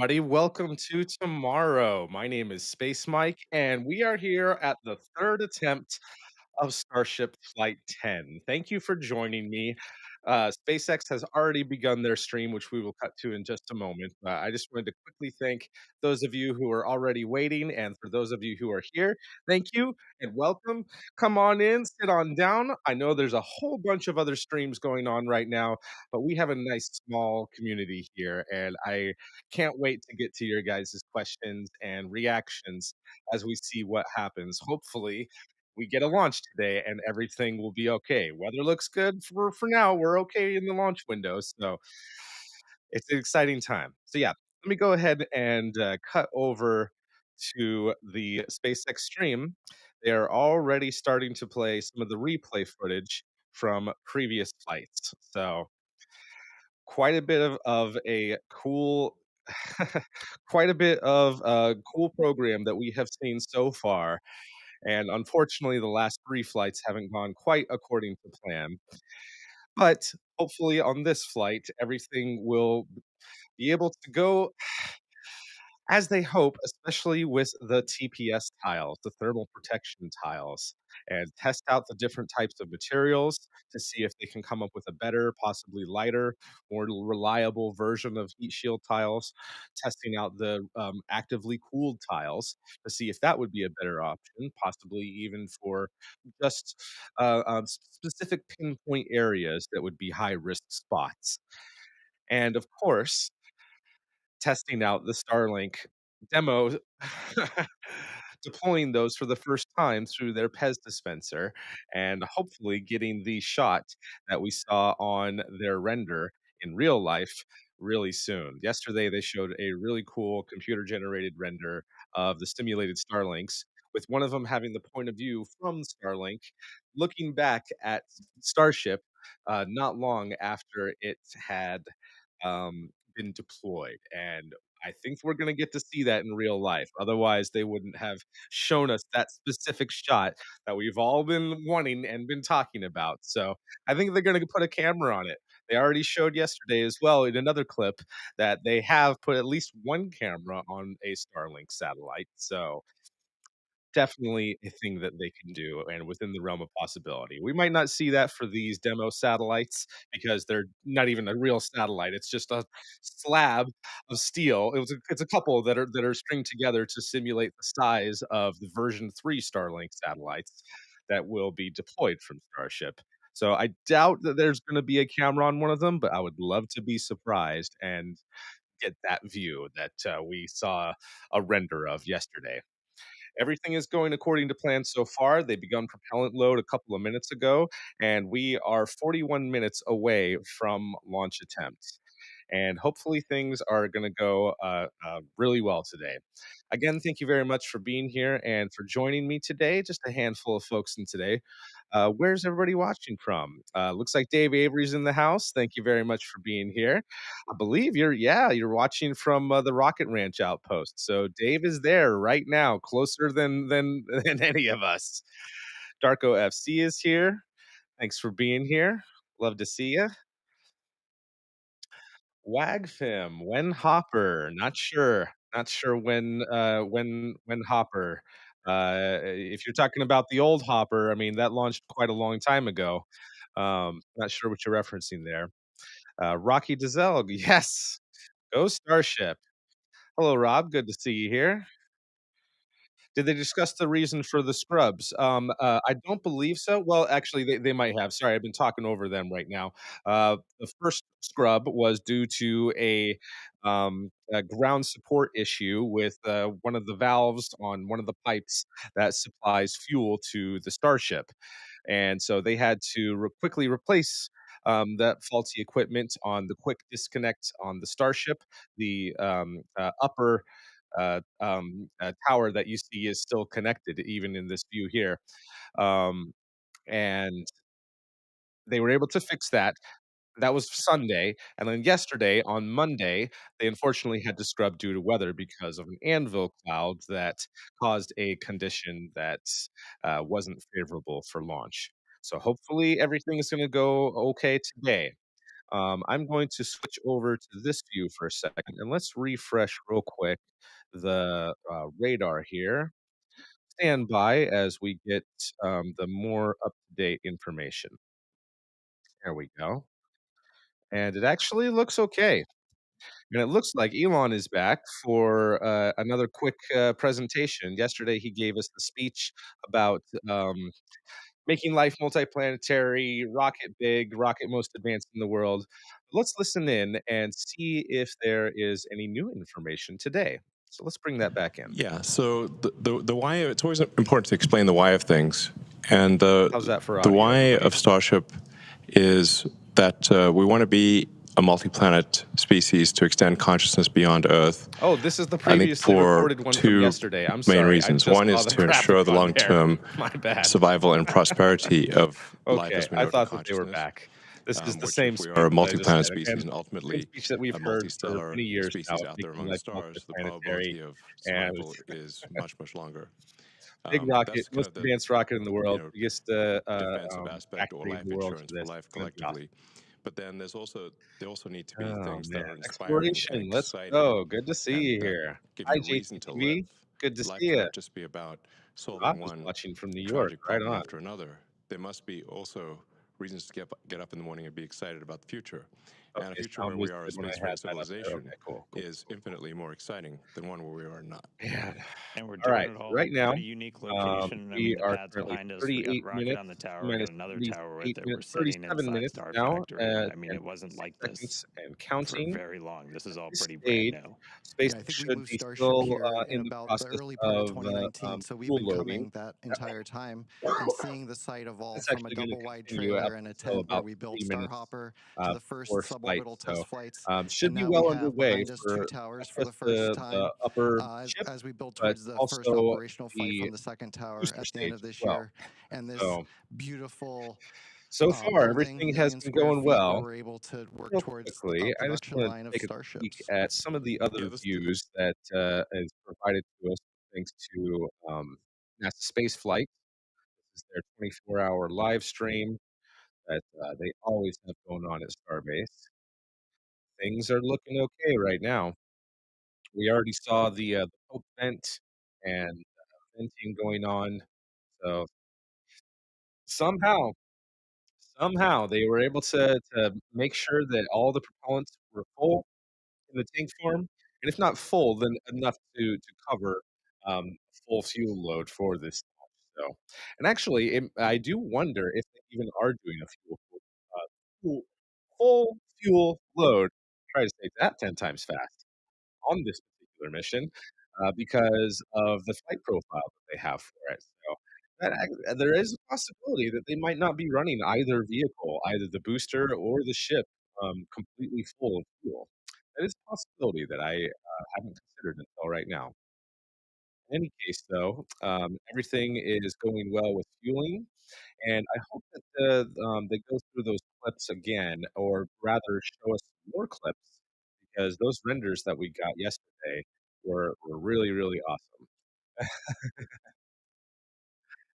everybody. Welcome to tomorrow. My name is Space Mike, and we are here at the third attempt of Starship Flight 10. Thank you for joining me. SpaceX has already begun their stream, which we will cut to in just a moment. I just wanted to quickly thank those of you who are already waiting, and for those of you who are here, thank you and welcome. Come on in, sit on down. I know there's a whole bunch of other streams going on right now, but we have a nice small community here, and I can't wait to get to your guys' questions and reactions as we see what happens. Hopefully, we get a launch today and everything will be okay. Weather looks good for now. We're okay in the launch window, so it's an exciting time. So yeah, let me go ahead and cut over to the SpaceX stream. They are already starting to play some of the replay footage from previous flights. So quite a bit of a cool quite a bit of a cool program that we have seen so far, and unfortunately, the last 3 flights haven't gone quite according to plan. But hopefully, on this flight, everything will be able to go as they hope, especially with the TPS tiles, the thermal protection tiles, and test out the different types of materials to see if they can come up with a better, possibly lighter, more reliable version of heat shield tiles, testing out the actively cooled tiles to see if that would be a better option, possibly even for just specific pinpoint areas that would be high risk spots. And of course, testing out the Starlink demo, deploying those for the first time through their Pez dispenser, and hopefully getting the shot that we saw on their render in real life really soon. Yesterday, they showed a really cool computer generated render of the stimulated Starlinks, with one of them having the point of view from Starlink, looking back at Starship not long after it had been deployed. And I think we're going to get to see that in real life. Otherwise, they wouldn't have shown us that specific shot that we've all been wanting and been talking about. So I think they're going to put a camera on it. They already showed yesterday as well in another clip that they have put at least one camera on a Starlink satellite. So definitely a thing that they can do and within the realm of possibility. We might not see that for these demo satellites because they're not even a real satellite. It's just a slab of steel. It's a couple that are stringed together to simulate the size of the version 3 Starlink satellites that will be deployed from Starship. So I doubt that there's going to be a camera on one of them, but I would love to be surprised and get that view that we saw a render of yesterday. Everything is going according to plan so far. They begun propellant load a couple of minutes ago, and we are 41 minutes away from launch attempts. And hopefully things are going to go really well today. Again, thank you very much for being here and for joining me today. Just a handful of folks in today. Where's everybody watching from? Looks like Dave Avery's in the house. Thank you very much for being here. I believe you're watching from the Rocket Ranch outpost. So Dave is there right now, closer than than any of us. Darko FC is here. Thanks for being here. Love to see you. Wagfim, when Hopper, not sure when Hopper. If you're talking about the old Hopper, I mean that launched quite a long time ago. Not sure what you're referencing there. Rocky Dizelg, yes, go Starship. Hello, Rob. Good to see you here. Did they discuss the reason for the scrubs? I don't believe so. Well, actually, they might have. Sorry, I've been talking over them right now. The first scrub was due to a ground support issue with one of the valves on one of the pipes that supplies fuel to the Starship. And so they had to quickly replace that faulty equipment on the quick disconnect on the Starship. The upper tower that you see is still connected, even in this view here. Um, and they were able to fix that. That was Sunday, and then yesterday, on Monday, they unfortunately had to scrub due to weather because of an anvil cloud that caused a condition that wasn't favorable for launch. So hopefully everything is going to go okay today. I'm going to switch over to this view for a second, and let's refresh real quick the radar here. Stand by as we get the more up to date information. There we go. And it actually looks okay. And it looks like Elon is back for another quick presentation. Yesterday, he gave us the speech about making life multiplanetary, rocket big, rocket most advanced in the world. Let's listen in and see if there is any new information today. So let's bring that back in. Yeah. So the why, it's always important to explain the why of things, and How's that for the audio, why everybody? of Starship is that we want to be a multi-planet species to extend consciousness beyond Earth. Oh, this is the I think previously for recorded one from two yesterday. I'm main sorry. I reasons. just One saw is the to ensure graphic the on there. long-term My bad. survival and prosperity of life Okay, as we I know it in thought that they were consciousness. back. This is the Which, same if we are speech a that I just multi-planet said. species Again, and same ultimately speech that we've a heard for multi-stellar many years now species of out there making among the life stars, the multiplanetary, probability of and survival is much, much longer. big But rocket, that's kind most of the advanced rocket in the world, biggest defensive aspect or factory in life the world insurance for for this. life It's gonna be awesome. collectively. But then they also need to be Oh, things man. that are inspiring and Exploration, let's exciting go. Good to see and you that here. give Hi, you a reason to live. JTTV. Good to Life see you. cannot just be about Rob solving is one watching from New York. tragic Right problem on. after another. There must be also reasons to get up in the morning and be excited about the future. And a Okay, future sound where was we are a good when I space-faring had that up there. civilization Okay, cool, cool, is cool, cool. infinitely more exciting than one where we are not. Man. And we're All doing right, it so all right now, pretty unique location. I we mean, the are pad's currently behind us. We got 38 rocket minutes, on the tower. We got minus another tower right 38 there. We're minutes, sitting 37 inside minutes Star now, Factory. I mean, and it wasn't 56 like this seconds and for counting. very long. This is At all this pretty brand stage, new. Yeah, I SpaceX think we should moved be Starship still here in in the about the process early part of of 2019. So we've fuel been loading. coming that entire time and seeing the site evolve That's from a actually going to double wide continue up trailer and a until tent where about we built 3 minutes Starhopper to the before first flight. suborbital So test flights. should And be now we well have underway behind us two for towers not for the just first the time upper ship, as we build but towards the first also operational flight the from the second tower booster at the end stage of as this well. year. And this So beautiful so far, building, everything has million been square going feet, where well. we're able to work Real towards a quickly, I just production want to line of take a peek Starships. at some of the other Yeah, this views that is provided to us thanks to NASA Space Flight. This is their 24-hour live stream that they always have going on at Starbase. Things are looking okay right now. We already saw the Pope vent and venting going on. So somehow, somehow they were able to make sure that all the propellants were full in the tank form, and if not full, then enough to cover full fuel load for this launch. So, and actually, I do wonder if they even are doing a full, full fuel load. Try to say that 10 times fast on this particular mission because of the flight profile that they have for it. So there is a possibility that they might not be running either vehicle, either the booster or the ship, completely full of fuel. That is a possibility that I haven't considered until right now. In any case, though, everything is going well with fueling, and I hope that they go through those clips again, or rather show us more clips, because those renders that we got yesterday were really, really awesome.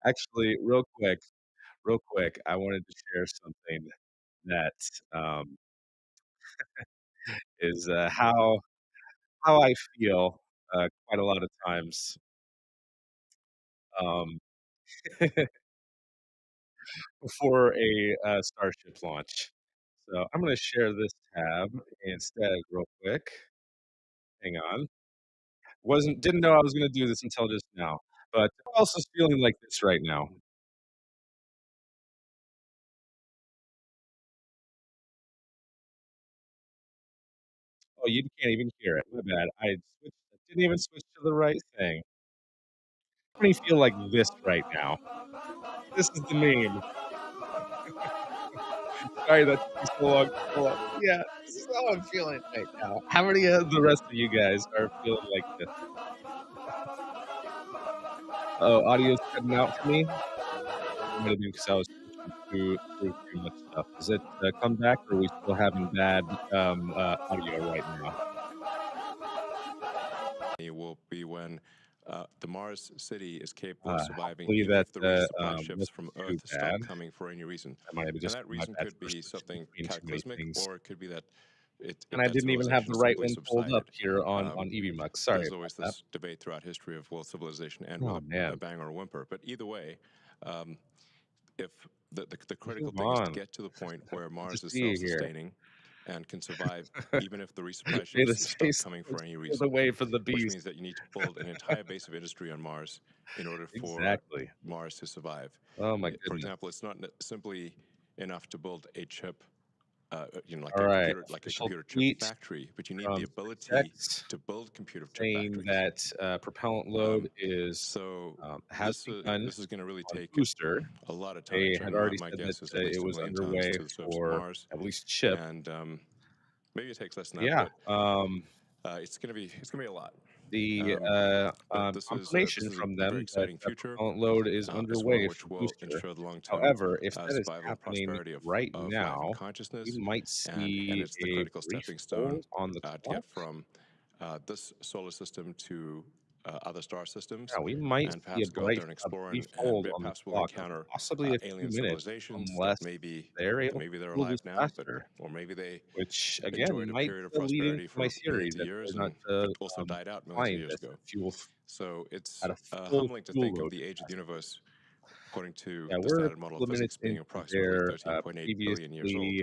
Actually, real quick, I wanted to share something that um, is how I feel quite a lot of times um, before a Starship launch. So I'm going to share this tab instead, real quick. Hang on. Wasn't didn't know I was going to do this until just now. But who else is feeling like this right now? Oh, you can't even hear it. My bad. I didn't even switch to the right thing. How many feel like this right now? This is the meme. Sorry that took me so long to pull up. Yeah, this is how I'm feeling right now. How many of the rest of you guys are feeling like this? Oh, audio's cutting out for me? It might have been because I was switching through too much stuff. Is it come back, or are we still having bad audio right now? It will be when the Mars city is capable of surviving Hopefully even that if the resupply ships wasn't from too Earth stop bad. coming for any reason. That might have And just that been my reason bad could for be switching something between too many cataclysmic, things. or it could be that And I that didn't even have civilization the right simply one pulled up subsided. here on EVMux. Sorry There's about always that. this debate throughout history of will civilization end Oh, with a man. bang or a whimper. But either way, if the critical Move thing is to on. get to the point where Good to Mars is see you here. self-sustaining and can survive even if the resupply May the ships stop space coming for force any clear the reason, way for the which means beast. that you need to build an entire base of industry on Mars in order for Exactly. Mars to survive. Oh, my For goodness. example, it's not simply enough to build a chip, All right. like a Official computer chip tweet factory, but you need from the ability SpaceX to build computer chip saying factories. that propellant load Um, is so has begun this is going to really on take booster. a lot of They tonnage. had My, already my said that guess is at it least a was million tons underway to the surface of for Mars, at least chip. and maybe it takes less than that, Yeah. but it's going to be a lot. The But this confirmation is a from very them that exciting a future. propellant load is It's one underway which for will booster. ensure the long-term However, if that is survival and happening prosperity right of life and now, we consciousness, might and see it's the a critical brief stepping stone hold on the to clock. get from this solar system to other star systems, Yeah, we might and see perhaps go out there and a explore, brief and hold on the perhaps we'll clock of encounter possibly a few alien minutes, civilizations that unless they're able to they're fuel this alive now, but faster. or maybe they Which again enjoyed a might period of lead into prosperity my for theory millions of that years, they're not but also died out millions of flying years this ago. So it's at a full humbling to fuel think of load the age of the capacity. universe, according to Yeah, the we're a Standard Model couple of of minutes Physics, being into approximately their 13.8 billion years old.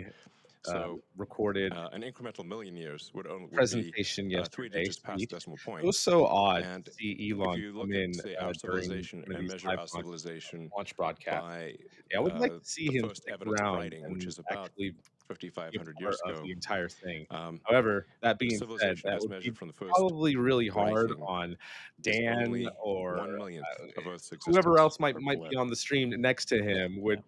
previously So recorded an incremental million years would be presentation 3 yesterday digits past the speech. decimal It point. was so odd to And see if Elon you come look at, in say, our during civilization one of and these measure live our civilization launch broadcasts. by Yeah, I would like to see the him first stick evidence of around writing, which and is about actually be a 5,500 part years of ago, the entire thing. um, However, that the being said, civilization that as would be measured from the first probably really hard writing on is Dan only or 1/millionth of Earth's whoever existence. else might Or be blip. on the stream next to Yeah, him yeah. would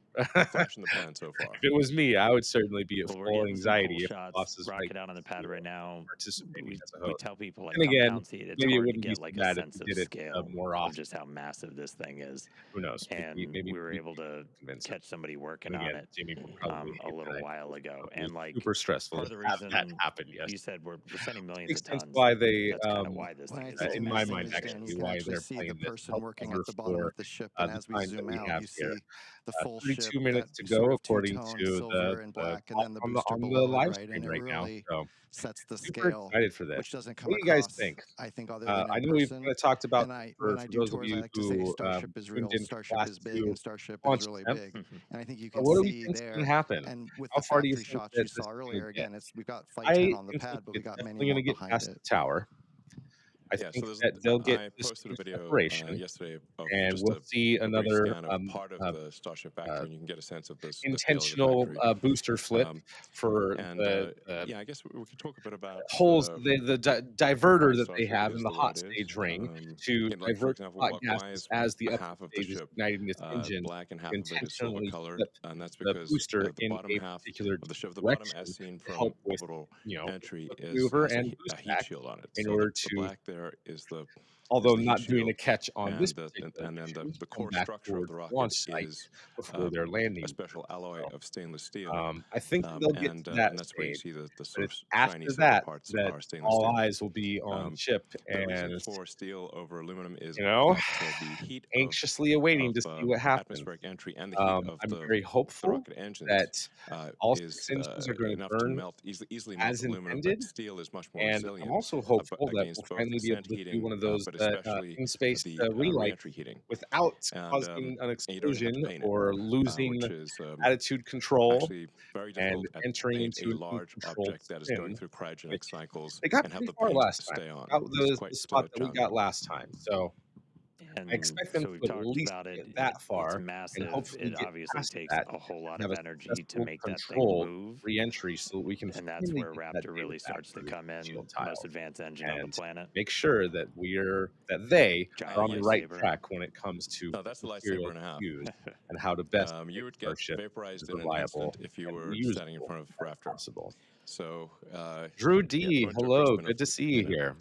Flash in the pan so if far. it was me, I would certainly be at Well, we're full getting some cool anxiety if the shots. boss is right Rocket out on the next to pad you right now. participating We as a we host. tell people like And come again, down see it. It's maybe it hard to wouldn't be get so like a bad if sense we of did it scale more of often. just how massive this thing is. Who knows? And Maybe we were we able to can convince him. catch somebody working And on again, it Jamie would probably a hate little that I while told him ago. it was And like super stressful part to of the have that reason happen you yesterday. said we're sending millions Makes of sense tons. why they, That's kind of why this Well, thing I is think so the in my nice massive thing mind, and is, Dan, scary. you actually, can why actually they're see the playing this to person help working cover at the bottom for of the ship, and the as we time that zoom we out, have you here. see the full ship, 32 that minutes to go sort of according two-tone to silver and black, and clock then the on booster the below it, live right? And stream it right now. really So sets the super scale, excited for this. which doesn't come What do you guys across, think? I think, other than I in know we've person. kind of talked about And this when I for do those of tours, I you like to say who Starship is tuned real, in for Starship class is big, two and Starship is launch really attempt. big. And I think you But can what do we see think's going to there, happen? and with How the far do you factory think shots that you this saw is going earlier, to get? again, we've got Flight 10 I on the am pad, thinking but we it's got many definitely going more to get behind past it. the tower. I Yeah, think so that they'll get I this posted a huge video separation, yesterday of and just we'll see a brief another scan of part of the Starship uh, factory, and you can get a sense of the scale of the intentional factory. booster flip Um, for and the yeah, I guess we could talk a bit about holes, diverter why that they Starship have in is the the way hot it is. stage ring to Like for divert example, hot why gases is as the upper half of the stage is ship igniting its engines black and to half of it is silver intentionally colored? flip And that's the because booster the in bottom a half particular of the ship, the bottom as direction seen to from help with, orbital entry, quick maneuver has and a boost heat back shield on it. in So order the to, black there is although the heat not doing a shield, catch on this and particular then mission, the come core back structure of towards the the launch rocket site is before their a landing. special alloy So, of stainless steel, I think that they'll get to that and that's where you stage, see the but sort it's of shiny after silver that parts that are stainless all steel. eyes will be on Chip, The reason and for steel over aluminum is you know, that the heat anxiously awaiting to see what happens. atmospheric entry and the heat of I'm very the hopeful rocket engines that all is 6 engines are going to enough to burn easily melt as aluminum, but intended, steel is much more and I'm resilient also hopeful that we'll against both finally be able extent to do heating, one of those but especially in-space the relight reentry heating. without And causing an you don't even have to explosion paint it, or losing which is attitude control actually very and difficult at entering paint a into an large uncontrolled object that is going spin, through cryogenic which cycles they got and have pretty the far paint last time. stay on. About It's the quite spot that we got challenging. last time, so I And expect them so to we've at talked least about it. get that It's far and massive. hopefully It get obviously past takes that a whole and lot have of a energy to successful make that thing controlled move. reentry so that we can And that's finally where get that Raptor data really back starts to for the come in. shield Most tiles advanced engine on the and planet. make sure that they are Giant on the right lightsaber. track when it comes to No, what that's a lightsaber materials and a to half. use and how to best You make would get Starship as vaporized in an instant reliable if you and were standing in reusable front of as Raptor. possible. So Drew yeah, D, go into a brief hello, spin good of to see you here.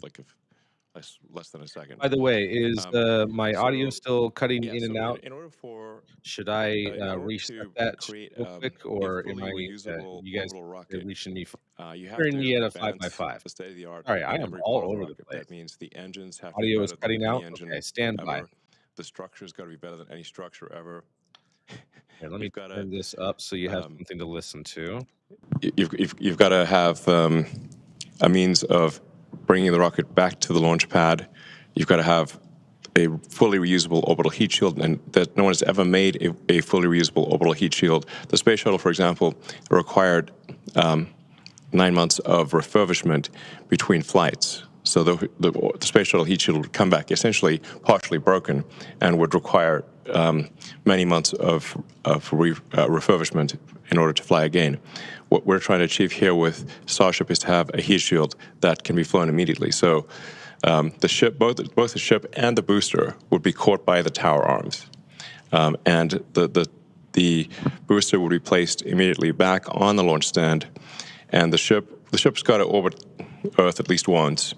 less than a second. By the way, is my audio So still cutting yeah, in and so out? in order for Should I in order reset to that create real quick, a or am fully I? reusable You guys orbital rocket, reaching me? you have Hearing to me at a five by advance five. the state of the art Sorry, I in am every part all of the over the rocket. That place. means the engines have to be Audio is better than cutting any out. engine Okay, stand by. ever. The structure's got to be better than any structure ever. Here, let me You've got to turn this up so you have um, something to listen to. you've got to have a means of bringing the rocket back to the launch pad. You've got to have a fully reusable orbital heat shield, and that no one has ever made a fully reusable orbital heat shield. The space shuttle, for example, required 9 months of refurbishment between flights. So the space shuttle heat shield would come back essentially partially broken and would require many months of refurbishment in order to fly again. What we're trying to achieve here with Starship is to have a heat shield that can be flown immediately. So the ship, both the ship and the booster, would be caught by the tower arms, and the booster would be placed immediately back on the launch stand, and the ship's got to orbit Earth at least once.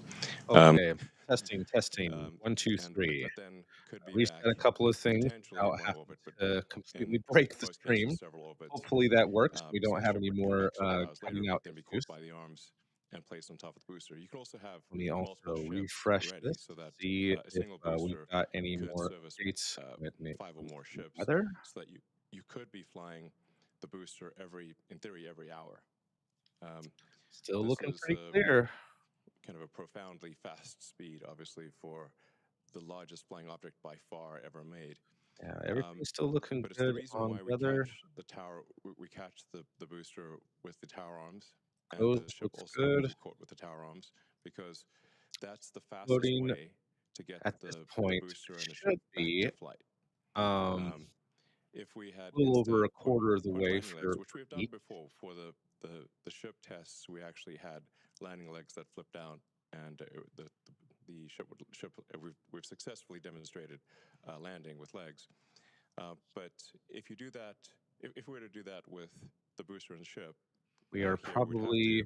Okay, testing, testing. Um, One, two, and three. that then could be Reset back a couple of things potentially in without one having orbit, but to in completely break the most cases stream. several orbits. Hopefully that works. We So don't the have ship any would come more back several hours later, cutting but out then be issues. caught by the arms and placed on top of the booster. You could also have Let me multiple also ships refresh ready this, so that see a if single we've booster got any could more service updates when it 5 or comes more to ships, weather. so that you could be flying the booster in theory, every hour. Um, Still this looking is pretty clear. kind of a profoundly fast speed, obviously, for the largest flying object by far ever made. Yeah, Um, everything's still looking but it's the good reason on why we weather. catch the tower, we catch the booster with the tower arms, and the Coast ship looks also would good. be caught with the tower arms, because that's the fastest Floating way to get at this the point booster and the ship should back be into flight. um, Um, if we had a little over instead a quarter of the put way landing legs, for which we have done me. before for the ship tests, we actually had landing legs that flipped down, and the ship we've successfully demonstrated landing with legs. But if you do that, if we were to do that with the booster and the ship We are here, we would have probably,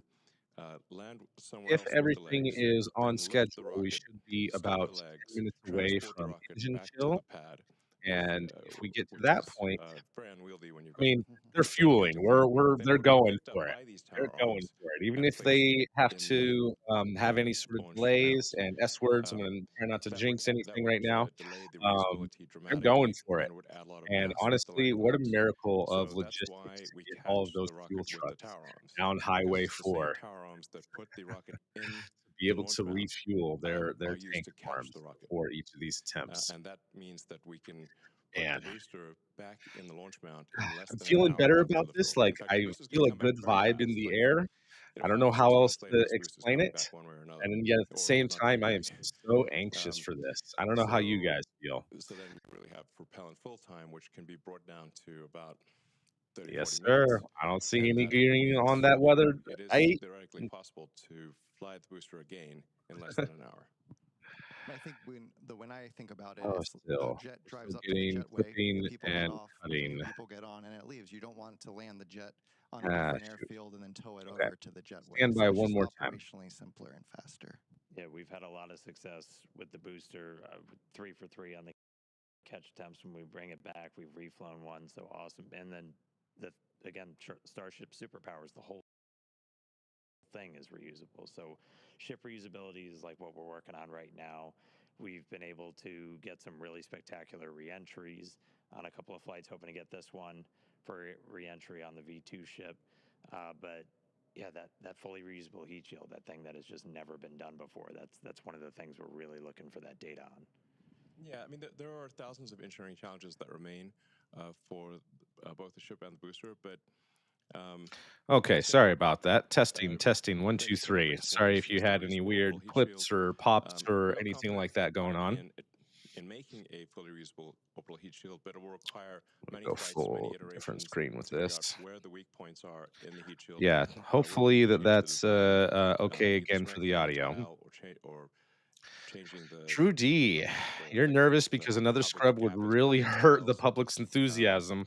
to land somewhere if else with the everything legs, is on then lift the schedule, we rocket, should be start about the 10 legs, minutes away transport the from rocket engine back to chill. the pad, with And if we get to which that is point, very unwieldy when you've I got mean, Mhm. they're 10 feet fueling. to go. Then it They're would be going picked up for it. by these They're tower going arms for it. Even and if placed they have in the to have any sort of launch delays mount. and S words, I'm Um, going to try not to that would jinx anything right now. delay the Um, reusability they're going dramatically, for it. and would add a lot of And mass with the honestly, landing what a legs. miracle of So that's logistics why to we get all of catch those the fuel rocket with the trucks tower arms, down because Highway it's the same 4 tower arms that put the rocket in to be the able launch to mount, refuel their are used tank to catch the arms rocket. before each of these attempts. And that means that we can put the And booster back in the launch mount in less I'm than an feeling hour better after about the this. fill. In Like, fact, I the booster's going feel to a come back good very vibe in fast. the Like, air. I don't know 5 or 6 how else minutes later, to this booster's explain coming it. back one way or another, And then yet at the or if same not time, I am coming. so anxious Um, for this. I don't know how you so guys feel. so then we really have propellant fill time, which can be brought down to about 30, 40 Yes, sir. minutes. I don't see And any that green on means that weather. it is I theoretically possible to fly the booster again in less than an hour. I think when I think about it, oh, it's the still, jet we're drives still up to the getting jetway, clipping people get and off, cutting. new people get on, and it leaves. You don't want to land the jet on a Ah, different shoot. airfield and then tow it Okay, over to the jetway. stand So by it's one just more time. operationally simpler and faster. Yeah, we've had a lot of success with the booster. 3 for 3 on the catch attempts when we bring it back. We've reflown one, so awesome. And then the again, Starship superpowers. The whole thing is reusable. So ship reusability is like what we're working on right now. We've been able to get some really spectacular reentries on a couple of flights, hoping to get this one for reentry on the V2 ship. But yeah, that fully reusable heat shield, that thing that has just never been done before. That's one of the things we're really looking for that data on. Yeah, I mean, there are thousands of engineering challenges that remain for both the ship and the booster, but Okay, I'd say sorry about that. uh, Testing, testing. One, two, biggest and three. quickest Sorry launch if you is the had any reusable orbital weird heat shield. clips or pops or Real anything confident like that going on. in making a fully reusable orbital heat shield, but it will require I'm many gonna go flights, many full different iterations screen with to figure out this. where the weak points are in the heat shield, Yeah, where we hopefully need to that change the that's design, okay either again for the strengthening the audio. tail or changing True D, the you're nervous techniques, because depending on another how big the scrub would gap is really between the hurt the tails. public's Um, enthusiasm.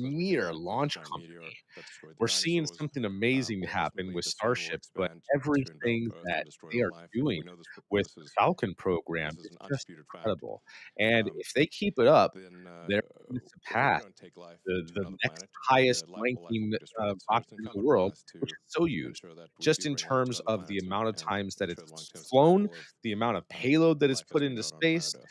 premier the launch giant meteor company. that destroyed the We're seeing dinosaurs. something amazing happen Ultimately, with the sun will Starship, but expand to envelop everything Earth that and destroy they all are life. doing We know this. with This the is Falcon program this is is an just undisputed fact. incredible. And Um, if they keep it up, then they're going to we're surpass going to take life to the another next planet. highest Life will ranking be destroyed. So rocket it's in the incumbent upon world, us which to is Soyuz. ensure that we Just do in bring life to terms other of the planets amount of and times that ensure it's the long-term flown, survival of the amount of payload that is life put as we into know it on planet space, Earth.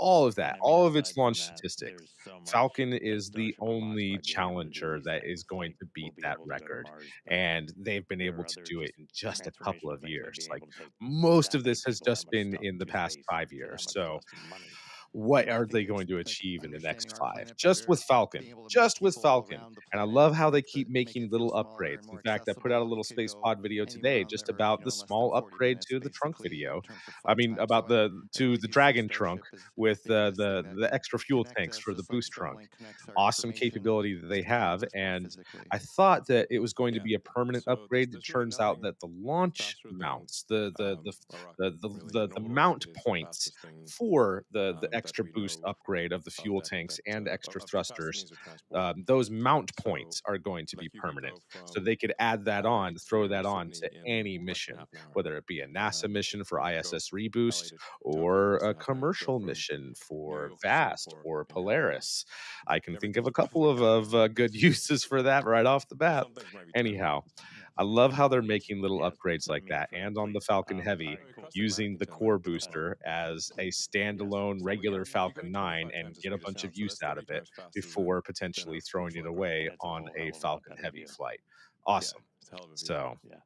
all of that, And I mean, all of its aside from launch that, statistics. there's so much Falcon that is the Starship unlocks only by being able to do challenger these that type is of going flight. to We'll beat be that able to go to record. Mars, but And they've been there able are to other do it just in just a couple transformational of things, like years. being Like able to take most that of many this has people, that just much been stuff in the to past space 5 for that years. much So less money. what Yeah, I are think they it's going to like achieve in the next understanding our 5? planet Just better, with Falcon. being able to meet Just with people Falcon. around the And I planet love how they to keep make making it feel little smaller upgrades. and more In fact, I put out a accessible. little You could space go pod video anywhere today on the just Earth, about the in less than small 40 upgrade minutes, to the trunk basically, in video. terms of I flight mean, time. So about I to really the do see Dragon trunk Starship as with maybe this thing that the can extra fuel connect tanks us, for the just like boost trunk. Starlink connects our Awesome information, capability that they just connects have. us more And physically. I thought that it was going to Yeah. be a permanent So upgrade. It there's really turns out nothing that the launch faster than mounts, a rocket. Really, an the orbital rocket mount is the points fastest thing for the that extra we boost know upgrade of the of fuel tanks and extra of the fastest thrusters. means of transport. Those mount So, points are going to be like, you could permanent. go So from they could add that LA on, throw to that on Sydney to in any less than mission, half an hour. whether it be a NASA mission for You could go ISS from LA Reboost to Tokyo in or less a than half an hour. You could go commercial from mission New for York to VAST Singapore or in half an hour. Polaris. I can think of Everything's a much couple more of efficient. good uses for that right off the bat. Some things might be 10 Anyhow, Yeah. I love how they're making little Yeah, upgrades I like mean, that. for the And on the fleet. Falcon All Heavy, right, cool. using the $10 core to the booster as a Yes. standalone So regular you're Falcon going 9 25 times and the get a speed of bunch of sound. So use that's out 30 of it times faster before than potentially a throwing it full-flight rocket. away It's a on whole a hell of a lot Falcon better Heavy view. flight. Yeah, Awesome. it's a hell of a view. So, Yeah.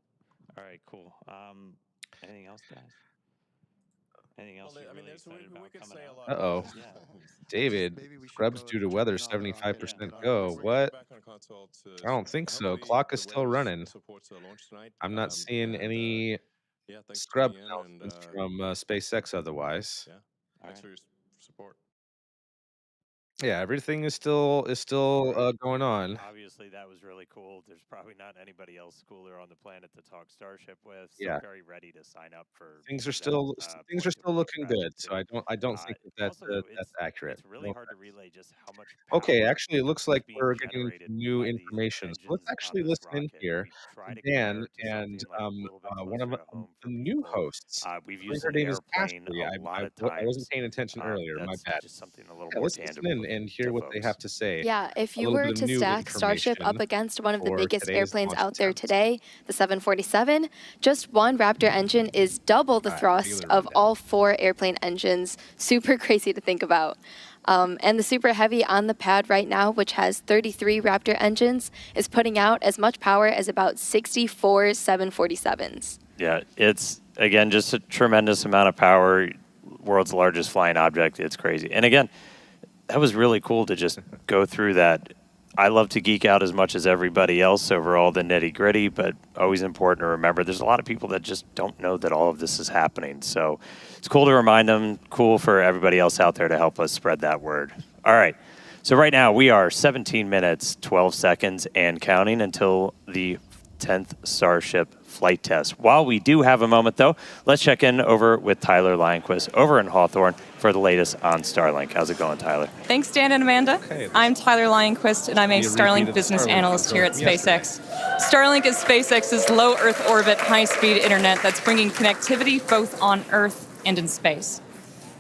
All right, cool. Anything else, guys? Anything else you're really excited about could coming say a out? lot uh-oh, about Yeah. David, Maybe we should scrubs go due to weather, turn off the rocket and Yeah. 75% get on go. Mars. We're getting What? back on console I don't think so. hopefully Clock is the still weather running. supports the launch tonight. I'm not seeing And any yeah, thanks for scrub tuning in and announcements from SpaceX otherwise. yeah, All thanks right. for your support. Yeah, everything is All still right. going on. Obviously, that was really cool. There's probably not anybody else cooler on the planet to talk Starship with. So Yeah, very ready to sign up for things are that things are portion still of the looking good. project So too. I don't think Also, though, that's accurate. it's really No hard to offense. relay just how much Okay, power actually, it looks like is being we're getting into generated new by these information. So let's engines on actually this listen in rocket. here We try to to Dan compare it to and something like a little bit one of closer to home the for new people. hosts. We've I believe used her an name is airplane Ashley. a lot of I wasn't times. paying attention earlier. My That's bad. just something a little Yeah, more let's listen tangible in and hear to what they have folks. to say. Yeah, if A you little bit were of to new stack Starship information up against one of the for biggest today's airplanes launch out there attempt. today, the 747, just one Raptor engine is double the All right, thrust dealer of rundown. all four airplane engines. Super crazy to think about. And the Super Heavy on the pad right now, which has 33 Raptor engines, is putting out as much power as about 64 747s. Yeah, it's, again, just a tremendous amount of power. World's largest flying object. It's crazy. And again, that was really cool to just go through that. I love to geek out as much as everybody else over all the nitty gritty, but always important to remember there's a lot of people that just don't know that all of this is happening. So it's cool to remind them, cool for everybody else out there to help us spread that word. All right. So right now we are 17 minutes, 12 seconds and counting until the 10th Starship flight test. While we do have a moment, though, let's check in over with Tyler Lionquist over in Hawthorne for the latest on Starlink. How's it going, Tyler? Thanks, Dan and Amanda. Okay, I'm Tyler Lionquist, and I'm a be a repeat Starlink of business Starlink analyst here at from yesterday. SpaceX. Starlink is SpaceX's low Earth orbit, high-speed internet that's bringing connectivity both on Earth and in space.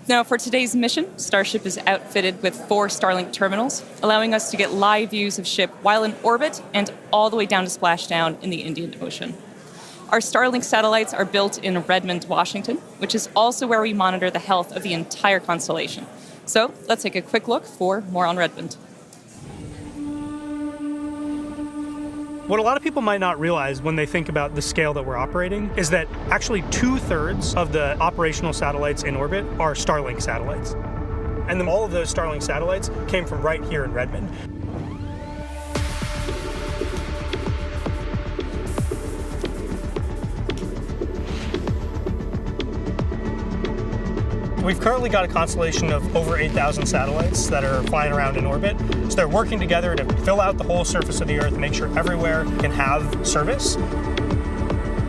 Now, for today's mission, Starship is outfitted with 4 Starlink terminals, allowing us to get live views of ship while in orbit and all the way down to splashdown in the Indian Ocean. Our Starlink satellites are built in Redmond, Washington, which is also where we monitor the health of the entire constellation. So let's take a quick look for more on Redmond. What a lot of people might not realize when they think about the scale that we're operating is that actually 2/3 of the operational satellites in orbit are Starlink satellites. And then all of those Starlink satellites came from right here in Redmond. We've currently got a constellation of over 8,000 satellites that are flying around in orbit. So they're working together to fill out the whole surface of the Earth, make sure everywhere can have service.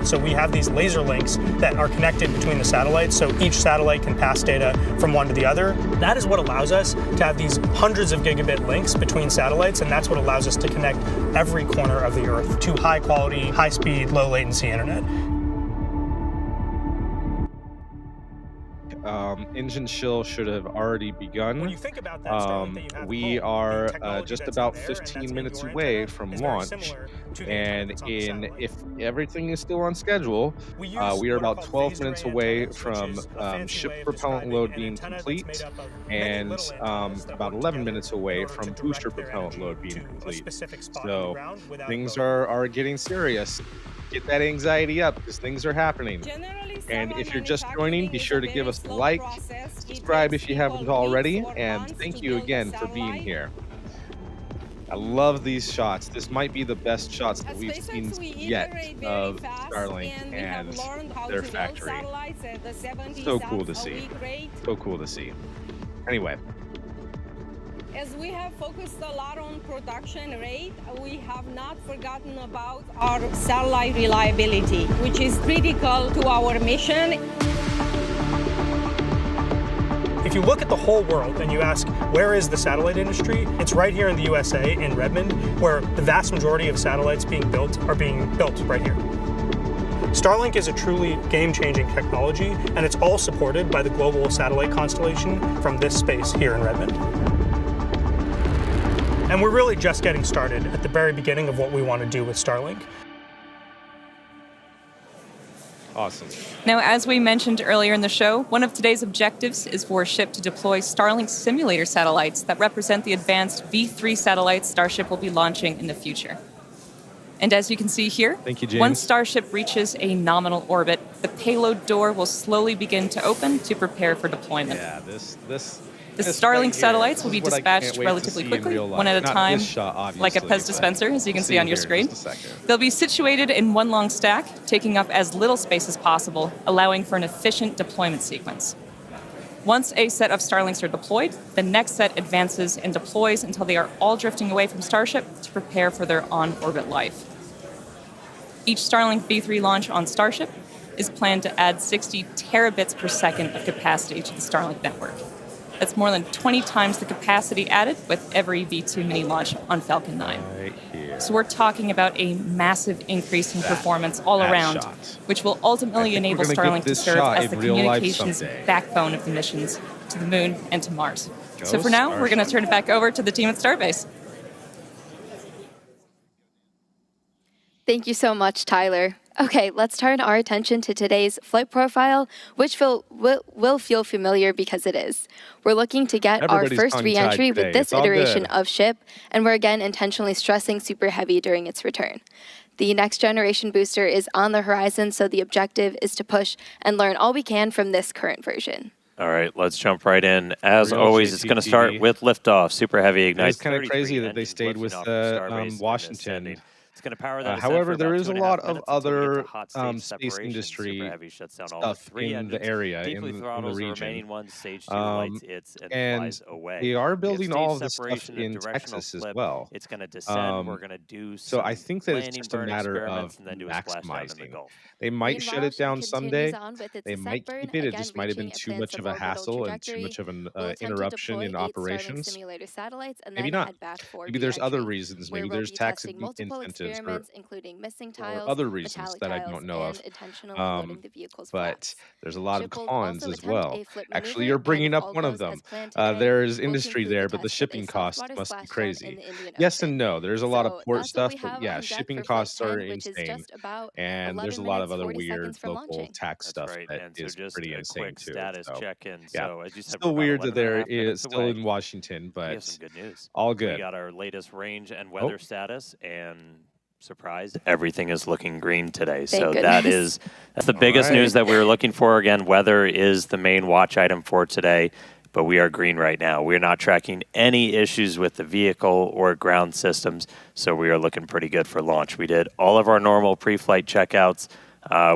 So we have these laser links that are connected between the satellites, so each satellite can pass data from one to the other. That is what allows us to have these hundreds of gigabit links between satellites, and that's what allows us to connect every corner of the Earth to high quality, high speed, low latency internet. engine chill should have already begun. When you think about that Starlink that you have We at home, are the technology just that's in about there, and that's 15 an minutes indoor away antenna, from is very launch. similar to the antenna And that's on the satellite. if everything is still on schedule, We use we are what are about called 12 phased minutes array away antennas, which from is a fancy ship way of propellant describing load an being antenna that's made complete up of many and little antennas that about work 11 together minutes in away order to from booster direct their propellant energy load being to a complete. specific spot on the So ground without a things rotor. are getting serious. Get that anxiety up because things are happening. Generally, And satellite if you're just joining, manufacturing be is sure a to give very us a slow like, process. It subscribe takes if you haven't people weeks already, or and months thank to you build a again for being satellite. here. I love these shots. This might be the best shots that At we've seen SpaceX, we yet iterate very of fast, Starlink and we have and learned how their to build factory. satellites at the 70 So cool to sats a see. week rate. So cool to see. Anyway, As we have focused a lot on production rate, we have not forgotten about our satellite reliability, which is critical to our mission. If you look at the whole world and you ask, where is the satellite industry? It's right here in the USA, in Redmond, where the vast majority of satellites being built are being built right here. Starlink is a truly game-changing technology, and it's all supported by the global satellite constellation from this space here in Redmond. And we're really just getting started at the very beginning of what we want to do with Starlink. awesome. Now, as we mentioned earlier in the show, one of today's objectives is for SHIP to deploy Starlink simulator satellites that represent the advanced V3 satellites Starship will be launching in the future. And as you can see here, Thank you, James. once Starship reaches a nominal orbit, the payload door will slowly begin to open to prepare for deployment. Yeah, this The this Starlink right here, satellites will this be is what I can't dispatched wait to relatively see in quickly, real one life. at a Not time, this shot, like a obviously, Pez but dispenser, as you can we'll see on your here in screen. just a second. They'll be situated in one long stack, taking up as little space as possible, allowing for an efficient deployment sequence. Once a set of Starlinks are deployed, the next set advances and deploys until they are all drifting away from Starship to prepare for their on-orbit life. Each Starlink V3 launch on Starship is planned to add 60 terabits per second of capacity to the Starlink network. That's more than 20 times the capacity added with every V2 mini launch on Falcon 9. Right here. So we're talking about a massive increase in performance all that around, shot. which will I ultimately think we're enable gonna get Starlink to this serve shot as in the real life communications someday. backbone of the missions to the moon and to Mars. So Go for now, we're going to Starship. turn it back over to the team at Starbase. Thank you so much, Tyler. Okay, let's turn our attention to today's flight profile, which will feel familiar because it is. We're looking to get Everybody's our first tongue-tied re-entry today. with this It's all iteration good. of SHIP, and we're again intentionally stressing super heavy during its return. The next generation booster is on the horizon, so the objective is to push and learn all we can from this current version. All right, let's jump right in. As Real always, it's going to start JTTV. with liftoff. Super Heavy It ignites. is kind of 33 crazy that they engines stayed with lifting off from Starbase and Washington. ascending. It's going to power that ascent However, for there about is a 2.5 lot of minutes until we get to other hot stage space separation. industry Super Heavy shuts down all stuff 3 in engines. the area, Deeply in the throttles the region. remaining one. Stage 2 lights its and flies away. They are We get building stage all of this stuff separation and in directional Texas as flip. well. It's going to descend. We're going to do So some I think that it's landing just a burn matter of experiments and then do a splashdown in the maximizing. Gulf. They might shut it Meanwhile, down SHIP someday. continues on with its They ascent might burn, keep it. It again just might have been reaching a too planned much of a suborbital hassle and too trajectory. much of an We'll attempt to interruption deploy in 8 Starlink operations. simulator satellites and Maybe then not. head back for Maybe there's other re-entry, reasons. where Maybe we'll there's be tax testing multiple incentives experiments, including missing or tiles, other reasons metallic that I tiles, don't know and of. intentionally loading the vehicle's But flaps. there's a lot of SHIP will cons also as attempt well. a flip Actually, maneuver, you're and bringing if up all one of goes them. as planned today, There is we'll industry conclude there, the but the test with a shipping costs saltwater must be splashdown in crazy. the Indian Yes and Ocean. no. There's a lot of So port that's what stuff, we but have yeah, on deck shipping for Flight costs are 10, which is insane. just about And there's 11 a lot of minutes, other 40 weird seconds from local launching. tax That's stuff right. that And so is just pretty a insane quick too. status So check-in. yeah, So as you said, still we're weird about that there 11.5 is minutes still away. in Washington, We have but some good news. all We good. got our latest range and Oh, weather status, and surprise, everything is looking green today. Thank So goodness. that's the all biggest news right. that we were looking for. Again, weather is the main watch item for today, but we are green right now. We're not tracking any issues with the vehicle or ground systems, so we are looking pretty good for launch. We did all of our normal pre-flight checkouts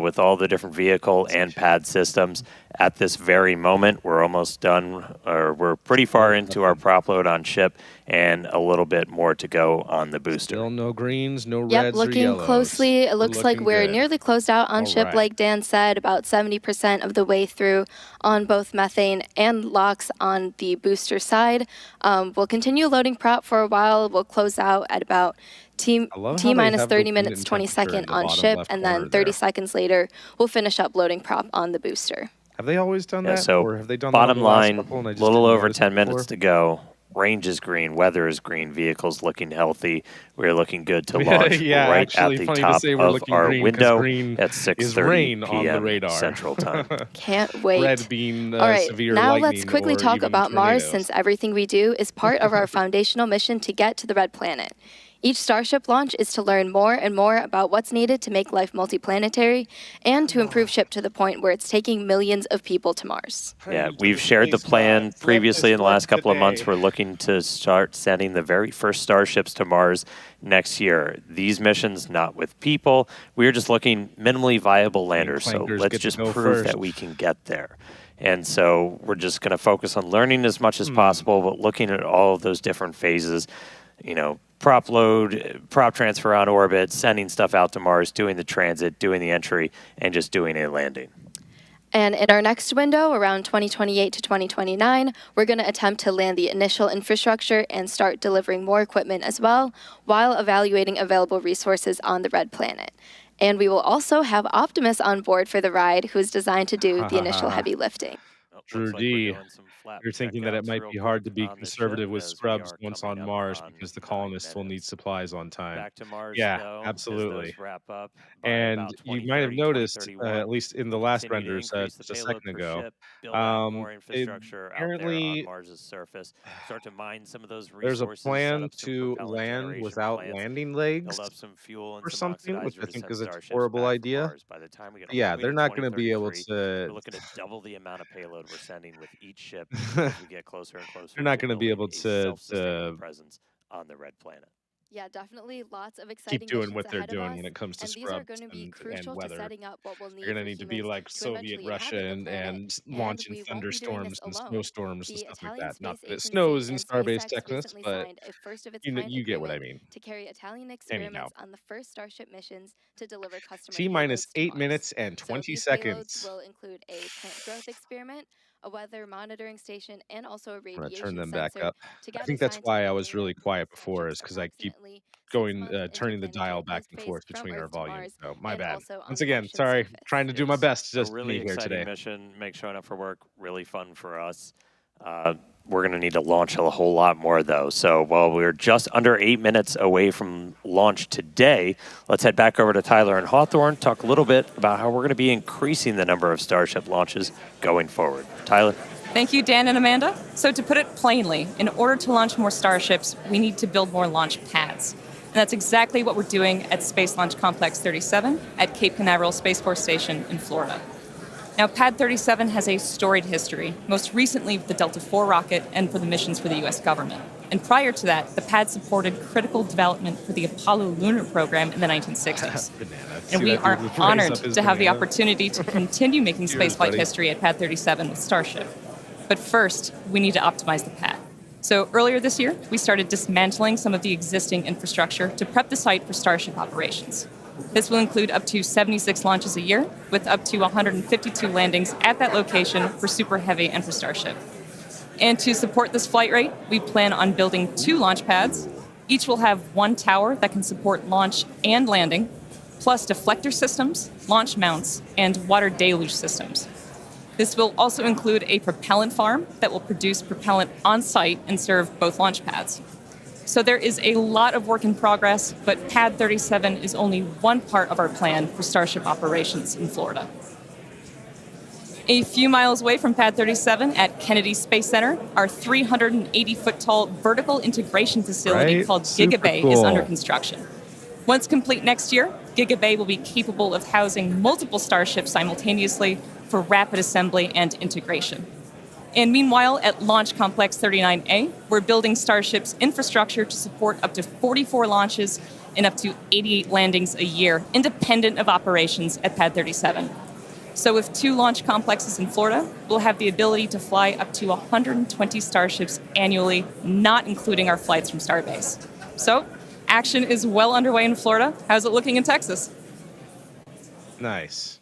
with all the different vehicle and pad systems. At this very moment, we're almost done, or we're pretty far into our prop load on ship, and a little bit more to go on the booster. Still no greens, no Yep, reds or looking yellows. closely, it We're looks like looking we're good. nearly closed out on All ship, right. like Dan said, about 70% of the way through on both methane and LOX on the booster side. We'll continue loading prop for a while. We'll close out at about T I love how they minus have the 30 wind minutes, and 20 temperature in second the on bottom ship, left and corner then 30 there. seconds later, we'll finish up loading prop on the booster. Have they always done Yeah, that, so or have they done that on bottom the last line, couple and I just little didn't over notice 10 it minutes before? to go. Range is green, weather is green, vehicles looking healthy. We're looking good to launch Yeah, right at actually, the funny to top say we're of looking our green because window green at is 6:30 rain on the p.m. radar. Central Time. Can't Red wait. being All right, severe now let's lightning quickly or talk even about Mars, tornadoes. since everything we do is part of our foundational mission to get to the red planet. Each Starship launch is to learn more and more about what's needed to make life multiplanetary and to improve ship to the point where it's taking millions of people to Mars. Yeah, we've shared the plan previously in the last couple of months. We're looking to start sending the very first Starships to Mars next year. These missions, not with people. We're just looking minimally viable landers. So clankers let's get to just go prove first. that we can get there. And so we're just going to focus on learning as much as possible, but looking at all of those different phases, prop load, prop transfer on orbit, sending stuff out to Mars, doing the transit, doing the entry, and just doing a landing. And in our next window, around 2028 to 2029, we're going to attempt to land the initial infrastructure and start delivering more equipment as well, while evaluating available resources on the red planet. And we will also have Optimus on board for the ride, who is designed to do the initial heavy lifting. Drew D, you're thinking that it might be hard to be conservative with scrubs once on Mars because the colonists will need supplies on time. Back to Mars, Yeah, though, absolutely. as those wrap up by And about you might have 2030, noticed, 2031. at least in the We'll last continue to renders increase the just a payload second per ago, ship, build out more it, infrastructure out there on apparently Mars's surface, start to mine some of those there's a resources, set plan up some to propellant land generation without plants, landing build legs up some fuel and or some something, which oxidizer I to think send is a Starships horrible back from idea. Mars. By the time we get all Yeah, the way they're to not going to be able 2033, to. we're looking at double the amount of payload we're sending with each ship as we get closer and closer They're to not going to be building able a to self-sustaining presence on the red planet. Yeah, definitely lots of keep exciting doing missions what they're ahead of doing us, when it comes to and these are scrubs going to be and crucial to weather. setting up what we'll They're need going for to need to be humans like to Soviet eventually inhabit the Russia planet, and and launching we won't be doing this thunderstorms and alone. snowstorms and The stuff like Italian that. Not Space that it Agency snows in and Starbase, SpaceX Texas, recently but signed a first-of-its-kind you get what I agreement mean. to carry Italian Anyhow, experiments on the first Starship missions to deliver customer T minus payloads to 8 Mars. minutes and So 20 these payloads seconds. will include a plant growth experiment, a weather monitoring station, and also a I'm going to turn radiation them back sensor up. to I gather think that's why I scientific was data really quiet that before, is ships because I keep approximately 6 going, months turning the dial interplanetary back growth and phase forth from between our Earth to volume. Mars, So my and bad. also on Once the again, Martian sorry. surface. Trying to do my It's best to a just really be here exciting today. mission. Make showing up for work really fun for us. We're going to need to launch a whole lot more, though. So while we're just under 8 minutes away from launch today, let's head back over to Tyler and Hawthorne, talk a little bit about how we're going to be increasing the number of Starship launches going forward. Tyler? Thank you, Dan and Amanda. So to put it plainly, in order to launch more Starships, we need to build more launch pads. And that's exactly what we're doing at Space Launch Complex 37 at Cape Canaveral Space Force Station in Florida. Now, Pad 37 has a storied history, most recently with the Delta IV rocket and for the missions for the U.S. government. And prior to that, the pad supported critical development for the Apollo lunar program in the 1960s. And we are honored to have the opportunity to continue making spaceflight history at Pad 37 with Starship. But first, we need to optimize the pad. So earlier this year, we started dismantling some of the existing infrastructure to prep the site for Starship operations. This will include up to 76 launches a year, with up to 152 landings at that location for Super Heavy and for Starship. And to support this flight rate, we plan on building 2 launch pads. Each will have 1 tower that can support launch and landing, plus deflector systems, launch mounts, and water deluge systems. This will also include a propellant farm that will produce propellant on-site and serve both launch pads. So there is a lot of work in progress, but Pad 37 is only one part of our plan for Starship operations in Florida. A few miles away from Pad 37 at Kennedy Space Center, our 380-foot-tall vertical integration facility called GigaBay is under construction. Once complete next year, GigaBay will be capable of housing multiple Starships simultaneously for rapid assembly and integration. And meanwhile, at Launch Complex 39A, we're building Starship's infrastructure to support up to 44 launches and up to 88 landings a year, independent of operations at Pad 37. So with 2 launch complexes in Florida, we'll have the ability to fly up to 120 Starships annually, not including our flights from Starbase. So action is well underway in Florida. How's it looking in Texas? Nice.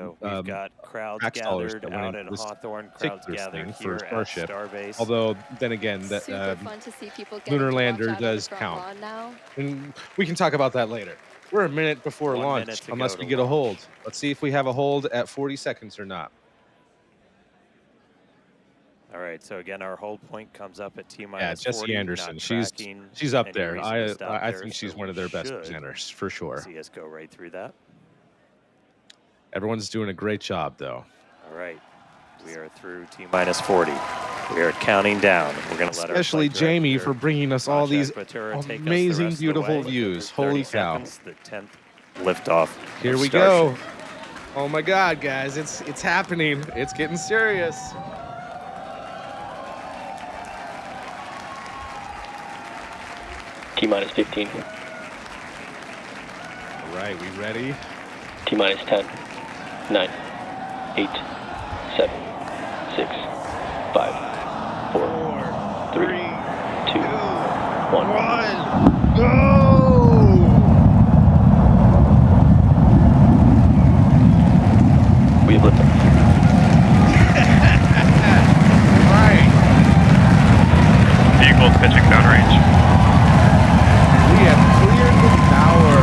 So we've got crowds tax dollars gathered that went out into at this Hawthorne, crowds particular gathered thing for here at Starship. Starbase. Although then again, that Super fun to see people getting lunar to watch lander out on the does front count, lawn now. and we can talk about that later. We're a minute before 1 launch, minute to unless go we to get a launch. hold. Let's see if we have a hold at 40 seconds or not. All right, so again, our hold point comes up at T Yeah, minus Jesse 40. Anderson. Not She's tracking up any there. reason to I stop I there, think she's so one we of their best should presenters for sure. see us go right through that. Everyone's doing a great job though. All right, we are through T minus 40. We are counting down. We're going to let our Especially flight Jamie director, for bringing us all these Maciek Batura, take us the amazing, rest of the beautiful way. views. 30 Holy cow! seconds, the 10th liftoff. Here we go. Oh my God, guys! It's happening. It's getting serious. T minus 15. All right, we ready? T minus 10. 9. 8. 7. 6. 5. 4. 3. 2. 1. Go! We have liftoff. All right. Vehicle pitching downrange. We have cleared the tower.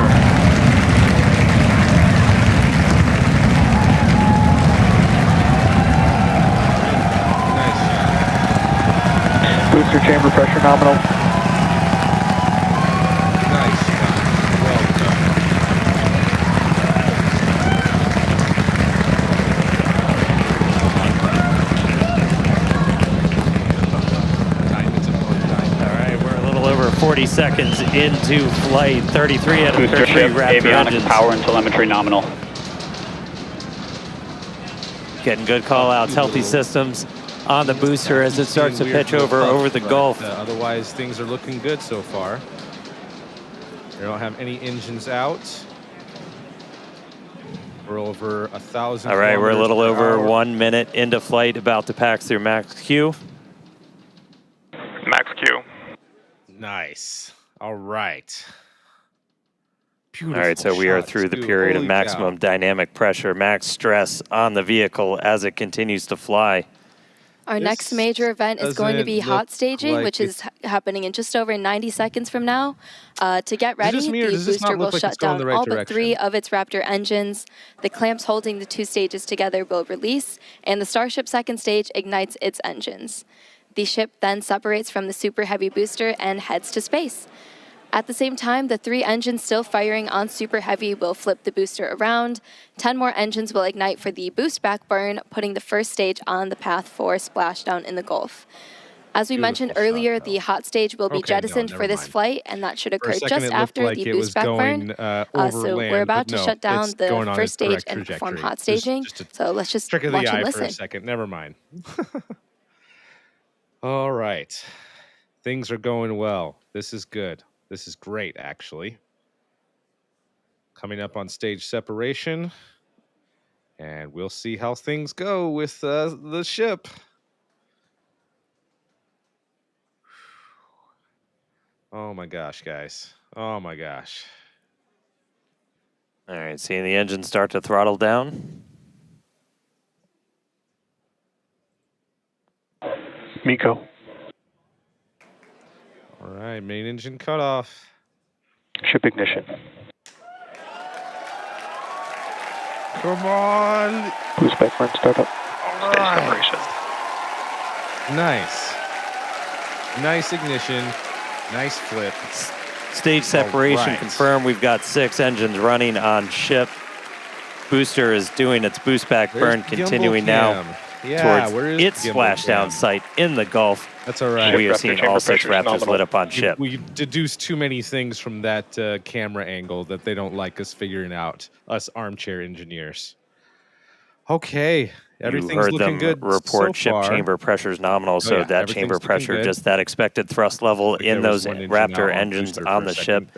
Nice. Booster chamber pressure nominal. Nice. Well done. Time is a fun time. All right, we're a little over 40 seconds into flight. 33 out of Booster 33 ship, Raptor avionics, engines. power and telemetry nominal. Getting good call outs, healthy systems on the booster as it starts to pitch over the Gulf. Otherwise, things are looking good so far. We don't have any engines out. We're over 1,000. All right, we're a little over hour. 1 minute into flight, about to pass through max Q. Max Q. Nice. All right. All right, so we are through the period of maximum dynamic pressure, max stress on the vehicle as it continues to fly. Our next major event is going to be hot staging, which is happening in just over 90 seconds from now. To get ready, the booster will shut down all but 3 of its Raptor engines. The clamps holding the 2 stages together will release, and the Starship second stage ignites its engines. The ship then separates from the Super Heavy booster and heads to space. At the same time, the 3 engines still firing on Super Heavy will flip the booster around. 10 more engines will ignite for the boost back burn, putting the first stage on the path for splashdown in the Gulf. As we mentioned earlier, the hot stage will be jettisoned for this flight, and that should occur just after the boost back burn. So we're about to shut down the first stage and perform hot staging. So let's just watch and listen. For a second. Never mind. All right. Things are going well. This is good. This is great, actually. Coming up on stage separation. And we'll see how things go with the ship. Oh my gosh, guys. Oh my gosh. All right, seeing the engine start to throttle down. Miko. All right, main engine cutoff. Ship ignition. Come on. Boost back burn startup. All right. Separation. Nice. Nice ignition. Nice flip. Stage separation confirmed. We've got 6 engines running on ship. Booster is doing its boost back burn, continuing now towards its splashdown site in the Gulf. That's all right. We are seeing all 6 Raptors lit up on ship. We deduced too many things from that camera angle that they don't like us figuring out, us armchair engineers. Okay, everything's looking good report so ship far. chamber pressures nominal, so that chamber pressure, just that expected thrust level in those Raptor engines on the ship.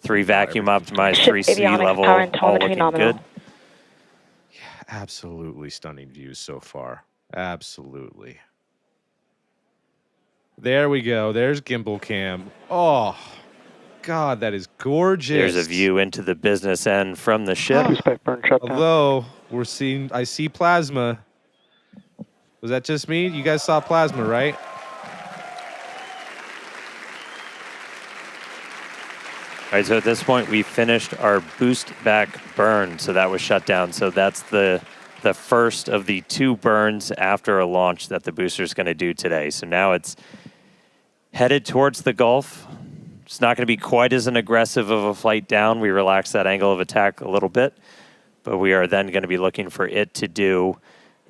3 vacuum optimized, 3 sea level, all looking good. Yeah, absolutely stunning views so far. Absolutely. There we go. There's gimbal cam. Oh, God, that is gorgeous. There's a view into the business end from the ship. Although I see plasma. Was that just me? You guys saw plasma, right? All right, so at this point, we finished our boost back burn, so that was shut down. So that's the the first of the 2 burns after a launch that the booster is going to do today. So now it's headed towards the Gulf. It's not going to be quite as an aggressive of a flight down. We relax that angle of attack a little bit, but we are then going to be looking for it to do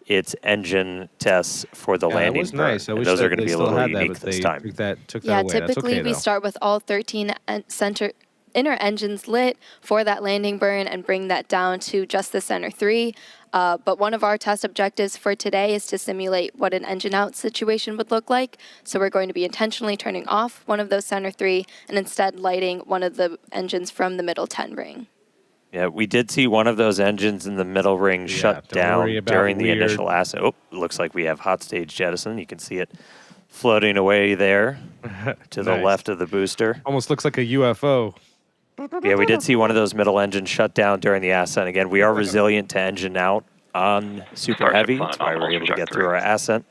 its engine tests for the landing that was burn. nice. I And wish those are that going to they be a still little had that, unique but this they time. took that Yeah, away. That's typically okay, we though. start with all 13 inner engines lit for that landing burn and bring that down to just the center 3. But one of our test objectives for today is to simulate what an engine out situation would look like. So we're going to be intentionally turning off one of those center 3 and instead lighting one of the engines from the middle 10 ring. Yeah, we did see one of those engines in the middle ring shut don't worry down about during the weird- initial ascent. Oh, looks like we have hot stage jettison. You can see it floating away there to the Nice. left of the booster. Almost looks like a UFO. Yeah, we did see one of those middle engines shut down during the ascent. Again, we are resilient to engine out on Super Starship Heavy. flying That's why we're able to get through our ascent.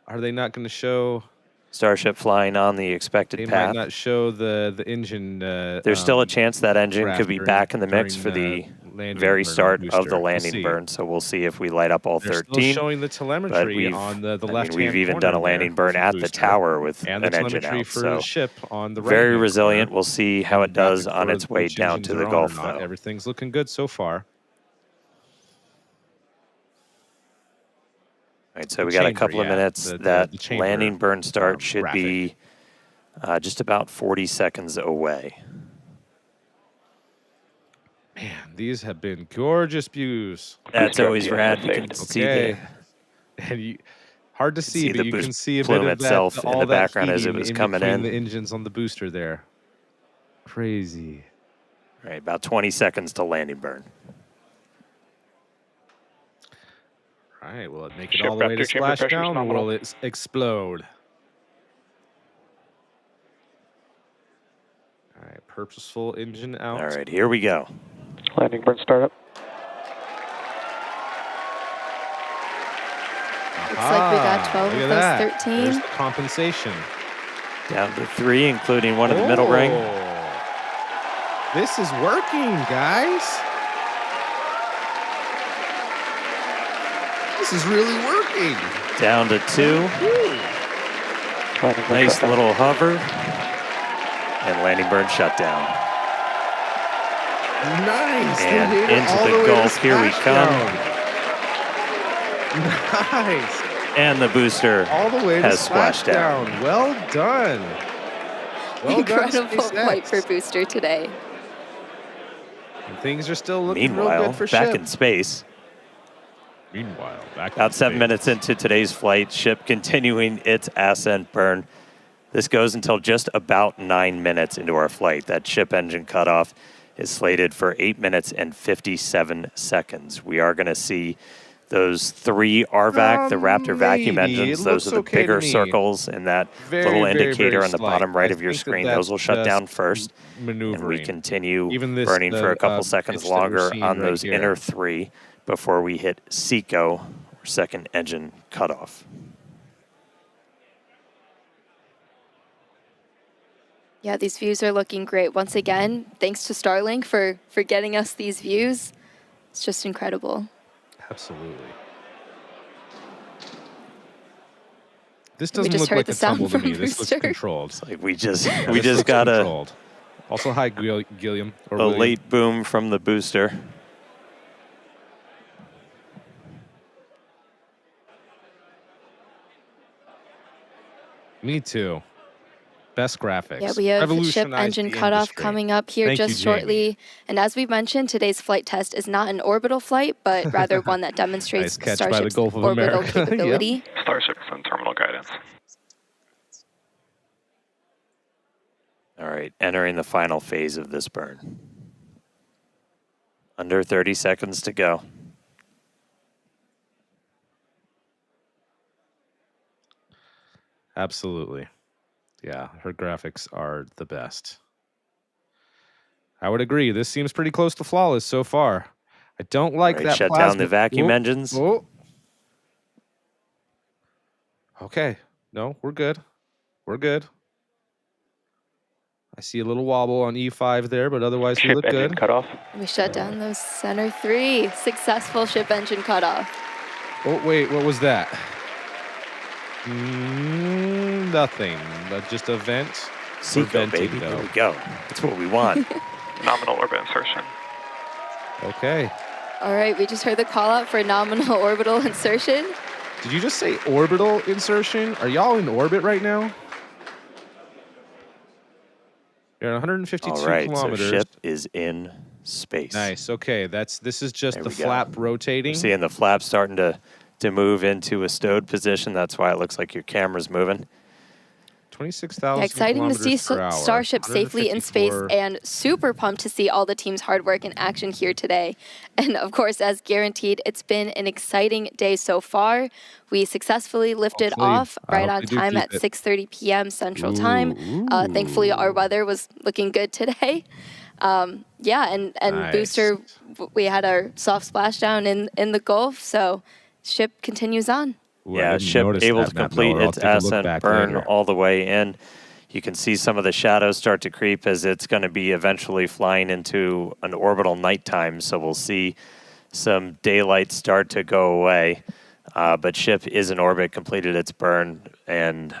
Are they not going to show? Starship flying on the expected They path. might not show the engine. There's still a chance that engine could be back in the mix for the very start of the landing burn. So we'll see if we light up all They're 13. still showing the But telemetry on the left. we've even done a landing burn at the tower with and an the engine telemetry out. for So the ship on the very right-hand resilient. corner. We'll see how it does on its way down to the Gulf, though. Everything's looking good so far. All right, so we got a couple of minutes. That landing burn start should be just about 40 seconds away. Man, these have been gorgeous views. That's always rad. You can see the, and hard to see, see but the you can boost see a bit plume of itself that, in all the that background as it heating was in coming between in. the engines on the booster there. Crazy. All right, about 20 seconds to landing burn. All right, will it make it all the way to splashdown, or will it explode? All right, purposeful engine out. All right, here we go. Landing burn startup. Looks like we got 12 look of at those that. 13. There's the compensation. Down to 3, including one in the middle ring. This is working, guys. This is really working. Down to 2. Nice little hover. And landing burn shutdown. Nice. And They made it into all the way to Gulf. Here we come. Nice. And the booster All the way to has splashed down. Well done. Well Incredible done, flight SpaceX. for booster today. And things are still looking real Meanwhile, good for back ship. in space, Meanwhile, back about in 7 space. minutes into today's flight, ship continuing its ascent burn. This goes until just about 9 minutes into our flight. That ship engine cutoff is slated for 8 minutes and 57 seconds. We are going to see those 3 RVAC, the Raptor vacuum maybe. engines. It Those looks are the okay to bigger me. circles in that Very, little very, indicator very on the slight. bottom right I of your think screen. that Those will that's shut down just first. Maneuvering. And we continue Even this, burning for a couple seconds pitch that we're longer seeing on right those here. inner 3 before we hit SECO, or second engine cutoff. Yeah, these views are looking great. Once again, thanks to Starlink for getting us these views. It's just incredible. Absolutely. This We doesn't just look heard like the a sound tumble to from me. This looks Brewster. controlled. Like we just Yeah, we this just looks got controlled. Also, hi, Gilliam. Or a William. late boom from the booster. Me too. Best graphics. Yeah, we have ship Revolutionized engine the cutoff industry. coming up here Thank you, just Jamie. shortly. And as we mentioned, today's flight test is not an orbital flight, but rather one that demonstrates Nice catch by the Starship's Gulf of orbital America. Yep. capability. Starship on terminal guidance. All right, entering the final phase of this burn. Under 30 seconds to go. Absolutely. Yeah, her graphics are the best. I would agree. This seems pretty close to flawless so far. I don't like All right, that shut plasma. down the vacuum Oh, engines. oh. Okay. No, we're good. We're good. I see a little wobble on E5 there, but otherwise we Ship look engine good. cutoff. We shut down those center 3. Successful ship engine cutoff. Oh, wait, what was that? Nothing, but just a vent. We're Seco, venting, baby. There though. we go. That's what we want. Nominal orbit insertion. Okay. All right, we just heard the call out for nominal orbital insertion. Did you just say orbital insertion? Are y'all in orbit right now? You're at 152 All right, kilometers. so ship is in space. Nice. Okay, this is just There the we go. flap rotating. We're seeing the flap starting to move into a stowed position. That's why it looks like your camera's moving. 26,000 Yeah, exciting to see kilometers per hour. Starship safely in space, 154. and super pumped to see all the team's hard work in action here today. And of course, as guaranteed, it's been an exciting day so far. We successfly lifted off right on time at 6:30 p.m. Central Time. Thankfully, our weather was looking good today. Yeah, and Nice. booster, we had our soft splashdown in the Gulf, so ship continues on. Ooh, I Yeah, didn't ship notice able that, to Matt complete Miller. I'll its take a look ascent back burn later. all the way in. You can see some of the shadows start to creep as it's going to be eventually flying into an orbital nighttime. So we'll see some daylight start to go away. But ship is in orbit, completed its burn. And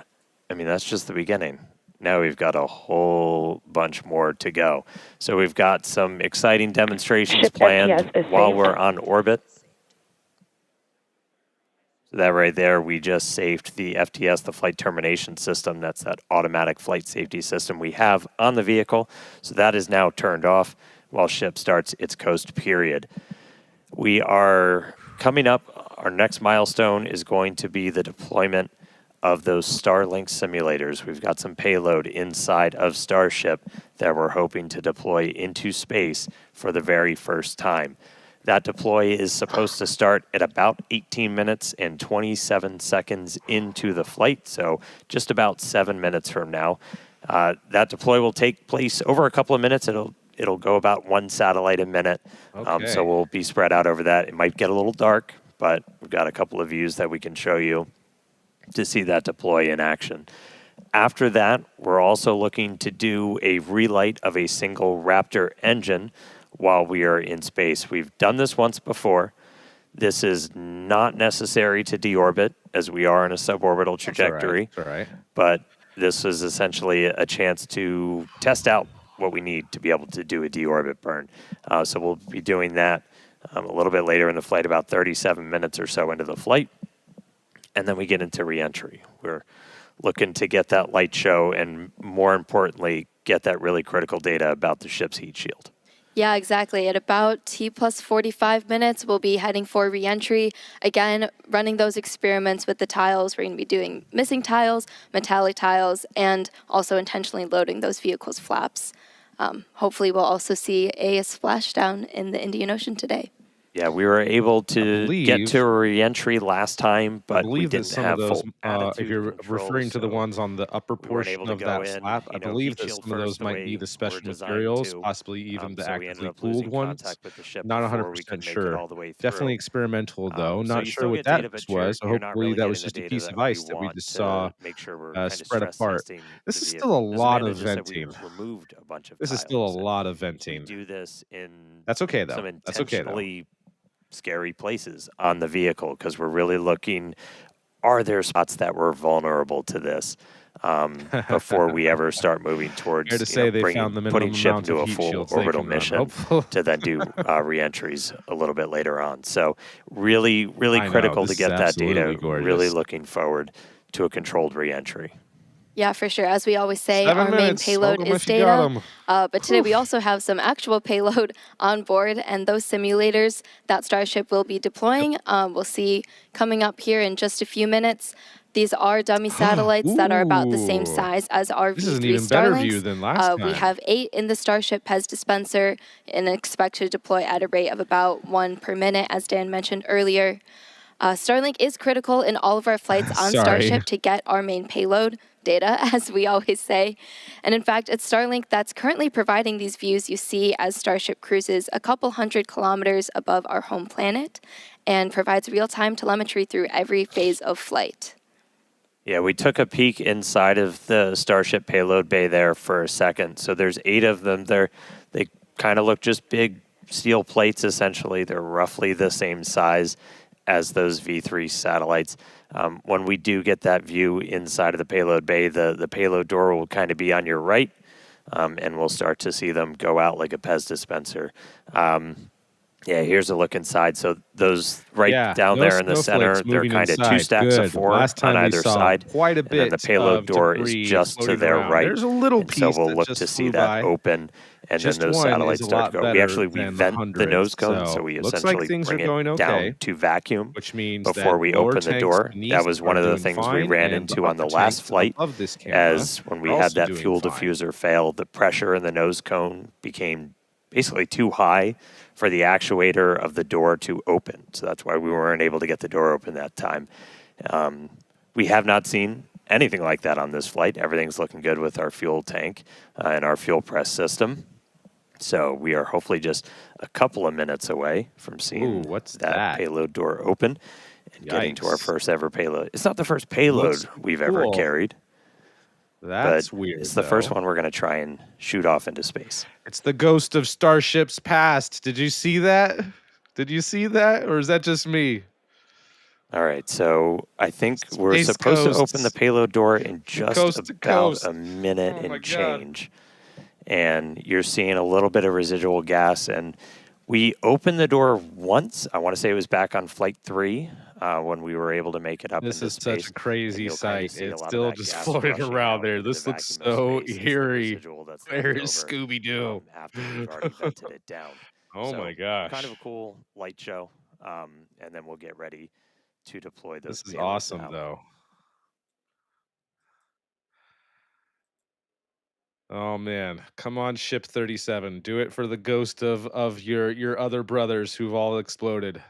I mean, that's just the beginning. Now we've got a whole bunch more to go. So we've got some exciting demonstrations Ship planned STS is while safe. we're on orbit. So that right there, we just saved the FTS, the flight termination system. That's that automatic flight safety system we have on the vehicle. So that is now turned off while ship starts its coast period. We are coming up, our next milestone is going to be the deployment of those Starlink simulators. We've got some payload inside of Starship that we're hoping to deploy into space for the very first time. That deploy is supposed to start at about 18 minutes and 27 seconds into the flight, so just about 7 minutes from now. That deploy will take place over a couple of minutes. It'll go about one satellite a minute, so we'll be spread out over that. It might get a little dark, but we've got a couple of views that we can show you to see that deploy in action. After that, we're also looking to do a relight of a single Raptor engine while we are in space. We've done this once before. This is not necessary to deorbit, as we are in a suborbital trajectory. That's all right. But this is essentially a chance to test out what we need to be able to do a deorbit burn. So we'll be doing that a little bit later in the flight, about 37 minutes or so into the flight. And then we get into reentry. We're looking to get that light show and, more importantly, get that really critical data about the ship's heat shield. Yeah, exactly. At about T plus 45 minutes, we'll be heading for reentry. Again, running those experiments with the tiles. We're going to be doing missing tiles, metallic tiles, and also intentionally loading those vehicles' flaps. Hopefully, we'll also see a splashdown in the Indian Ocean today. Yeah, we were able to get to a reentry last time, but we didn't have full if you're referring to the ones on the upper portion of that flap, I believe that some of those might be the special materials, possibly even the actively cooled ones. Not 100% sure. Definitely experimental, though. Not sure what that was. Hopefully that was just a piece of ice that we just saw spread apart. This is still a lot of venting. This is still a lot of venting. Do this in That's okay, though. Some That's okay, though. intentionally scary places on the vehicle, because we're really looking, are there spots that were vulnerable to this before we ever start moving towards putting ship into a full orbital mission to then do reentries a little bit later on. So really critical to get that data. Really looking forward to a controlled reentry. Yeah, for sure. As we always say, our main payload is data. But today we also have some actual payload on board, and those simulators that Starship will be deploying, we'll see coming up here in just a few minutes. These are dummy satellites that are about the same size as our This is an V3 even better Starlinks. view than last time. We have 8 in the Starship PEZ dispenser and expect to deploy at a rate of about 1 per minute, as Dan mentioned earlier. Starlink is critical in all of our flights on Starship to get our main payload data, as we always say. And in fact, it's Starlink that's currently providing these views you see as Starship cruises a couple hundred kilometers above our home planet and provides real-time telemetry through every phase of flight. Yeah, we took a peek inside of the Starship payload bay there for a second. So there's 8 of them. They kind of look just big steel plates, essentially. They're roughly the same size as those V3 satellites. When we do get that view inside of the payload bay, the payload door will kind of be on your right, and we'll start to see them go out like a Pez dispenser. Yeah, here's a look inside. So those right Yeah, down no there in the center, snowflakes they're moving kind of 2 inside. stacks of Good. 4 Last on time we either saw side, quite a and then the bit payload of door is debris just to floating their around. right. There's a little And so piece we'll that look to just see flew that by. open, and then Just those one is satellites a start to lot go. better We than the vent the nose hundreds, cone, so so we looks like essentially things are bring it going down okay, to vacuum which means before that we lower open the tanks door. beneath That was one are of the doing things we fine, ran and the into on upper the last tanks flight, above this camera as when are we had also that doing fuel fine. diffuser fail, the pressure in the nose cone became basically too high for the actuator of the door to open. So that's why we weren't able to get the door open that time. We have not seen anything like that on this flight. Everything's looking good with our fuel tank and our fuel press system. So we are hopefully just a couple of minutes away from Ooh, seeing what's that that? payload door open and getting to our Yikes. first ever payload. It's not the first payload Looks we've ever cool. carried, but That's weird, it's the first though. one we're going to try and shoot off into space. It's the ghost of Starship's past. Did you see that? Did you see that? Or is that just me? All right, so I think we're Space supposed to open the ghosts payload door in from just coast to about coast. a minute Oh my and god. change. And you're seeing a little bit of residual gas. And we opened the door once. I want to say it was back on flight 3 when we were able to make it up This into is such space. a And crazy you'll kind of sight. see a It's lot of still that just gas floating rushing around out there. into the This looks vacuum of so space as the eerie. residual that's Where left is over Scooby-Doo? after we've already vented it down. Oh my So kind of gosh. a cool light show. And then we'll get ready to deploy those This is payloads awesome, out. though. Oh man, come on, Ship 37. Do it for the ghost of your other brothers who've all exploded,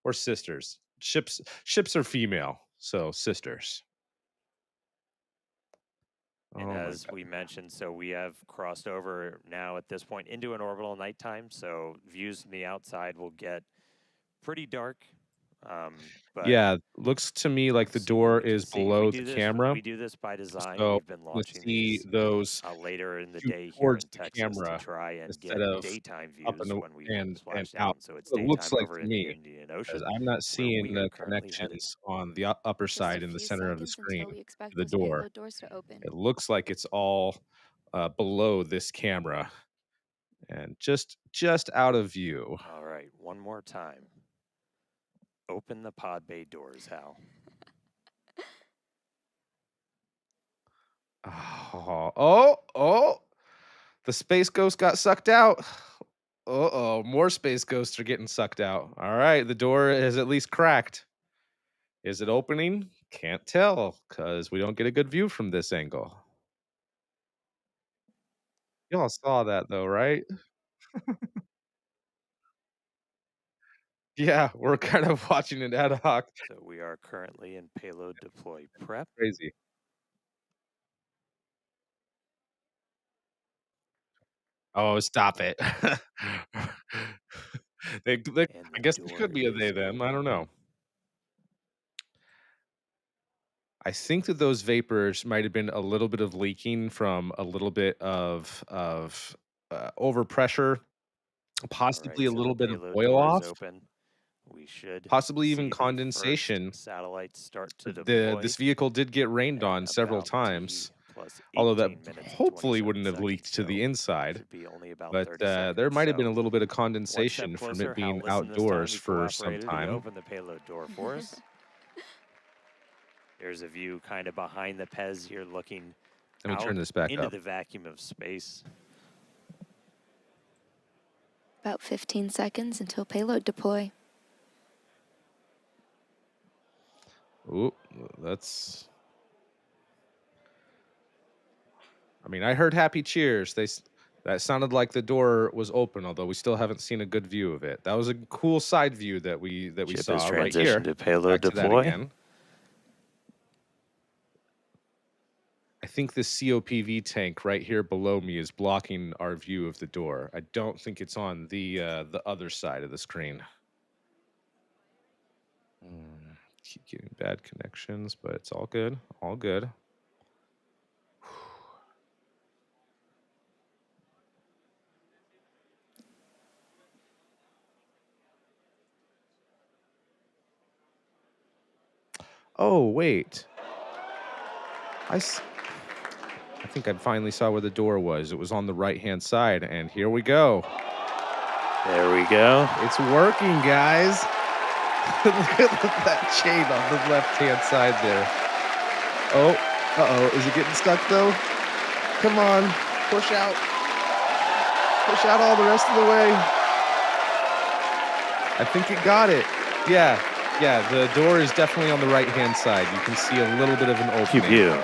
or sisters. Ships are female, so sisters. And Oh my as god. we mentioned, so we have crossed over now at this point into an orbital nighttime. So views from the outside will get pretty dark. But Yeah, looks to me we'll like the see what door we can is see. We below the do this. camera, We do this by design. so We've been you launching see these those later in the shoot day here towards in the Texas to camera try and instead get of daytime up views when we and splash out. down. So it's What it looks daytime like over to in the me, Indian because Ocean, I'm not where seeing we are the currently headed. connections on the upper Just a side in the few center of the seconds screen until we to expect the those door. payload doors to open. It looks like it's all below this camera and just out of view. All right, one more time. Open the pod bay doors, Hal. Oh, the space ghost got sucked out. Uh-oh, more space ghosts are getting sucked out. All right, the door is at least cracked. Is it opening? Can't tell because we don't get a good view from this angle. Y'all saw that though, right? Yeah, we're kind of watching it ad hoc. So we are currently in payload deploy prep. Crazy. Oh, stop it. And I the guess it door could be a is they them. I open. don't know. I think that those vapors might have been a little bit of leaking from a little bit of overpressure, All right, possibly a so the little bit of payload oil door is off, open. We should possibly even see the first condensation. satellite start to deploy This vehicle did get rained in on several about T times, plus although that 18 minutes and hopefully 27 wouldn't have seconds. leaked to the So inside. should be only about But 30 there seconds. might have been So a little bit of one step condensation from closer. it Hal, being listen this time. outdoors He for some cooperated and time. opened the payload door for us. There's a view kind of behind the Pez here looking Let me out turn this back into up. the vacuum of space. About 15 seconds until payload deploy. Ooh, that's. I mean, I heard happy cheers. That sounded like the door was open, although we still haven't seen a good view of it. That was a cool side view that we Ship is saw right here. transitioned to payload Back to that deploy. again. I think this COPV tank right here below me is blocking our view of the door. I don't think it's on the other side of the screen. Keep getting bad connections, but it's all good. All good. Oh, wait. I think I finally saw where the door was. It was on the right-hand side, and here we go. There we go. It's working, guys. Look at that chain on the left-hand side there. Oh, uh-oh. Is it getting stuck, though? Come on. Push out. Push out all the rest of the way. I think it got it. Yeah, the door is definitely on the right-hand side. You can see a little bit of an opening. Pew.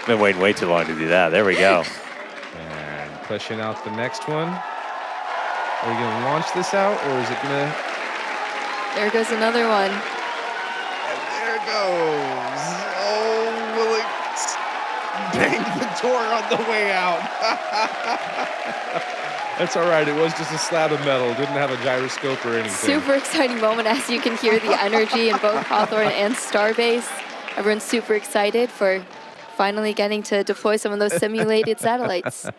Been waiting way too long to do that. There we go. And pushing out the next one. Are we going to launch this out, or is it going to... There goes another one. And there it goes. Oh, will it bang the door on the way out? That's all right. It was just a slab of metal. Didn't have a gyroscope or anything. Super exciting moment as you can hear the energy in both Hawthorne and Starbase. Everyone's super excited for finally getting to deploy some of those simulated satellites.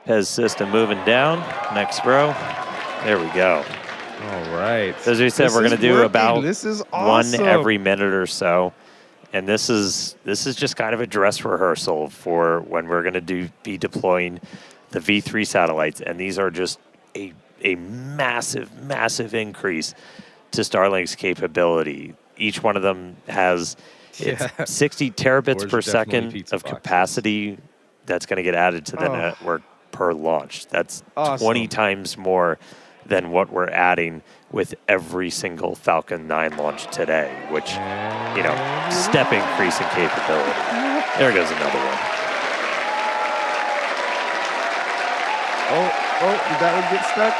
Pez system moving down. Next row. There we go. All right. As we said, we're going to do about this is awesome. one every minute or so. And this is just kind of a dress rehearsal for when we're going to be deploying the V3 satellites. And these are just a massive, massive increase to Starlink's capability. Each one of them has 60 terabits per second of capacity that's going to get added to the network per launch. That's awesome. 20 times more than what we're adding with every single Falcon 9 launch today, which, you know, step increase in capability. There goes another one. Oh, did that one get stuck?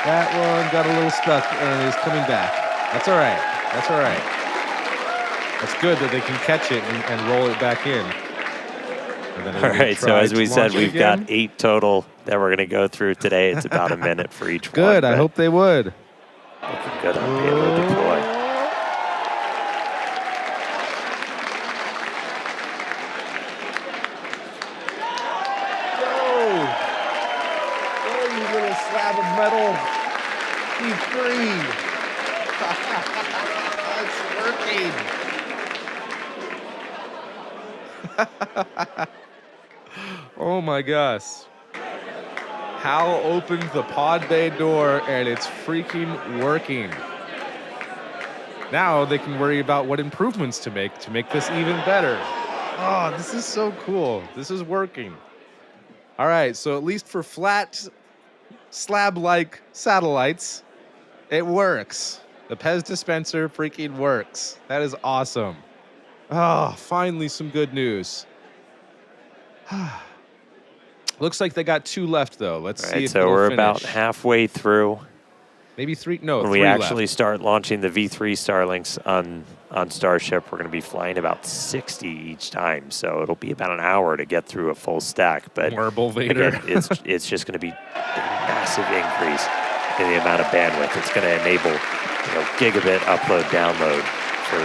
That one got a little stuck and is coming back. That's all right. That's all right. That's good that they can catch it and roll it back in. All right, so as we said, we've got 8 total that we're going to go through today. It's about a minute for each one. Good, I hope they would. Looking good on being able to deploy. Go, you little slab of metal. Be free. It's working. Oh my gosh. Hal opened the pod bay door and it's freaking working. Now they can worry about what improvements to make this even better. Oh, this is so cool. This is working. All right, so at least for flat slab-like satellites, it works. The Pez dispenser freaking works. That is awesome. Oh, finally some good news. Looks like they got 2 left, though. Let's see if so we're finish. about halfway through. Maybe 3. No, when 3 we actually left. start launching the V3 Starlinks on Starship, we're going to be flying about 60 each time. So it'll be about an hour to get through a full stack. But Marble Vader. Again, it's just going to be a massive increase in the amount of bandwidth. It's going to enable gigabit upload download for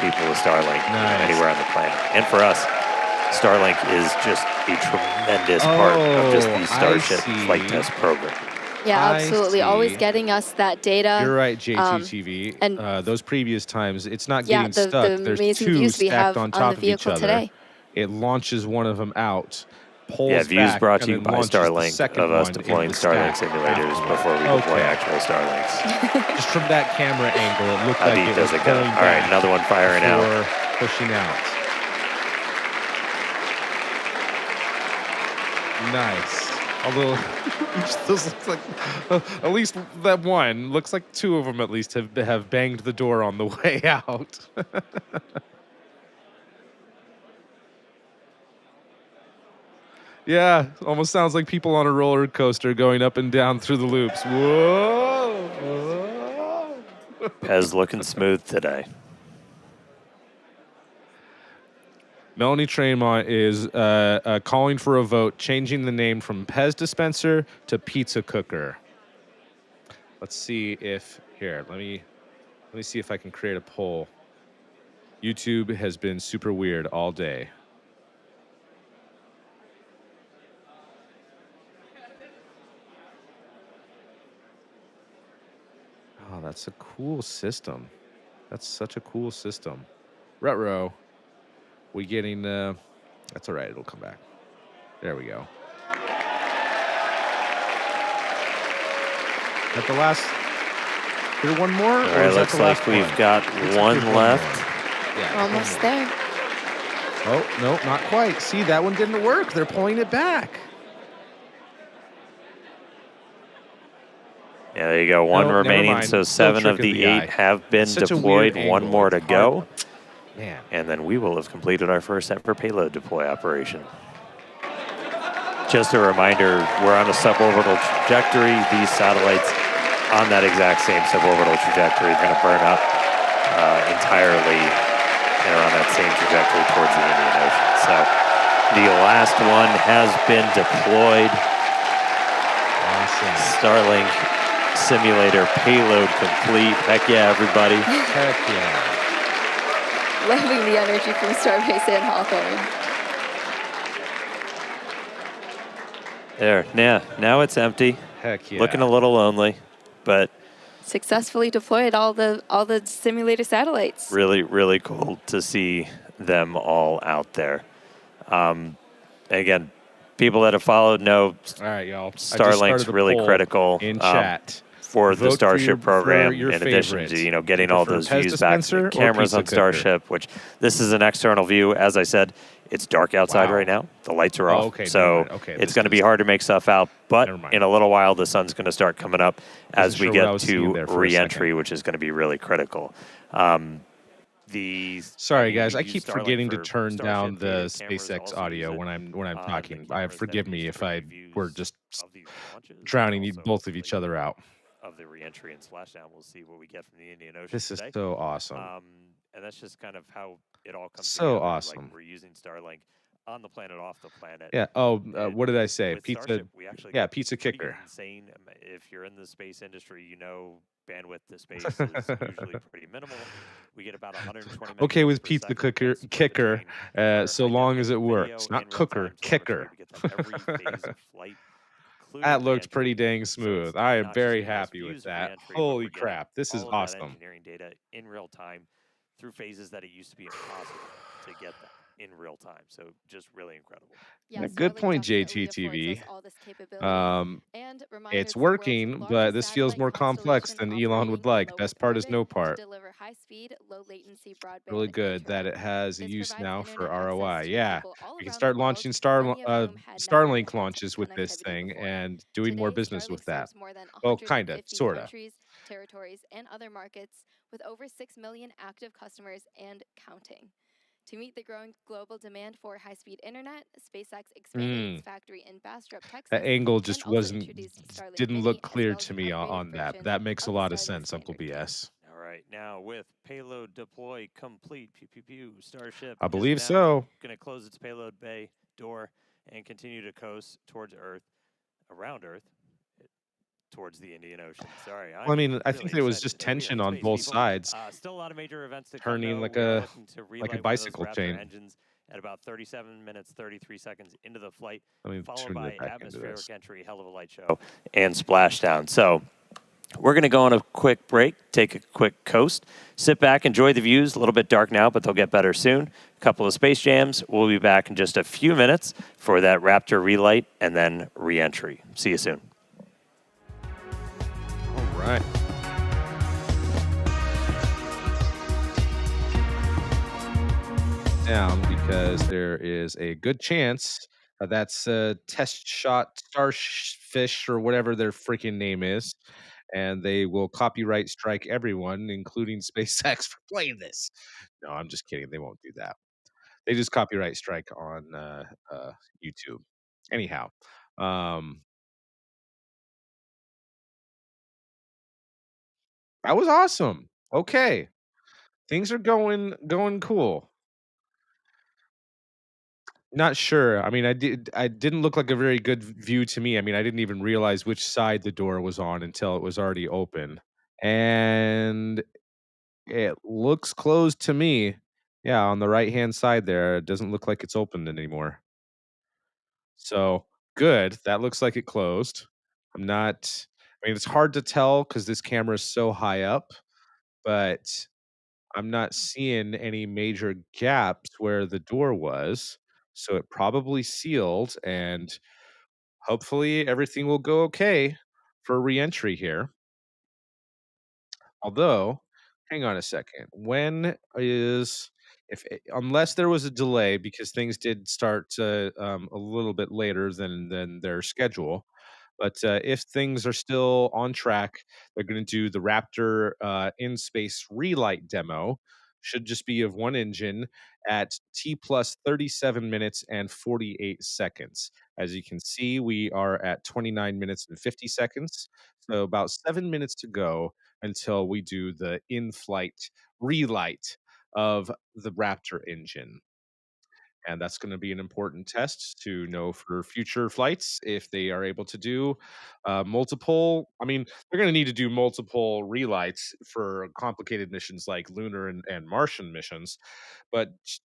people with Starlink anywhere on the planet, and for us. Starlink is just a tremendous part of just the Starship flight test program. Yeah, absolutely. Always getting us that data. You're right, JTTV. And those previous times, it's not getting stuck. There's amazing 2 views we stacked have on top the vehicle of each other. Today. It launches one of them out, pulls views back, brought to you and by launches Starlink the of us deploying Starlink simulators before we deploy actual Starlinks. Just from that camera angle, it looked like it was go. All right, another one firing out. Pushing out. Nice. Although each of those looks like at least that one looks like 2 of them at least have banged the door on the way out. Yeah, almost sounds like people on a roller coaster going up and down through the loops. Whoa! Whoa. Pez looking smooth today. Melanie Tremont is calling for a vote, changing the name from Pez dispenser to pizza cooker. Let's see if here. Let me see if I can create a poll. YouTube has been super weird all day. Oh, that's a cool system. That's such a cool system. Retro, we getting that's all right, it'll come back. There we go. At the last, is there one more? All right, looks like we've got one left. Yeah, Almost there. Oh, no, not quite. See, that one didn't work. They're pulling it back. Yeah, there you go. One No, never remaining. mind. So No 7 trick of of the the 8 eye. have been It's such a weird deployed. One angle. more to It's hard. go. Man. And then we will have completed our first ever payload deploy operation. Just a reminder, we're on a suborbital trajectory. These satellites on that exact same suborbital trajectory are going to burn up entirely and are on that same trajectory towards the Indian Ocean. So the last one has been deployed. Awesome. Starlink simulator payload complete. Heck yeah, everybody. Heck yeah. Loving the energy from Starbase and Hawthorne. There, now it's empty. Heck yeah. Looking a little lonely, but Successfully deployed all the simulator satellites. really, really cool to see them all out there. Again, people that have followed know All right, y'all. Starlink's really critical in chat. for the Vote for Starship program, your in addition favorite. to getting You all prefer those Pez views back to dispenser the or cameras pizza on cooker? Starship. Which this is an external view, as I said. It's dark outside Wow. right now. The lights are Oh, off, okay, never so mind. Okay, it's this going to be is- hard to make stuff out. But Never mind. in a little while, the sun's going to start coming up as Wasn't we sure what I get was seeing to there for a re-entry, second. which is going to be really critical. Sorry, guys. we I use keep Starlink forgetting to for turn down Starship the data. Cameras SpaceX also audio use it. when I'm The talking. cameras that Forgive we me use if to I views were just of these launches, and drowning also both of the each other out. of the reentry and splashdown. We'll see what we get from the Indian Ocean This is today. so awesome. And that's just kind of how it all comes So together. awesome. Like we're using Starlink on the planet, off the planet. Yeah. Oh, And what did I say? with Pizza. Starship, we actually Yeah, get pizza pretty kicker. insane. If you're in the space industry, you know bandwidth to space is usually pretty minimal. We get about 120 Okay megabits with per pizza second. kicker, That's split kicker, between our so long as it high-definition works. video Not in real cooker, time telemetry. kicker. We get that every phase of flight. including That looked re-entry. pretty dang So smooth. it's I am not just very giving us happy with views of that. re-entry, but Holy we're getting crap. This is all of that awesome. engineering data in real time through phases that it used to be impossible to get that in real time. So just really incredible. Yeah, Good Starlink point, definitely affords JTTV. us all this capability. And reminder, It's it's the world's working, but largest this feels satellite more complex constellation than Elon would operating in like. low Best Earth part is orbit no to part. deliver high-speed, low-latency broadband Really good that internet. it has a This use provides now for internet ROI. access to Yeah, people all we can around start the world, launching many of whom had never Starlink had launches such with this connectivity thing before. and doing more Today, business with Starlink that. serves more than Well, kinda, 150 sorta. countries, territories, and other markets with over 6 million active customers and counting. To meet the growing global demand for high-speed internet, SpaceX expanded its factory in Bastrop, Texas. That angle and just also introduced Starlink didn't Mini, look as clear well as to an me upgraded on that. version That makes a of the lot of Starlink sense, Uncle standard tier. BS. All right, now with payload deploy complete, pew pew pew, Starship I believe is now so. going to close its payload bay door and continue to coast towards Earth, around Earth, towards the Indian Ocean. Sorry, Well, I mean, I think there was just that we are in tension on space, both people. sides, Still a lot of major events to come, turning though. like We are a looking to relight one of those bicycle Raptor chain. engines at about 37 minutes, 33 seconds into the flight, Let me followed turn by it back into atmospheric this. entry, hell of a light show, and splashdown. So we're going to go on a quick break, take a quick coast, sit back, enjoy the views. A little bit dark now, but they'll get better soon. A couple of space jams. We'll be back in just a few minutes for that Raptor relight and then re-entry. See you soon. All right. Down because there is a good chance that's test shot starfish or whatever their freaking name is, and they will copyright strike everyone, including SpaceX, for playing this. No, I'm just kidding. They won't do that. They just copyright strike on YouTube. Anyhow, that was awesome. Okay, things are going cool. Not sure. I mean, I didn't look like a very good view to me. I mean, I didn't even realize which side the door was on until it was already open. And it looks closed to me. Yeah, on the right-hand side there, it doesn't look like it's open anymore. So, good. That looks like it closed. I'm not I mean, it's hard to tell because this camera is so high up, but I'm not seeing any major gaps where the door was. So it probably sealed, and hopefully everything will go okay for reentry here. Although, hang on a second. When is if unless there was a delay because things did start a little bit later than their schedule, but if things are still on track, they're going to do the Raptor in space relight demo. Should just be of one engine at T plus 37 minutes and 48 seconds. As you can see, we are at 29 minutes and 50 seconds. So about 7 minutes to go until we do the in-flight relight of the Raptor engine. And that's going to be an important test to know for future flights if they are able to do multiple. I mean, they're going to need to do multiple relights for complicated missions like lunar and Martian missions, but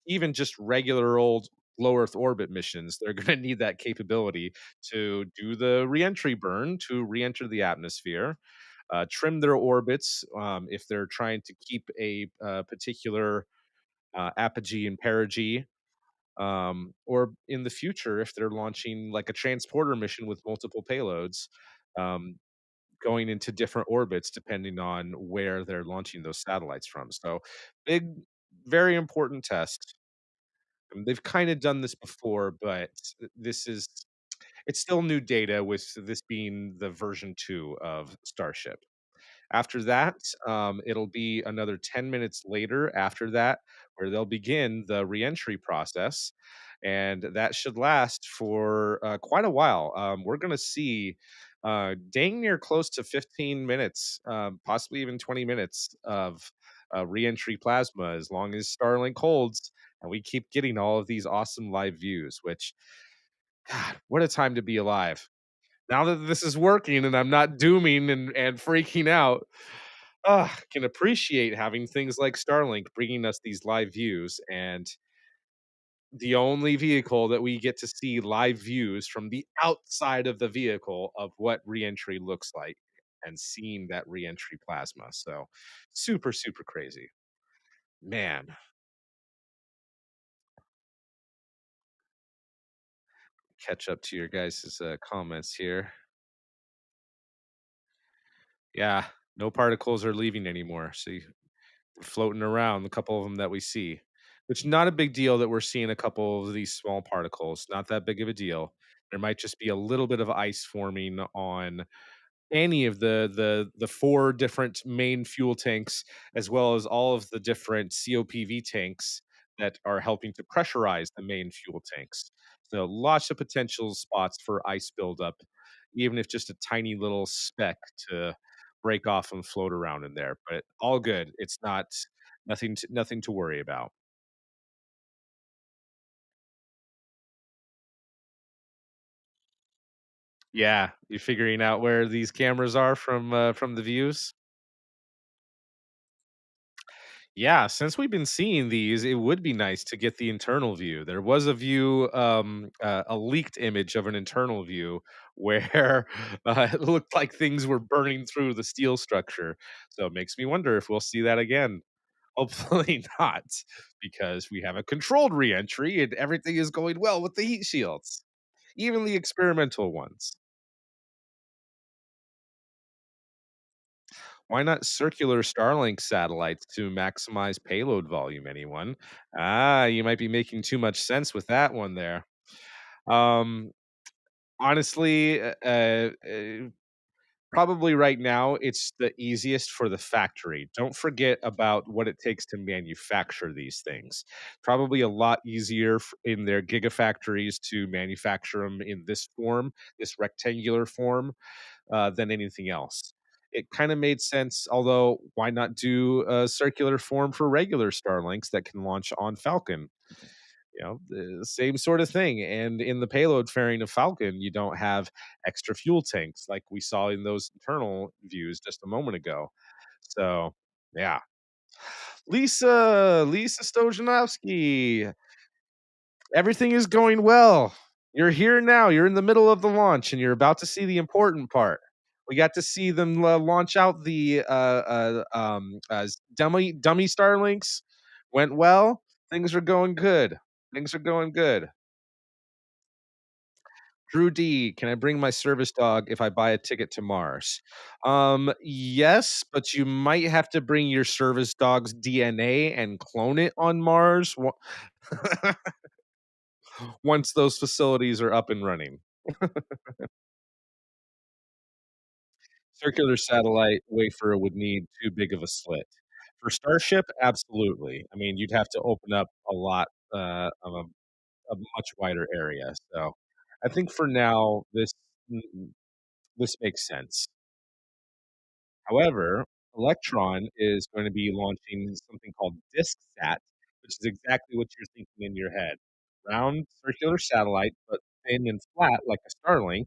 even just regular old low Earth orbit missions, they're going to need that capability to do the reentry burn to re-enter the atmosphere, trim their orbits if they're trying to keep a particular apogee and perigee, or in the future if they're launching like a transporter mission with multiple payloads, um, going into different orbits depending on where they're launching those satellites from. So, big, very important test. And they've kind of done this before, but this is it's still new data with this being the version 2 of Starship. After that, it'll be another 10 minutes later after that where they'll begin the reentry process. And that should last for quite a while. We're going to see dang near close to 15 minutes, possibly even 20 minutes of reentry plasma as long as Starlink holds. And we keep getting all of these awesome live views, which, God, what a time to be alive. Now that this is working and I'm not dooming and freaking out, can appreciate having things like Starlink bringing us these live views, and the only vehicle that we get to see live views from the outside of the vehicle of what reentry looks like and seeing that reentry plasma. So super, super crazy. Man, catch up to your guys' comments here. Yeah, no particles are leaving anymore. See, floating around, a couple of them that we see, which not a big deal that we're seeing a couple of these small particles. Not that big of a deal. There might just be a little bit of ice forming on any of the four different main fuel tanks, as well as all of the different COPV tanks that are helping to pressurize the main fuel tanks. So lots of potential spots for ice buildup, even if just a tiny little speck to break off and float around in there. But all good. It's not nothing to worry about. Yeah, you figuring out where these cameras are from the views? Yeah, since we've been seeing these, it would be nice to get the internal view. There was a view, a leaked image of an internal view where it looked like things were burning through the steel structure. So it makes me wonder if we'll see that again. Hopefully not, because we have a controlled reentry and everything is going well with the heat shields, even the experimental ones. Why not circular Starlink satellites to maximize payload volume, anyone? Ah, you might be making too much sense with that one there. Um, honestly, probably right now it's the easiest for the factory. Don't forget about what it takes to manufacture these things. Probably a lot easier in their gigafactories to manufacture them in this form, this rectangular form, than anything else. It kind of made sense, although why not do a circular form for regular Starlinks that can launch on Falcon? the same sort of thing. And in the payload fairing of Falcon, you don't have extra fuel tanks like we saw in those internal views just a moment ago. So, yeah. Lisa Stojanovsky, everything is going well. You're here now. You're in the middle of the launch, and you're about to see the important part. We got to see them launch out the dummy Starlinks. Went well. Things are going good. Things are going good. Drew D, can I bring my service dog if I buy a ticket to Mars? Yes, but you might have to bring your service dog's DNA and clone it on Mars once those facilities are up and running. Circular satellite wafer would need too big of a slit. For Starship, absolutely. I mean, you'd have to open up a lot of a much wider area. So, I think for now, this makes sense. However, Electron is going to be launching something called DiskSat, which is exactly what you're thinking in your head. Round circular satellite, but thin and flat like a Starlink,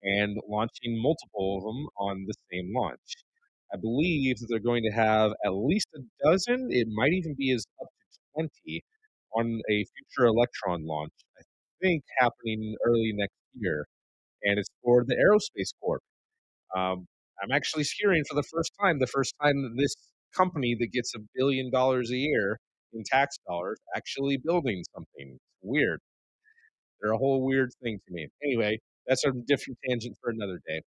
and launching multiple of them on the same launch. I believe that they're going to have at least a dozen, it might even be as up to 20 on a future Electron launch, I think happening early next year. And it's for the Aerospace Corp. I'm actually hearing for the first time that this company that gets $1 billion a year in tax dollars actually building something. It's weird. They're a whole weird thing to me. Anyway, that's a different tangent for another day.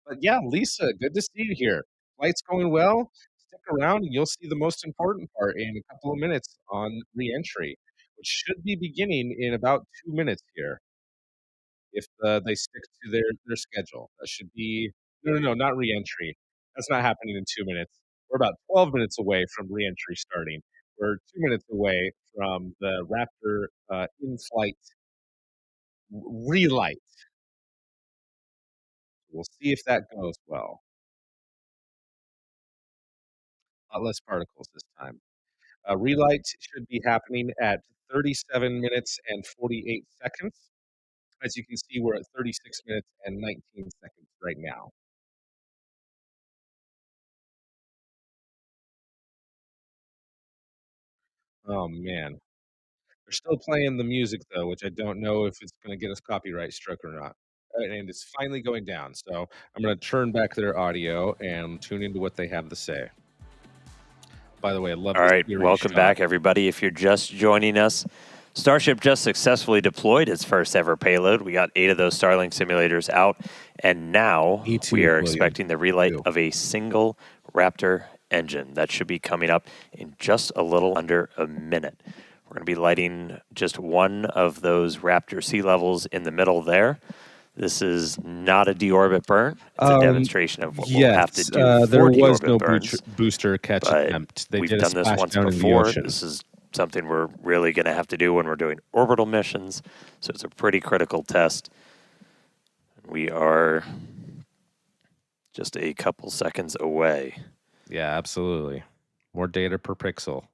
But yeah, Lisa, good to see you here. Flight's going well. Stick around and you'll see the most important part in a couple of minutes on reentry, which should be beginning in about 2 minutes here if they stick to their schedule. That should be no, not reentry. That's not happening in 2 minutes. We're about 12 minutes away from reentry starting. We're 2 minutes away from the Raptor in-flight relight. We'll see if that goes well. A lot less particles this time. Relight should be happening at 37 minutes and 48 seconds. As you can see, we're at 36 minutes and 19 seconds right now. Oh man, they're still playing the music though, which I don't know if it's going to get us copyright struck or not. And it's finally going down, so I'm going to turn back their audio and tune into what they have to say. By the way, I love All this right, eerie welcome shot. back, everybody. If you're just joining us, Starship just successfully deployed its first ever payload. We got 8 of those Starlink simulators out, and now we are expecting the relight of a single Raptor engine. That should be coming up in just a little under a minute. We're going to be lighting just one of those Raptor sea levels in the middle there. This is not a deorbit burn. It's a demonstration of what we'll have to do for there was deorbit no burns. booster catch attempt. They We've did a done this once splashdown in the before. ocean. This is something we're really going to have to do when we're doing orbital missions. So it's a pretty critical test. We are just a couple seconds away. Yeah, absolutely. More data per pixel.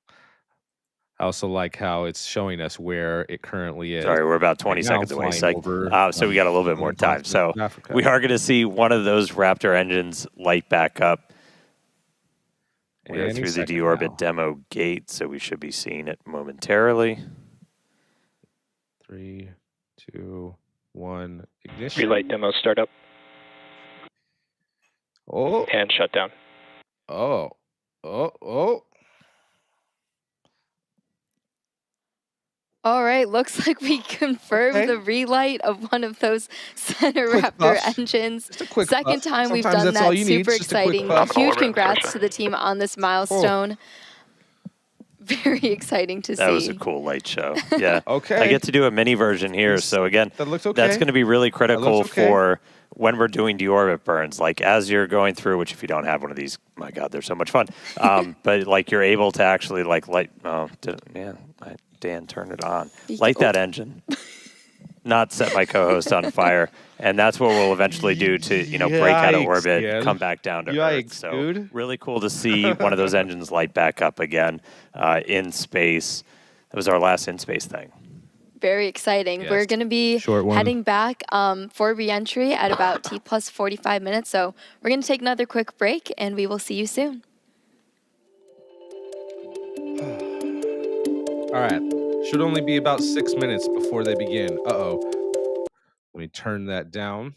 I also like how it's showing us where it currently is. Sorry, we're about 20 right now, seconds away. flying over, So we got a little bit more time. So Africa. we are going to see one of those Raptor engines light back up. We are Any through the second deorbit now. demo gate, so we should be seeing it momentarily. 3, 2, 1, ignition. Relight demo startup Oh, and shutdown. oh. All right, looks like we confirmed the relight of one of those center Raptor engines. Second time we've done that. Super exciting. Huge congrats to the team on this milestone. Very exciting to see. That was a cool light show. Yeah. Okay. I get to do a mini version here. So again, That looks okay. that's going to be really critical okay. for when we're doing deorbit burns. Like as you're going through, which if you don't have one of these, my God, they're so much fun. But like you're able to actually like light. Oh, Dan, turn it on. Light that engine. Not set my co-host on fire. And that's what we'll eventually do to, break out of orbit, come back down to Earth. So dude. really cool to see one of those engines light back up again in space. That was our last in space thing. Very exciting. Yes. We're going to be Short one. heading back for reentry at about T plus 45 minutes. So we're going to take another quick break and we will see you soon. All right. Should only be about 6 minutes before they begin. Uh-oh. Let me turn that down.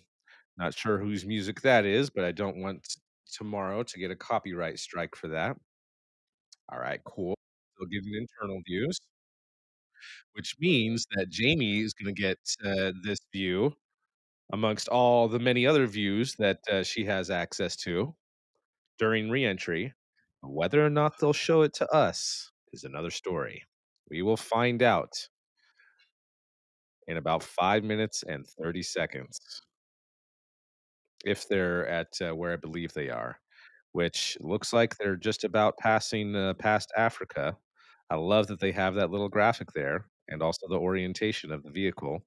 Not sure whose music that is, but I don't want tomorrow to get a copyright strike for that. All right, cool. Still giving internal views, which means that Jamie is going to get this view amongst all the many other views that she has access to during reentry. Whether or not they'll show it to us is another story. We will find out in about 5 minutes and 30 seconds if they're at where I believe they are, which looks like they're just about passing past Africa. I love that they have that little graphic there and also the orientation of the vehicle.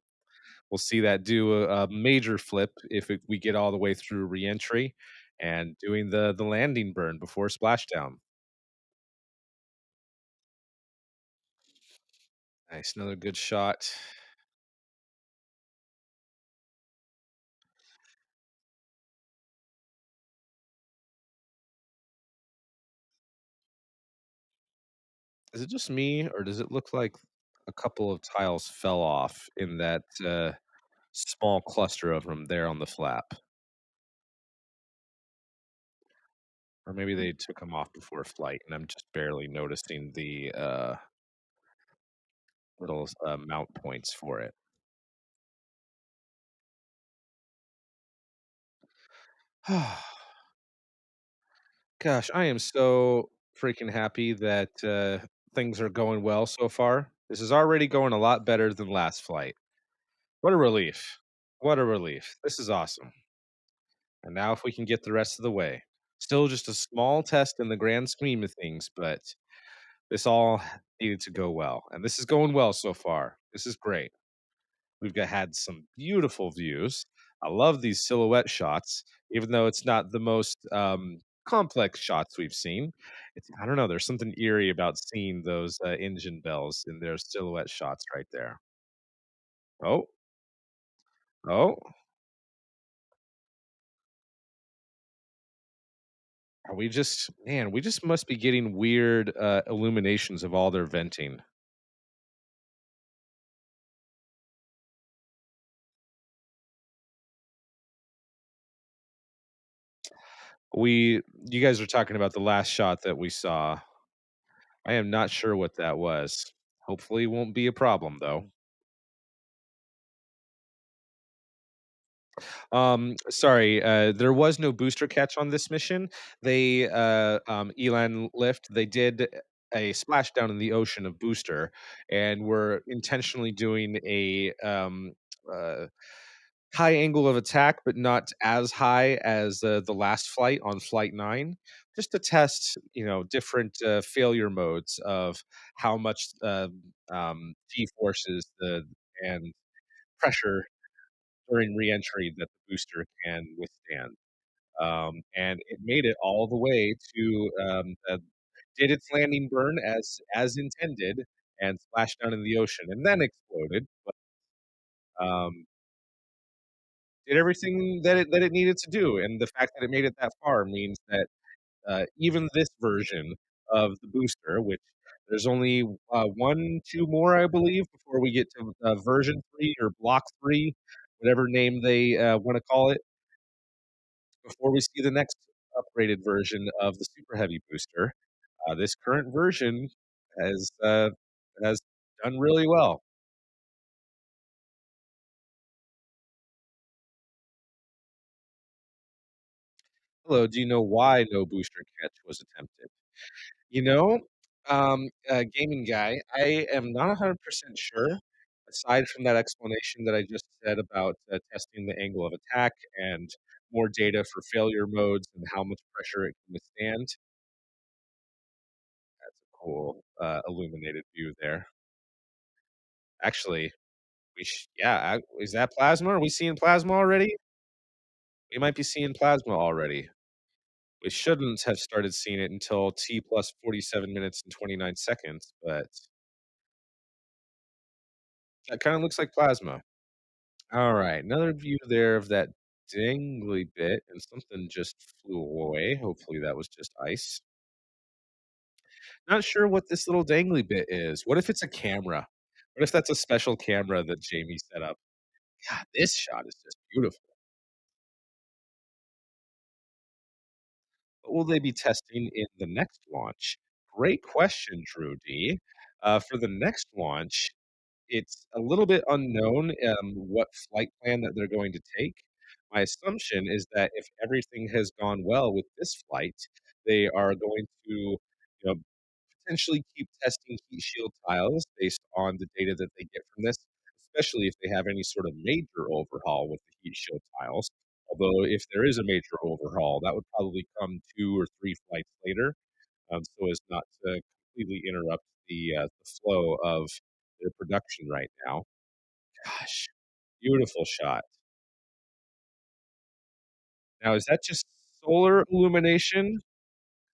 We'll see that do a major flip if we get all the way through reentry and doing the landing burn before splashdown. Nice, another good shot. Is it just me, or does it look like a couple of tiles fell off in that small cluster of them there on the flap? Or maybe they took them off before flight, and I'm just barely noticing the little mount points for it. Gosh, I am so freaking happy that things are going well so far. This is already going a lot better than last flight. What a relief. What a relief. This is awesome. And now, if we can get the rest of the way, still just a small test in the grand scheme of things, but this all needed to go well. And this is going well so far. This is great. Had some beautiful views. I love these silhouette shots, even though it's not the most complex shots we've seen. I don't know. There's something eerie about seeing those engine bells in their silhouette shots right there. Oh, oh, are we just man? We just must be getting weird illuminations of all their venting. You guys are talking about the last shot that we saw. I am not sure what that was. Hopefully, it won't be a problem though. Sorry, there was no booster catch on this mission. They, Elan Lift, they did a splashdown in the ocean of booster, and were intentionally doing a uh, high angle of attack, but not as high as the last flight on Flight 9, just to test, different failure modes of how much G forces and pressure during reentry that the booster can withstand. And it made it all the way to did its landing burn as intended and splashed down in the ocean and then exploded. But, did everything that it needed to do, and the fact that it made it that far means that even this version of the booster, which there's only one, two more, I believe, before we get to version 3 or block 3, whatever name they want to call it, before we see the next upgraded version of the Super Heavy booster. This current version has uh, has done really well. Hello, do you know why no booster catch was attempted? You know, gaming guy, I am not 100% sure. Aside from that explanation that I just said about testing the angle of attack and more data for failure modes and how much pressure it can withstand, that's a cool illuminated view there. Actually, yeah, is that plasma? Are we seeing plasma already? We might be seeing plasma already. We shouldn't have started seeing it until T plus 47 minutes and 29 seconds, but That kind of looks like plasma. All right, another view there of that dangly bit, and something just flew away. Hopefully that was just ice. Not sure what this little dangly bit is. What if it's a camera? What if that's a special camera that Jamie set up? God, this shot is just beautiful. What will they be testing in the next launch? Great question, Drew D. For the next launch, it's a little bit unknown what flight plan that they're going to take. My assumption is that if everything has gone well with this flight, they are going to, potentially keep testing heat shield tiles based on the data that they get from this, especially if they have any sort of major overhaul with the heat shield tiles. Although, if there is a major overhaul, that would probably come 2 or 3 flights later, so as not to completely interrupt the flow of their production right now. Gosh, beautiful shot. Now, is that just solar illumination?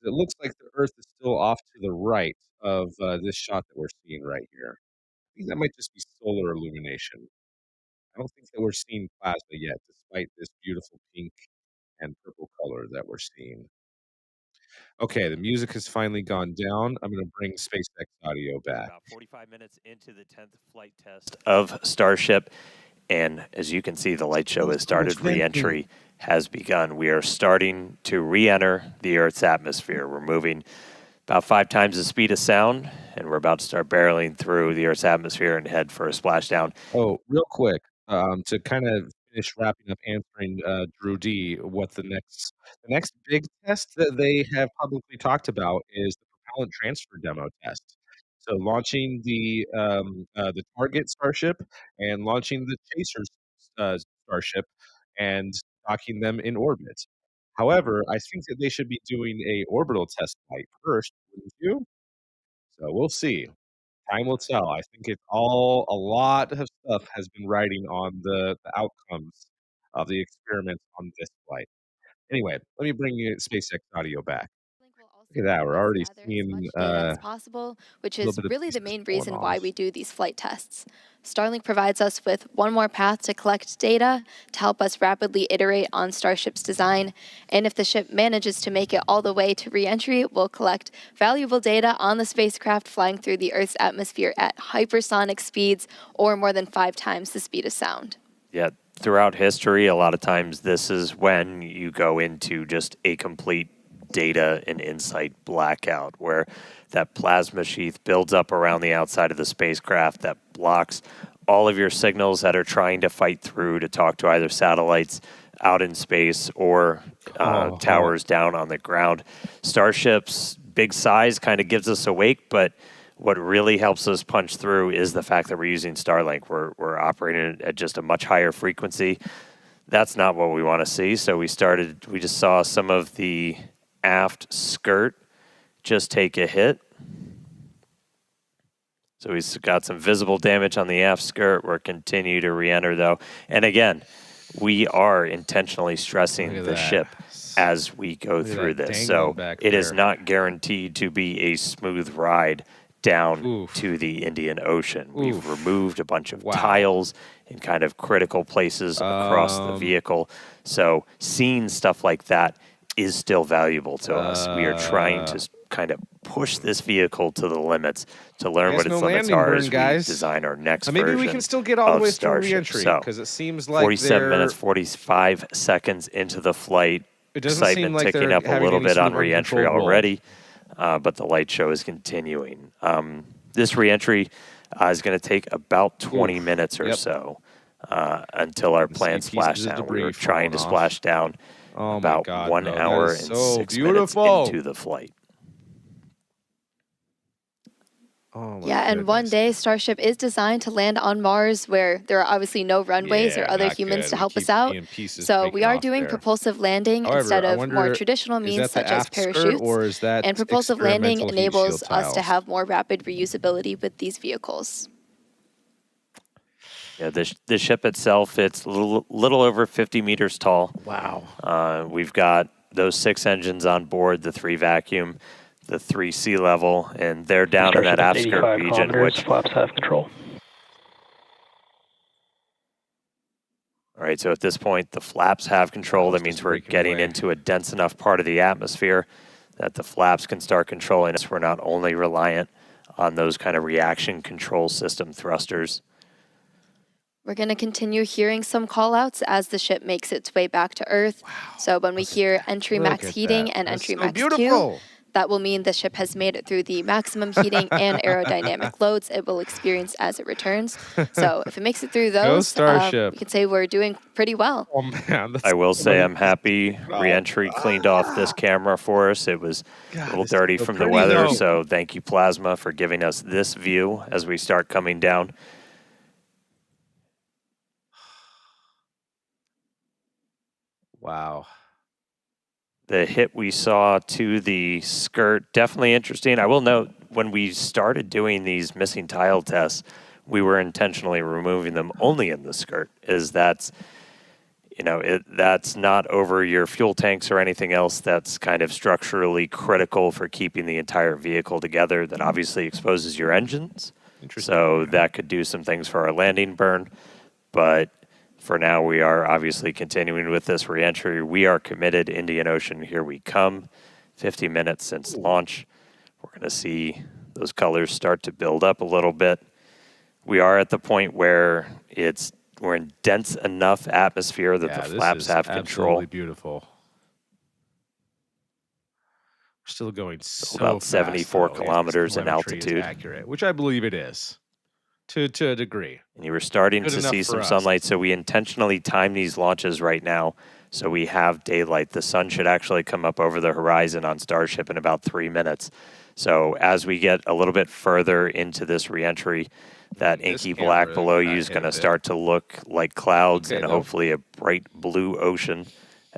It looks like the Earth is still off to the right of this shot that we're seeing right here. I think that might just be solar illumination. I don't think that we're seeing plasma yet, despite this beautiful pink and purple color that we're seeing. Okay, the music has finally gone down. I'm going to bring SpaceX audio back. About 45 minutes into the 10th flight test of Starship. And as you can see, the light show has started. Re-entry has begun. We are starting to re-enter the Earth's atmosphere. We're moving about 5 times the speed of sound, and we're about to start barreling through the Earth's atmosphere and head for a splashdown. Oh, real quick, to kind of finish wrapping up answering Drew D, what the next big test that they have publicly talked about is the propellant transfer demo test. So launching the target Starship and launching the chaser Starship and docking them in orbit. However, I think that they should be doing a orbital test flight first, wouldn't you? So we'll see. Time will tell. I think a lot of stuff has been riding on the outcomes of the experiments on this flight. Anyway, let me bring you SpaceX audio back. Look at that. We're already seeing Much data as possible, which little is bit of really the pieces main falling reason why off. we do these flight tests. Starlink provides us with one more path to collect data to help us rapidly iterate on Starship's design, and if the ship manages to make it all the way to re-entry, we'll collect valuable data on the spacecraft flying through the Earth's atmosphere at hypersonic speeds or more than 5 times the speed of sound. Yeah, throughout history, a lot of times this is when you go into just a complete data and insight blackout, where that plasma sheath builds up around the outside of the spacecraft that blocks all of your signals that are trying to fight through to talk to either satellites out in space or towers down on the ground. Starship's big size kind of gives us awake, but what really helps us punch through is the fact that we're using Starlink. We're operating at just a much higher frequency. That's not what we want to see. So we just saw some of the aft skirt just take a hit. So we've got some visible damage on the aft skirt. We're continue to re-enter though. And again, we are intentionally stressing the ship as we go through this. So it is not guaranteed to be a smooth ride down to the Indian Ocean. We've removed a bunch of tiles in kind of critical places across the vehicle. So seeing stuff like that is still valuable to us. We are trying to kind of push this vehicle to the limits to learn what its limits are as we design our next version. Maybe we can still get all the way through Starship. re-entry, because it seems like 47 minutes, 45 seconds into the flight. It doesn't seem Excitement like ticking they're up a having little any bit sort on of re-entry uncontrolled roll. already, but the light show is continuing. This re-entry is going to take about 20 minutes or so until our planned splashdown. We were trying to splash down about 1 hour and 6 minutes into the flight. Yeah, and one day Starship is designed to land on Mars, where there are obviously no runways or other humans to help us out. So we are doing propulsive landing instead of more traditional means such as parachutes. And propulsive landing enables us to have more rapid reusability with these vehicles. Yeah, the ship itself, it's a little over 50 meters tall. Wow. We've got those 6 engines on board, the 3 vacuum, the 3 sea level, and they're down in that aft skirt region, which flaps have control. All right, so at this point, the flaps have control. That means we're getting into a dense enough part of the atmosphere that the flaps can start controlling us. We're not only reliant on those kind of reaction control system thrusters. We're going to continue hearing some callouts as the ship makes its way back to Earth. Wow. So when we hear entry max heating and entry max Q, that will mean the ship has made it through the maximum heating and aerodynamic loads it will experience as it returns. So if it makes it through those, we can say we're doing pretty well. Oh, man, I will say I'm happy re-entry cleaned off this camera for us. It was a little dirty from the weather, so thank you, Plasma, for giving us this view as we start coming down. Wow. The hit we saw to the skirt, definitely interesting. I will note, when we started doing these missing tile tests, we were intentionally removing them only in the skirt, as that's, you know, that's not over your fuel tanks or anything else that's kind of structurally critical for keeping the entire vehicle together. That obviously exposes your engines. So that could do some things for our landing burn. But for now, we are obviously continuing with this reentry. We are committed. Indian Ocean, here we come. 50 minutes since launch. We're going to see those colors start to build up a little bit. We are at the point where we're in dense enough atmosphere that the flaps have control. Absolutely beautiful. We're still going so about 74 kilometers in altitude. Accurate, which I believe it is. To a degree. And you were starting to see some sunlight, so we intentionally time these launches right now so we have daylight. The sun should actually come up over the horizon on Starship in about 3 minutes. So as we get a little bit further into this reentry, that inky black below you is going to start to look like clouds and hopefully a bright blue ocean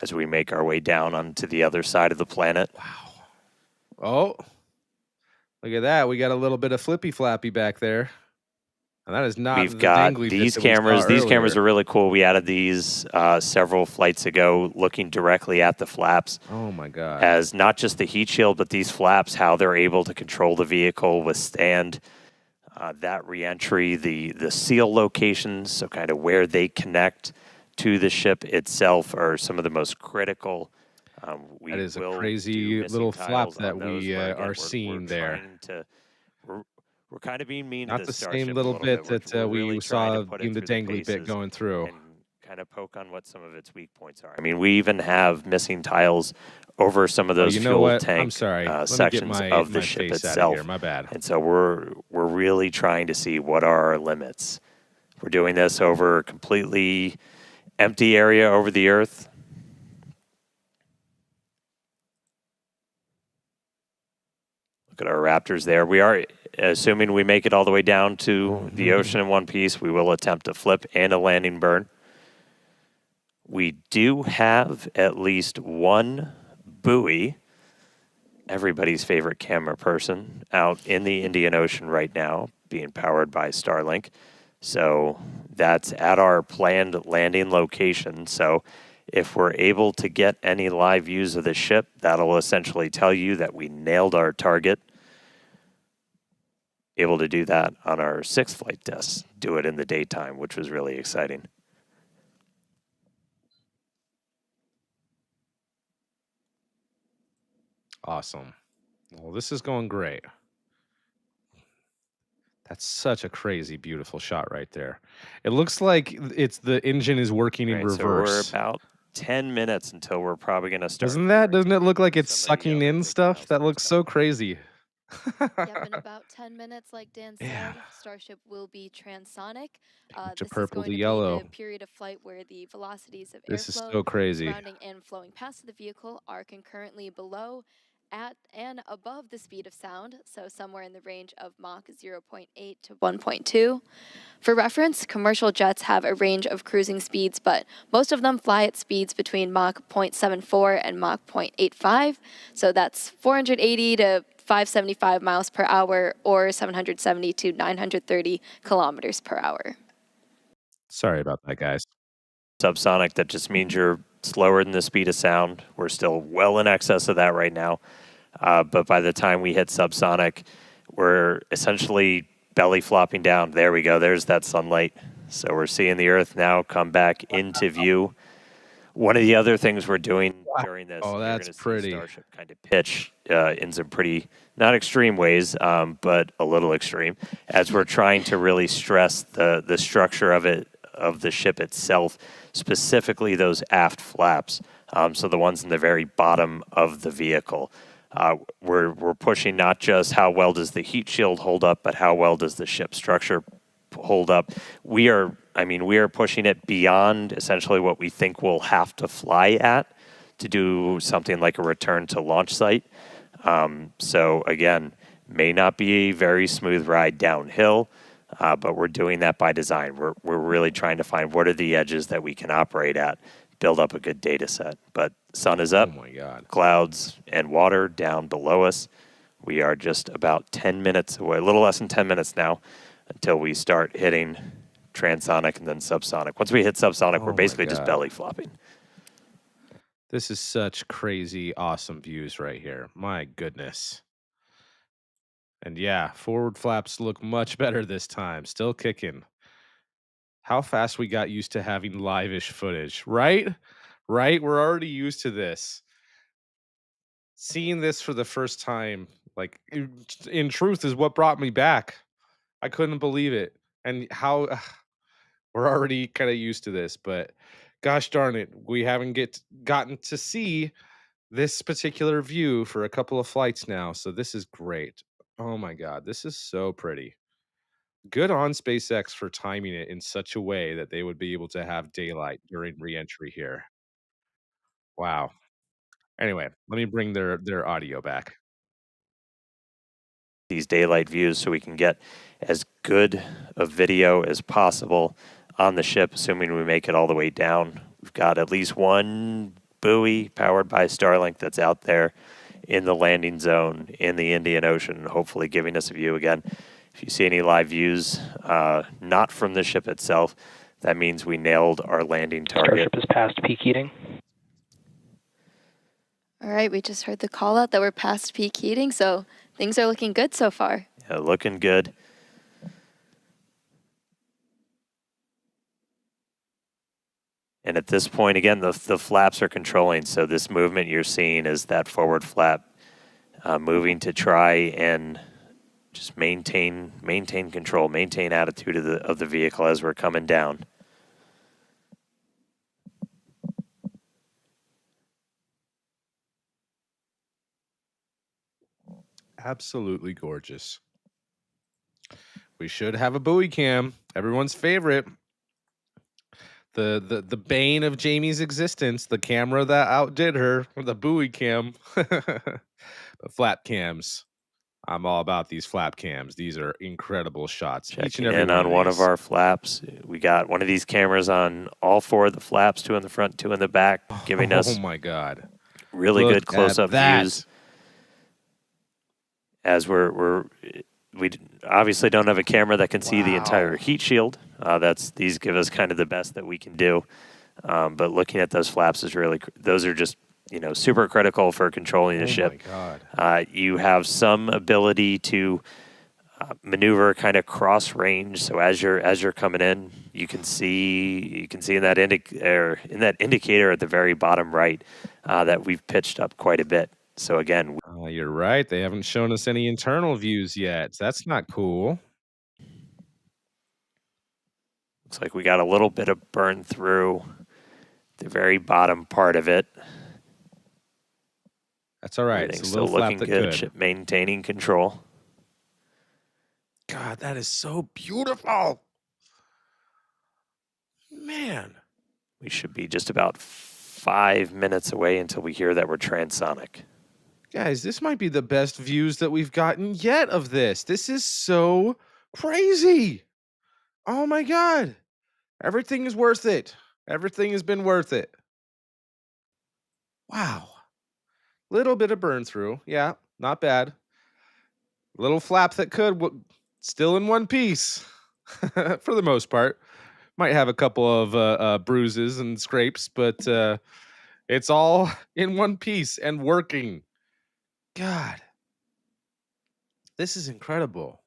as we make our way down onto the other side of the planet. Wow. Oh, look at that. We got a little bit of flippy flappy back there. And that is not. We've got these cameras. These cameras are really cool. We added these several flights ago, looking directly at the flaps. Oh my God! As not just the heat shield, but these flaps, how they're able to control the vehicle, withstand that reentry, the seal locations, so kind of where they connect to the ship itself, are some of the most critical. That is a crazy little flap that we are seeing there. We're kind of being mean to the Starship same little bit that we saw in the dangly bit going through. And kind of poke on what some of its weak points are. I mean, we even have missing tiles over some of those fuel tank sections of the ship itself. My bad. And so we're really trying to see what are our limits. We're doing this over a completely empty area over the Earth. Look at our Raptors there. We are, assuming we make it all the way down to the ocean in one piece, we will attempt a flip and a landing burn. We do have at least one buoy, everybody's favorite camera person, out in the Indian Ocean right now, being powered by Starlink. So that's at our planned landing location. So if we're able to get any live views of the ship, that'll essentially tell you that we nailed our target. Able to do that on our 6th flight test, do it in the daytime, which was really exciting. Awesome. Well, this is going great. That's such a crazy, beautiful shot right there. It looks like the engine is working in reverse. So we're about 10 minutes until we're probably going to start. Doesn't it look like it's sucking in stuff? That looks so crazy. Yep, in about 10 minutes, like Dan said, Starship will be transonic. This purple to yellow. Be a period of flight where the velocities of this airflow is so crazy. surrounding and flowing past the vehicle are concurrently below, at, and above the speed of sound, so somewhere in the range of Mach 0.8 to 1.2. For reference, commercial jets have a range of cruising speeds, but most of them fly at speeds between Mach 0.74 and Mach 0.85, so that's 480 to 575 miles per hour or 770 to 930 kilometers per hour. Sorry about that, guys. Subsonic, that just means you're slower than the speed of sound. We're still well in excess of that right now. But by the time we hit subsonic, we're essentially belly flopping down. There we go. There's that sunlight. So we're seeing the Earth now come back into view. One of the other things we're doing during this, Oh, you're that's going to see pretty. Starship kind of pitch in some pretty, not extreme ways, but a little extreme, as we're trying to really stress the structure of it, of the ship itself, specifically those aft flaps. So the ones in the very bottom of the vehicle. We're pushing not just how well does the heat shield hold up, but how well does the ship structure hold up. We are pushing it beyond essentially what we think we'll have to fly at to do something like a return to launch site. So again, may not be a very smooth ride downhill, but we're doing that by design. We're really trying to find what are the edges that we can operate at, build up a good data set. But sun is up, Oh my God. clouds and water down below us. We are just about 10 minutes away, a little less than 10 minutes now, until we start hitting transonic and then subsonic. Once we hit subsonic, Oh we're my basically just God. belly flopping. This is such crazy, awesome views right here. My goodness. And yeah, forward flaps look much better this time. Still kicking. How fast we got used to having live-ish footage, right? Right? We're already used to this. Seeing this for the first time, like in truth, is what brought me back. I couldn't believe it. And how we're already kind of used to this, but gosh darn it, we haven't gotten to see this particular view for a couple of flights now. So this is great. Oh my God, this is so pretty. Good on SpaceX for timing it in such a way that they would be able to have daylight during reentry here. Wow. Anyway, let me bring their audio back. These daylight views so we can get as good a video as possible on the ship, assuming we make it all the way down. We've got at least one buoy powered by Starlink that's out there in the landing zone in the Indian Ocean, hopefully giving us a view again. If you see any live views, not from the ship itself, that means we nailed our landing target. Starship is past peak heating. All right, we just heard the call out that we're past peak heating, so things are looking good so far. Yeah, looking good. And at this point, again, the flaps are controlling. So this movement you're seeing is that forward flap moving to try and just maintain control, maintain attitude of the vehicle as we're coming down. Absolutely gorgeous. We should have a buoy cam, everyone's favorite. The bane of Jamie's existence, the camera that outdid her, the buoy cam. But flap cams. I'm all about these flap cams. These are incredible shots. Each and Checking every in on one of our flaps. We got one of these cameras on all four of the flaps, two in the front, two in the back, giving us oh my God, really look good close-up that. views. As we obviously don't have a camera that can see the entire heat shield. These give us kind of the best that we can do. But looking at those flaps is really, those are just, super critical for controlling the ship. Oh my God. You have some ability to maneuver kind of cross range. So as you're coming in, you can see in that indicator at the very bottom right that we've pitched up quite a bit. So again, You're right. They haven't shown us any internal views yet. That's not cool. Looks like we got a little bit of burn through the very bottom part of it. That's all right. Everything's it's a little still looking flap good. Could. Ship maintaining control. God, that is so beautiful. Man. We should be just about 5 minutes away until we hear that we're transonic. Guys, this might be the best views that we've gotten yet of this. This is so crazy. Oh my God. Everything is worth it. Everything has been worth it. Wow. Little bit of burn through. Yeah, not bad. Little flap that could, still in one piece for the most part. Might have a couple of bruises and scrapes, but it's all in one piece and working. God, this is incredible.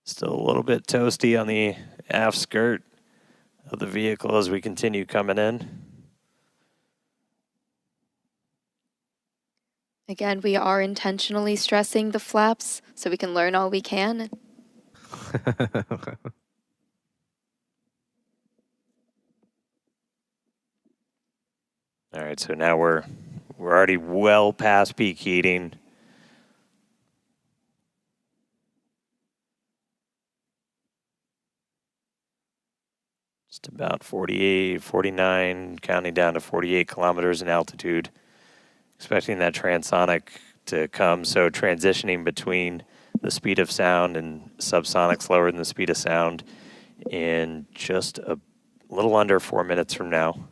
Still a little bit toasty on the aft skirt of the vehicle as we continue coming in. Again, we are intentionally stressing the flaps so we can learn all we can. All right, so now we're already well past peak heating. Just about 48, 49, counting down to 48 kilometers in altitude. Expecting that transonic to come, so transitioning between the speed of sound and subsonic slower than the speed of sound in just a little under 4 minutes from now.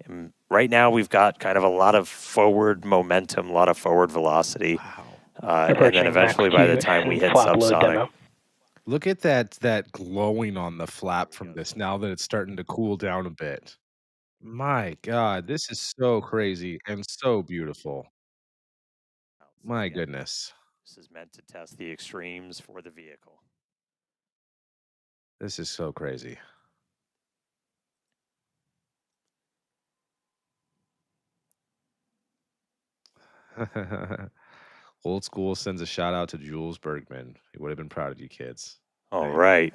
And right now, we've got kind of a lot of forward momentum, a lot of forward velocity. And then eventually, by the time we hit subsonic. Look at that glowing on the flap from this now that it's starting to cool down a bit. My God, this is so crazy and so beautiful. My goodness. This is meant to test the extremes for the vehicle. This is so crazy. Old School sends a shout out to Jules Bergman. He would have been proud of you kids. All right.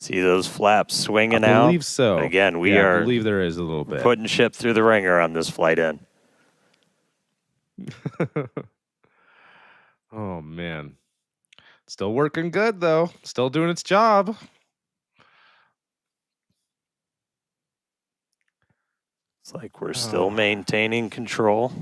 See those flaps swinging out? I believe so. Again, we Yeah, are I believe there is a little bit. putting ship through the ringer on this flight in. Oh, man. Still working good, though. Still doing its job. It's like we're still maintaining control.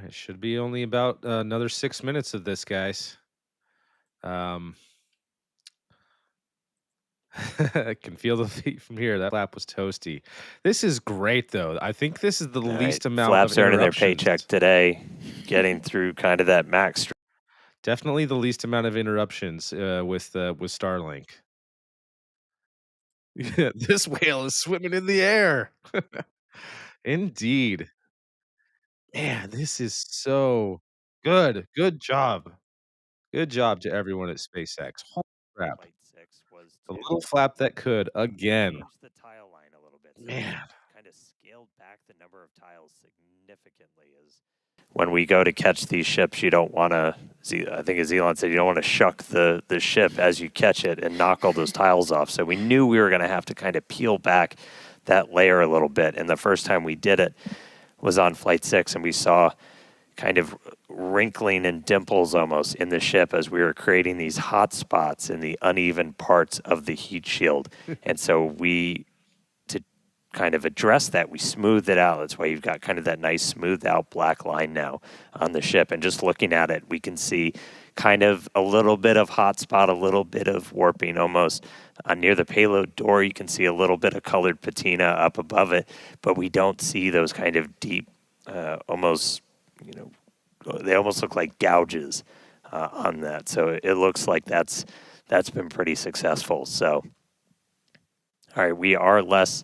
It should be only about another 6 minutes of this, guys. I can feel the feet from here. That flap was toasty. This is great, though. I think this is the least amount Flaps of earning their interruptions. paycheck today, getting through kind of that max. Definitely the least amount of interruptions with Starlink. Yeah, this whale is swimming in the air. Indeed. Man, this is so good. Good job. Good job to everyone at SpaceX. Holy crap. Flight 6 was The to little flap that could again. change the tile line a little bit. So Man. kind of scaled back the number of tiles significantly as When we go to catch these ships, you don't want to, I think as Elon said, you don't want to shuck the ship as you catch it and knock all those tiles off. So we knew we were going to have to kind of peel back that layer a little bit. And the first time we did it was on Flight 6, and we saw kind of wrinkling and dimples almost in the ship as we were creating these hot spots in the uneven parts of the heat shield. And so we, to kind of address that, we smoothed it out. That's why you've got kind of that nice smoothed out black line now on the ship. And just looking at it, we can see kind of a little bit of hot spot, a little bit of warping almost. Near the payload door, you can see a little bit of colored patina up above it, but we don't see those kind of deep, almost, they almost look like gouges on that. So it looks like that's been pretty successful. So, all right, we are less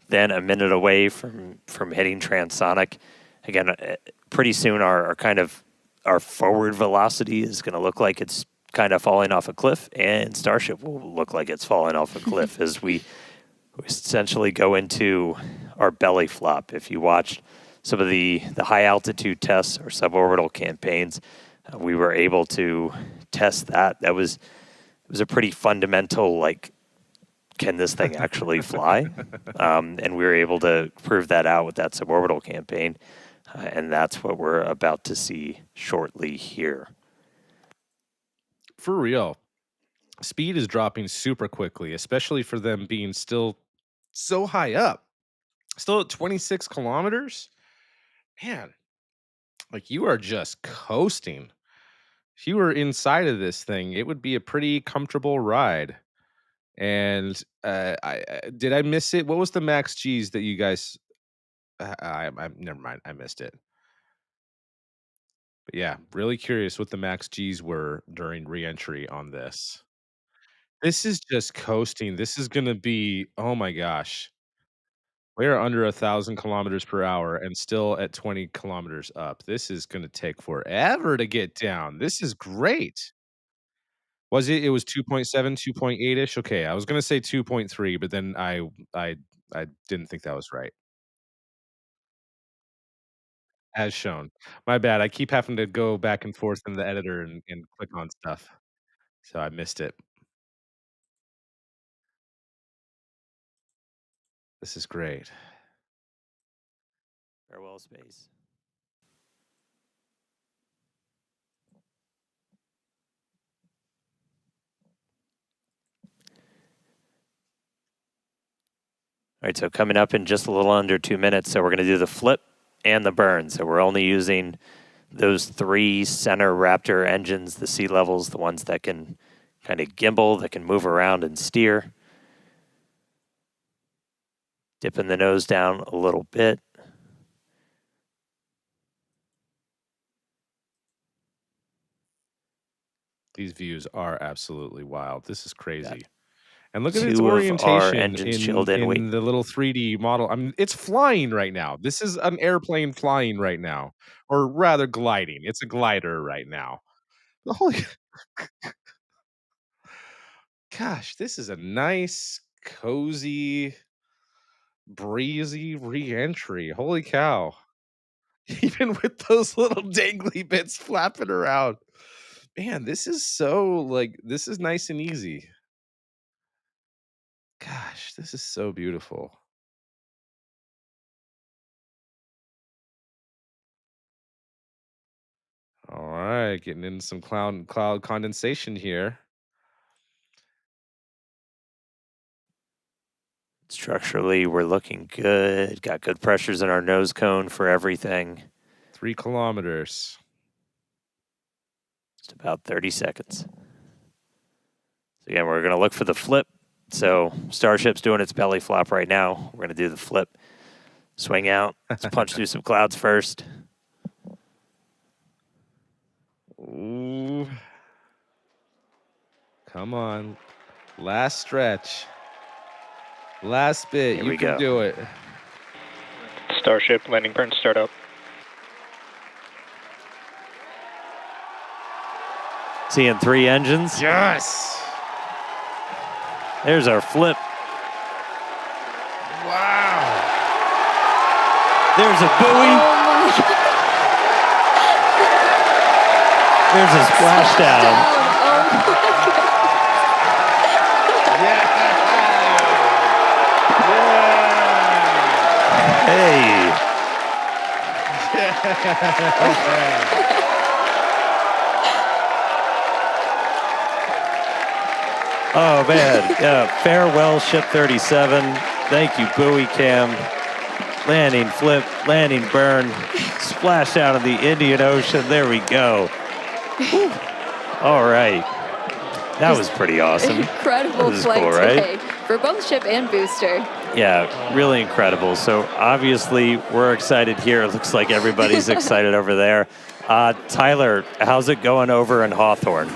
than a minute away from hitting transonic. Again, pretty soon our forward velocity is going to look like it's kind of falling off a cliff, and Starship will look like it's falling off a cliff as we essentially go into our belly flop. If you watched some of the high altitude tests or suborbital campaigns, we were able to test that. It was a pretty fundamental, like, can this thing actually fly? And we were able to prove that out with that suborbital campaign. And that's what we're about to see shortly here. For real. Speed is dropping super quickly, especially for them being still so high up. Still at 26 kilometers? Man, like you are just coasting. If you were inside of this thing, it would be a pretty comfortable ride. And did I miss it? What was the max G's that you guys? I never mind. I missed it. But yeah, really curious what the max G's were during reentry on this. This is just coasting. This is gonna be, oh my gosh. We are under 1,000 kilometers per hour and still at 20 kilometers up. This is going to take forever to get down. This is great. Was it? It was 2.7, 2.8-ish? Okay, I was gonna say 2.3, but then I didn't think that was right. As shown. My bad, I keep having to go back and forth in the editor and click on stuff, so I missed it. This is great. Farewell, space. All right, so coming up in just a little under 2 minutes, so we're going to do the flip and the burn. So we're only using those 3 center Raptor engines, the sea levels, the ones that can kind of gimbal, that can move around and steer. Dipping the nose down a little bit. These views are absolutely wild. This is crazy. And look at its 2 of our orientation engines chilled in. in the little 3D model. I mean, it's flying right now. This is an airplane flying right now, or rather gliding. It's a glider right now. Holy gosh, this is a nice, cozy, breezy re-entry. Holy cow. Even with those little dangly bits flapping around. Man, this is so, like, this is nice and easy. Gosh, this is so beautiful. All right, getting into some cloud condensation here. Structurally, we're looking good. Got good pressures in our nose cone for everything. 3 kilometers. Just about 30 seconds. So again, we're going to look for the flip. So Starship's doing its belly flop right now. We're going to do the flip. Swing out. Let's punch through some clouds first. Ooh. Come on. Last stretch. Last bit. Here You we can go. do it. Starship landing burn startup. Seeing 3 engines. Yes. There's our flip. Wow. There's a buoy. There's a splashdown. Hey. Oh, man. Yeah. Farewell, Ship 37. Thank you, buoy cam. Landing flip, landing burn. Splash out of the Indian Ocean. There we go. All right. That was pretty awesome. Incredible flight cool, today right? for both ship and booster. Yeah, really incredible. So obviously we're excited here. It looks like everybody's excited over there. Tyler, how's it going over in Hawthorne?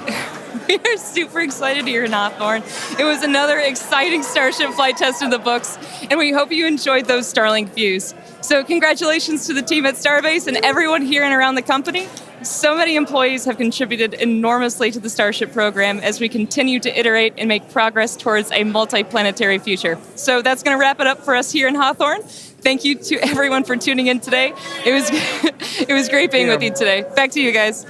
We are super excited here in Hawthorne. It was another exciting Starship flight test in the books, and we hope you enjoyed those Starlink views. So congratulations to the team at Starbase and everyone here and around the company. So many employees have contributed enormously to the Starship program as we continue to iterate and make progress towards a multi-planetary future. So that's going to wrap it up for us here in Hawthorne. Thank you to everyone for tuning in today. It was great being with you today. Back to you guys.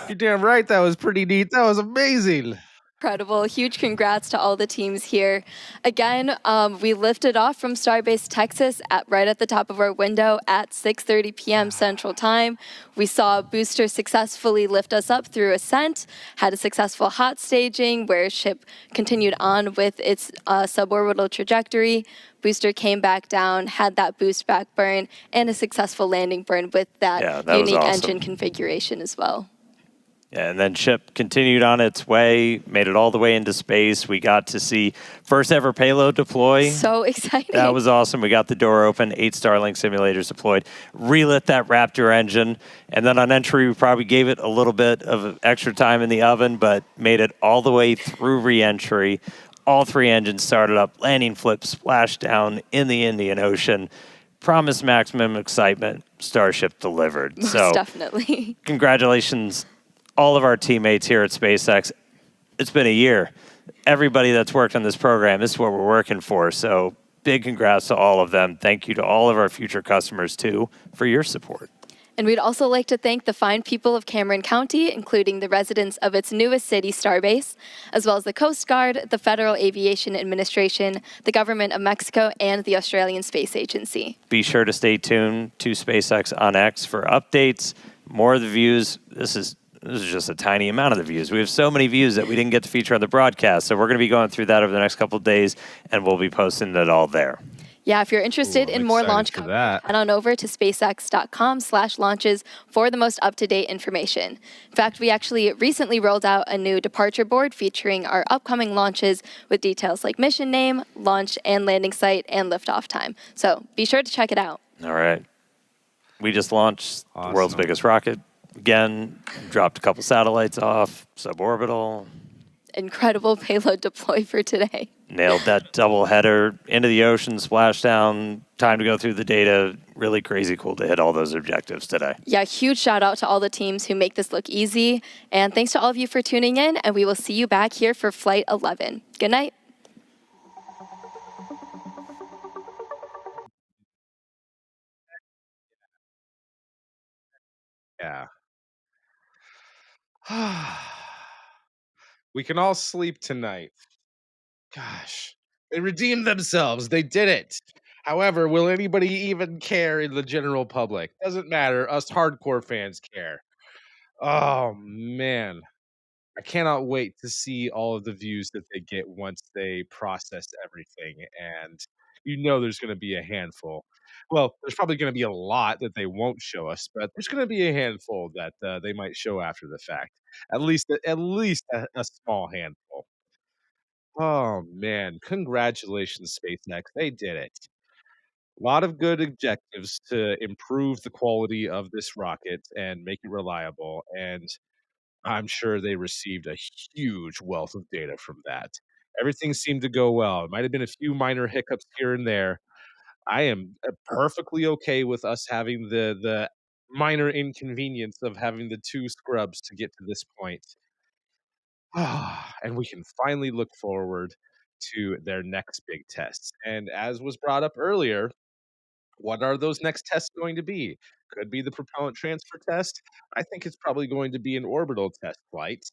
You're damn right. That was pretty neat. That was amazing. Incredible. Huge congrats to all the teams here. Again, we lifted off from Starbase, Texas, right at the top of our window at 6:30 p.m. Central Time. We saw a booster successfully lift us up through ascent, had a successful hot staging where ship continued on with its suborbital trajectory. Booster came back down, had that boost back burn, and a successful landing burn with that unique engine configuration as well. Yeah, and then ship continued on its way, made it all the way into space. We got to see first ever payload deploy. So exciting. That was awesome. We got the door open, 8 Starlink simulators deployed, relit that Raptor engine, and then on entry we probably gave it a little bit of extra time in the oven, but made it all the way through re-entry, All three engines started up, landing flip, splashdown in the Indian Ocean. Promised maximum excitement. Starship delivered. Most So, definitely. congratulations, all of our teammates here at SpaceX. It's been a year. Everybody that's worked on this program, this is what we're working for. So, big congrats to all of them. Thank you to all of our future customers, too, for your support. And we'd also like to thank the fine people of Cameron County, including the residents of its newest city, Starbase, as well as the Coast Guard, the Federal Aviation Administration, the Government of Mexico, and the Australian Space Agency. Be sure to stay tuned to SpaceX on X for updates, more of the views. This is just a tiny amount of the views. We have so many views that we didn't get to feature on the broadcast. So we're going to be going through that over the next couple of days, and we'll be posting it all there. Yeah, if you're interested in more launch coverage, head on over to spacex.com/launches for the most up-to-date information. In fact, we actually recently rolled out a new departure board featuring our upcoming launches with details like mission name, launch and landing site, and liftoff time. So be sure to check it out. All right. We just launched the world's biggest rocket. Again, dropped a couple satellites off, suborbital. Incredible payload deploy for today. Nailed that double header into the ocean, splashdown, time to go through the data. Really crazy cool to hit all those objectives today. Yeah, huge shout out to all the teams who make this look easy. And thanks to all of you for tuning in, and we will see you back here for Flight 11. Good night. Yeah. We can all sleep tonight. Gosh, they redeemed themselves. They did it. However, will anybody even care in the general public? Doesn't matter. Us hardcore fans care. Oh, man. I cannot wait to see all of the views that they get once they process everything. And there's going to be a handful. Well, there's probably going to be a lot that they won't show us, but there's going to be a handful that they might show after the fact. At least a small handful. Oh man, congratulations, SpaceX. They did it. A lot of good objectives to improve the quality of this rocket and make it reliable. And I'm sure they received a huge wealth of data from that. Everything seemed to go well. It might have been a few minor hiccups here and there. I am perfectly okay with us having the minor inconvenience of having the two scrubs to get to this point. And we can finally look forward to their next big tests. And as was brought up earlier, what are those next tests going to be? Could be the propellant transfer test. I think it's probably going to be an orbital test flight.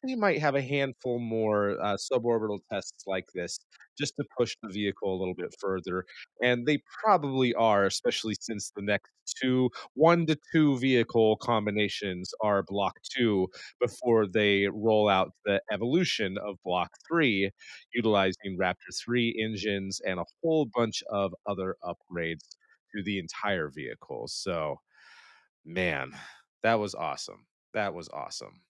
They might have a handful more suborbital tests like this just to push the vehicle a little bit further. And they probably are, especially since the next 1 to 2 vehicle combinations are Block 2 before they roll out the evolution of Block 3, utilizing Raptor 3 engines and a whole bunch of other upgrades to the entire vehicle. So, man, that was awesome. That was awesome.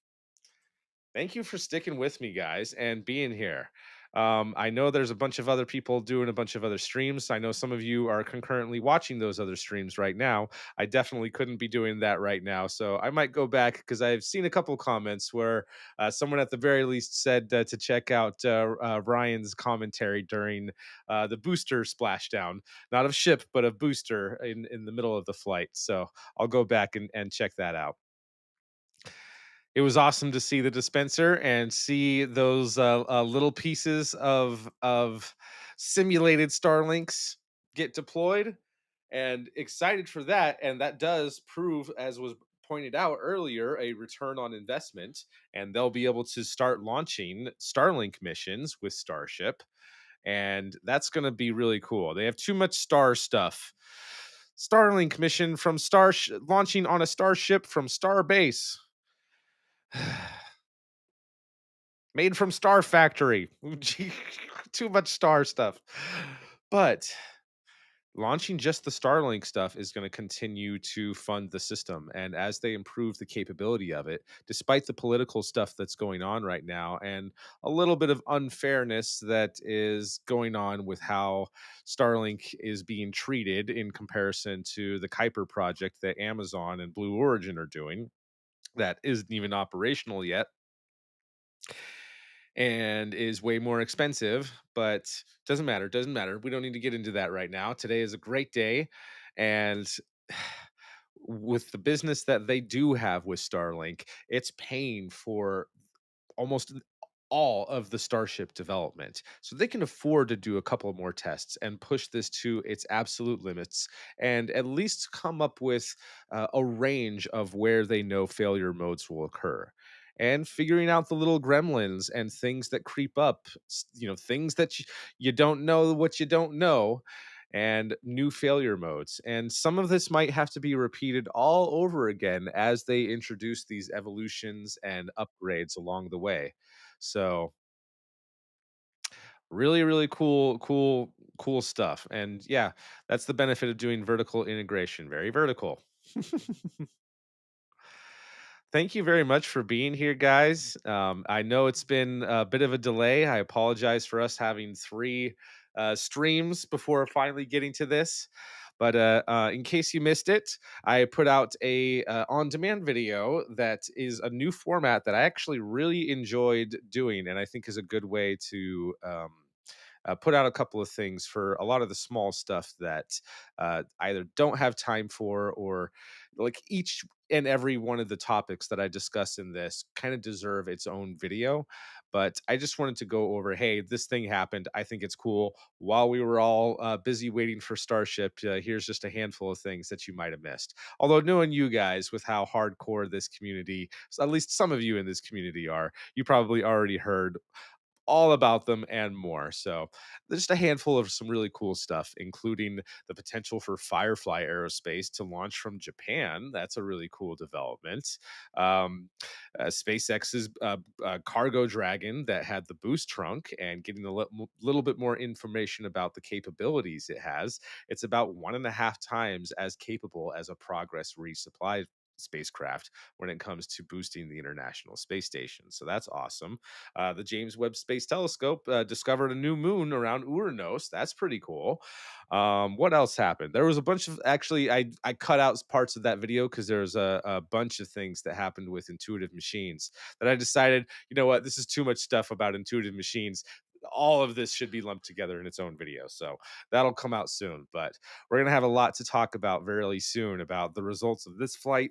Thank you for sticking with me, guys, and being here. I know there's a bunch of other people doing a bunch of other streams. I know some of you are concurrently watching those other streams right now. I definitely couldn't be doing that right now. So I might go back because I've seen a couple comments where someone at the very least said to check out Ryan's commentary during the booster splashdown, not of ship, but of booster in the middle of the flight. So I'll go back and check that out. It was awesome to see the dispenser and see those little pieces of simulated Starlinks get deployed, and excited for that. And that does prove, as was pointed out earlier, a return on investment, and they'll be able to start launching Starlink missions with Starship, and that's going to be really cool. They have too much star stuff. Starlink mission from launching on a Starship from Starbase. Made from Star Factory. Too much star stuff. But launching just the Starlink stuff is going to continue to fund the system. And as they improve the capability of it, despite the political stuff that's going on right now and a little bit of unfairness that is going on with how Starlink is being treated in comparison to the Kuiper project that Amazon and Blue Origin are doing, that isn't even operational yet. and is way more expensive, but doesn't matter. Doesn't matter. We don't need to get into that right now. Today is a great day. And with the business that they do have with Starlink, it's paying for almost all of the Starship development. So they can afford to do a couple more tests and push this to its absolute limits and at least come up with a range of where they know failure modes will occur. And figuring out the little gremlins and things that creep up, things that you don't know what you don't know, and new failure modes. And some of this might have to be repeated all over again as they introduce these evolutions and upgrades along the way. So really, really cool stuff. And yeah, that's the benefit of doing vertical integration. Very vertical. Thank you very much for being here, guys. I know it's been a bit of a delay. I apologize for us having three streams before finally getting to this. But in case you missed it, I put out a on-demand video that is a new format that I actually really enjoyed doing, and I think is a good way to put out a couple of things for a lot of the small stuff that either don't have time for, or like each and every one of the topics that I discuss in this kind of deserve its own video. But I just wanted to go over, hey, this thing happened. I think it's cool. While we were all busy waiting for Starship, here's just a handful of things that you might have missed. Although knowing you guys with how hardcore this community, at least some of you in this community are, you probably already heard all about them and more. So there's just a handful of some really cool stuff, including the potential for Firefly Aerospace to launch from Japan. That's a really cool development. Um, SpaceX's Cargo Dragon that had the boost trunk, and getting a little bit more information about the capabilities it has. It's about 1.5 times as capable as a Progress resupply spacecraft when it comes to boosting the International Space Station. So that's awesome. The James Webb Space Telescope discovered a new moon around Uranus. That's pretty cool. What else happened? There was a bunch of, actually, I cut out parts of that video because there's a bunch of things that happened with intuitive machines that I decided, you know what, this is too much stuff about intuitive machines. All of this should be lumped together in its own video. So that'll come out soon. But we're going to have a lot to talk about very soon about the results of this flight.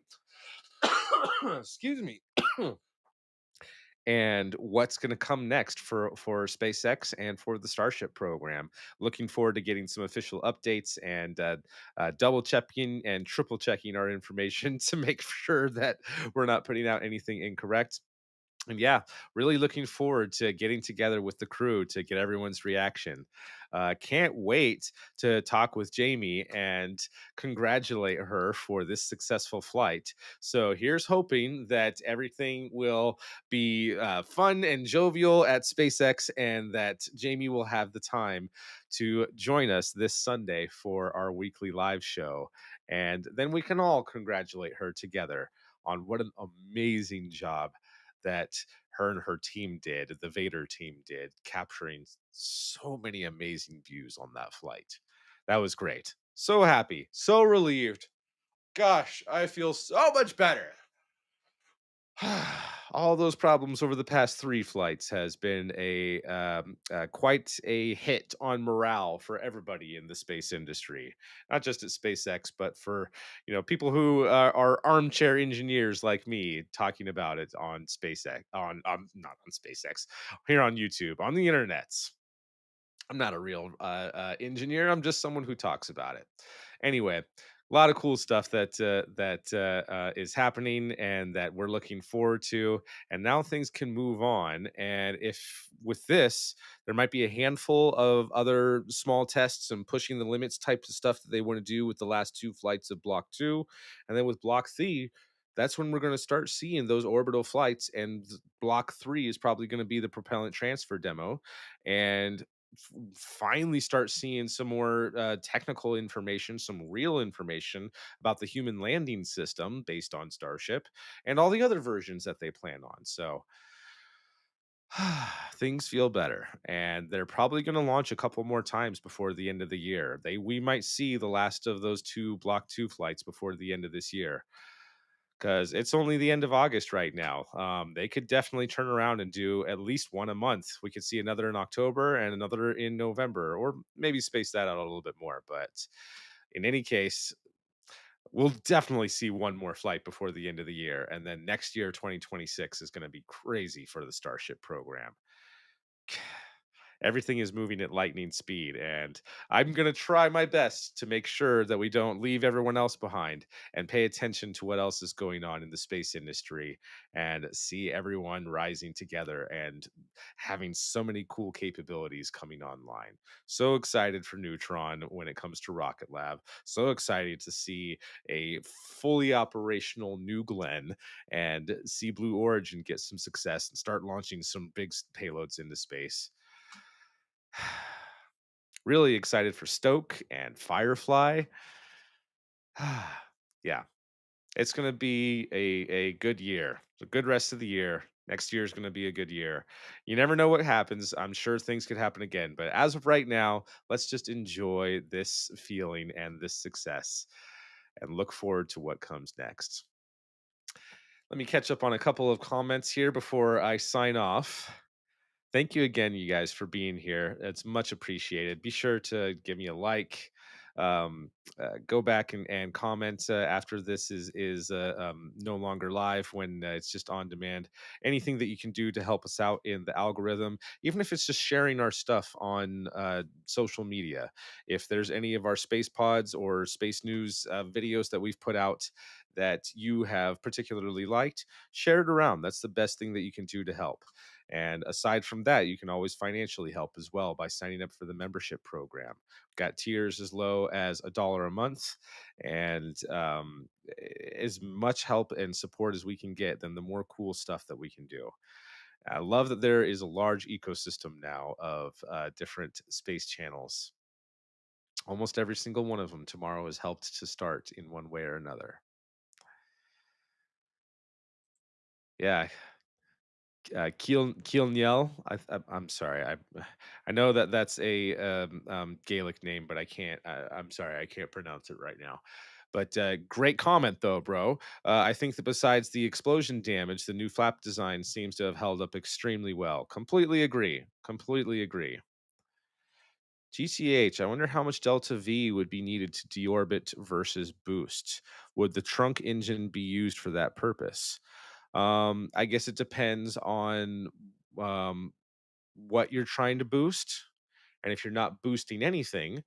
Excuse me. And what's going to come next for SpaceX and for the Starship program. Looking forward to getting some official updates and double checking and triple checking our information to make sure that we're not putting out anything incorrect. And yeah, really looking forward to getting together with the crew to get everyone's reaction. Can't wait to talk with Jamie and congratulate her for this successful flight. So here's hoping that everything will be fun and jovial at SpaceX, and that Jamie will have the time to join us this Sunday for our weekly live show. And then we can all congratulate her together on what an amazing job that her and her team did, the Vader team did, capturing so many amazing views on that flight. That was great. So happy, so relieved. Gosh, I feel so much better. All those problems over the past 3 flights has been quite a hit on morale for everybody in the space industry, not just at SpaceX, but for people who are armchair engineers like me talking about it on SpaceX, on not on SpaceX, here on YouTube, on the internets. I'm not a real engineer. I'm just someone who talks about it. Anyway, a lot of cool stuff that is happening and that we're looking forward to. And now things can move on. And if with this, there might be a handful of other small tests and pushing the limits types of stuff that they want to do with the last 2 flights of Block 2. And then with Block 3, that's when we're going to start seeing those orbital flights. And Block 3 is probably going to be the propellant transfer demo. And finally start seeing some more technical information, some real information about the human landing system based on Starship and all the other versions that they plan on. So things feel better, and they're probably going to launch a couple more times before the end of the year. We might see the last of those 2 Block 2 flights before the end of this year. because it's only the end of August right now. They could definitely turn around and do at least one a month. We could see another in October and another in November, or maybe space that out a little bit more. But in any case, we'll definitely see one more flight before the end of the year. And then next year, 2026, is going to be crazy for the Starship program. Everything is moving at lightning speed, and I'm going to try my best to make sure that we don't leave everyone else behind and pay attention to what else is going on in the space industry and see everyone rising together and having so many cool capabilities coming online. So excited for Neutron when it comes to Rocket Lab. So excited to see a fully operational New Glenn and see Blue Origin get some success and start launching some big payloads into space. Really excited for Stoke and Firefly. Yeah, it's going to be a good year, a good rest of the year. Next year is going to be a good year. You never know what happens. I'm sure things could happen again. But as of right now, let's just enjoy this feeling and this success and look forward to what comes next. Let me catch up on a couple of comments here before I sign off. Thank you again, you guys, for being here. It's much appreciated. Be sure to give me a like. Go back and comment after this is no longer live, when it's just on demand. Anything that you can do to help us out in the algorithm, even if it's just sharing our stuff on social media. If there's any of our space pods or space news videos that we've put out that you have particularly liked, share it around. That's the best thing that you can do to help. And aside from that, you can always financially help as well by signing up for the membership program. Got tiers as low as $1 a month, and as much help and support as we can get, then the more cool stuff that we can do. I love that there is a large ecosystem now of different space channels. Almost every single one of them tomorrow has helped to start in one way or another. Yeah, Kielniel. I'm sorry. I know that that's a Gaelic name, but I'm sorry, I can't pronounce it right now. But great comment though, bro. I think that besides the explosion damage, the new flap design seems to have held up extremely well. Completely agree. Completely agree. GTH, I wonder how much delta V would be needed to deorbit versus boost. Would the trunk engine be used for that purpose? I guess it depends on um, what you're trying to boost. And if you're not boosting anything,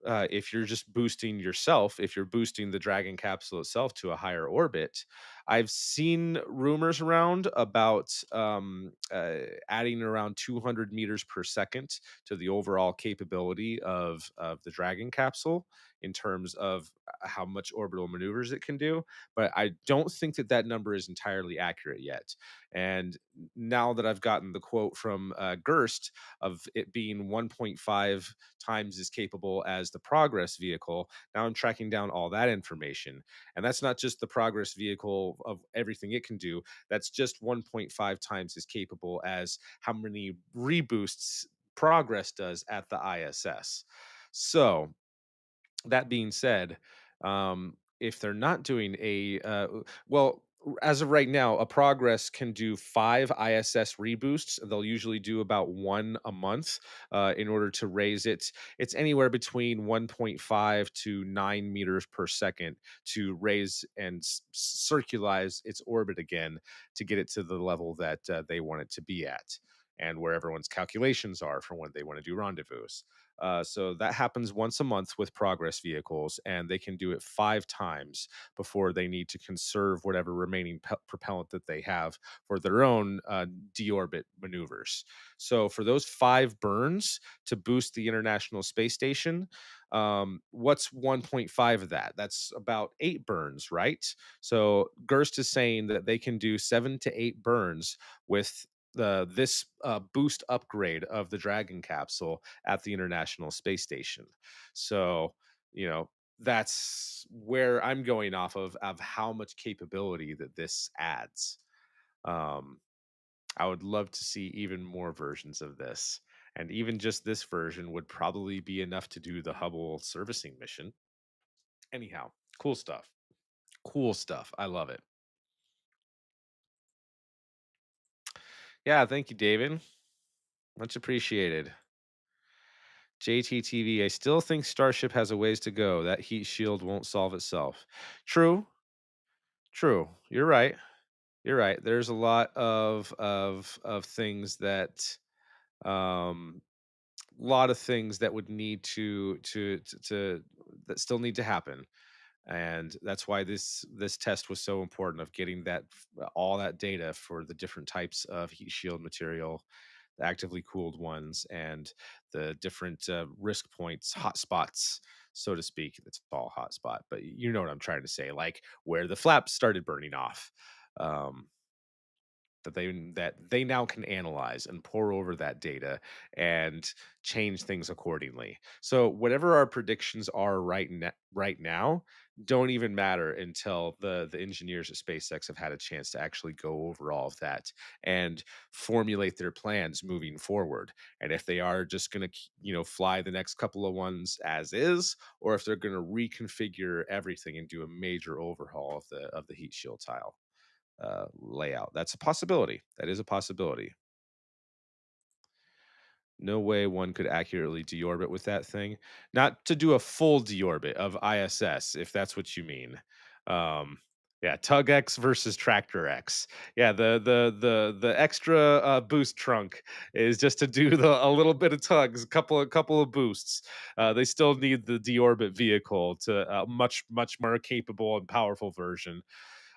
if you're just boosting yourself, if you're boosting the Dragon capsule itself to a higher orbit, I've seen rumors around about adding around 200 meters per second to the overall capability of the Dragon capsule in terms of how much orbital maneuvers it can do. But I don't think that that number is entirely accurate yet. And now that I've gotten the quote from Gerst of it being 1.5 times as capable as the Progress vehicle, now I'm tracking down all that information. And that's not just the Progress vehicle of everything it can do, that's just 1.5 times as capable as how many reboosts Progress does at the ISS. So, that being said, if they're not doing as of right now, a Progress can do 5 ISS reboosts. They'll usually do about one a month in order to raise it. It's anywhere between 1.5 to 9 meters per second to raise and circularize its orbit again to get it to the level that they want it to be at, and where everyone's calculations are for when they want to do rendezvous. So that happens once a month with Progress vehicles, and they can do it 5 times before they need to conserve whatever remaining propellant that they have for their own deorbit maneuvers. So for those 5 burns to boost the International Space Station, what's 1.5 of that? That's about 8 burns, right? So Gerst is saying that they can do 7 to 8 burns with this boost upgrade of the Dragon capsule at the International Space Station. So, that's where I'm going off of how much capability that this adds. Um, I would love to see even more versions of this. And even just this version would probably be enough to do the Hubble servicing mission. Anyhow, cool stuff. Cool stuff. I love it. Yeah, thank you, David. Much appreciated. JTTV, I still think Starship has a ways to go. That heat shield won't solve itself. True, true. You're right. You're right. There's a lot of things that um lot of things that would need to that still need to happen, and that's why this test was so important of getting that all that data for the different types of heat shield material, the actively cooled ones, and the different risk points, hot spots, so to speak. It's all hot spot, but you know what I'm trying to say, like where the flaps started burning off. um, that they now can analyze and pour over that data and change things accordingly. So whatever our predictions are right now don't even matter until the engineers at SpaceX have had a chance to actually go over all of that and formulate their plans moving forward. And if they are just going to fly the next couple of ones as is, or if they're going to reconfigure everything and do a major overhaul of the heat shield tile layout. That's a possibility. That is a possibility. No way one could accurately deorbit with that thing. Not to do a full deorbit of ISS, if that's what you mean. Yeah, Tug X versus Tractor X. Yeah, the extra boost trunk is just to do a little bit of tugs, a couple of boosts. They still need the deorbit vehicle to much more capable and powerful version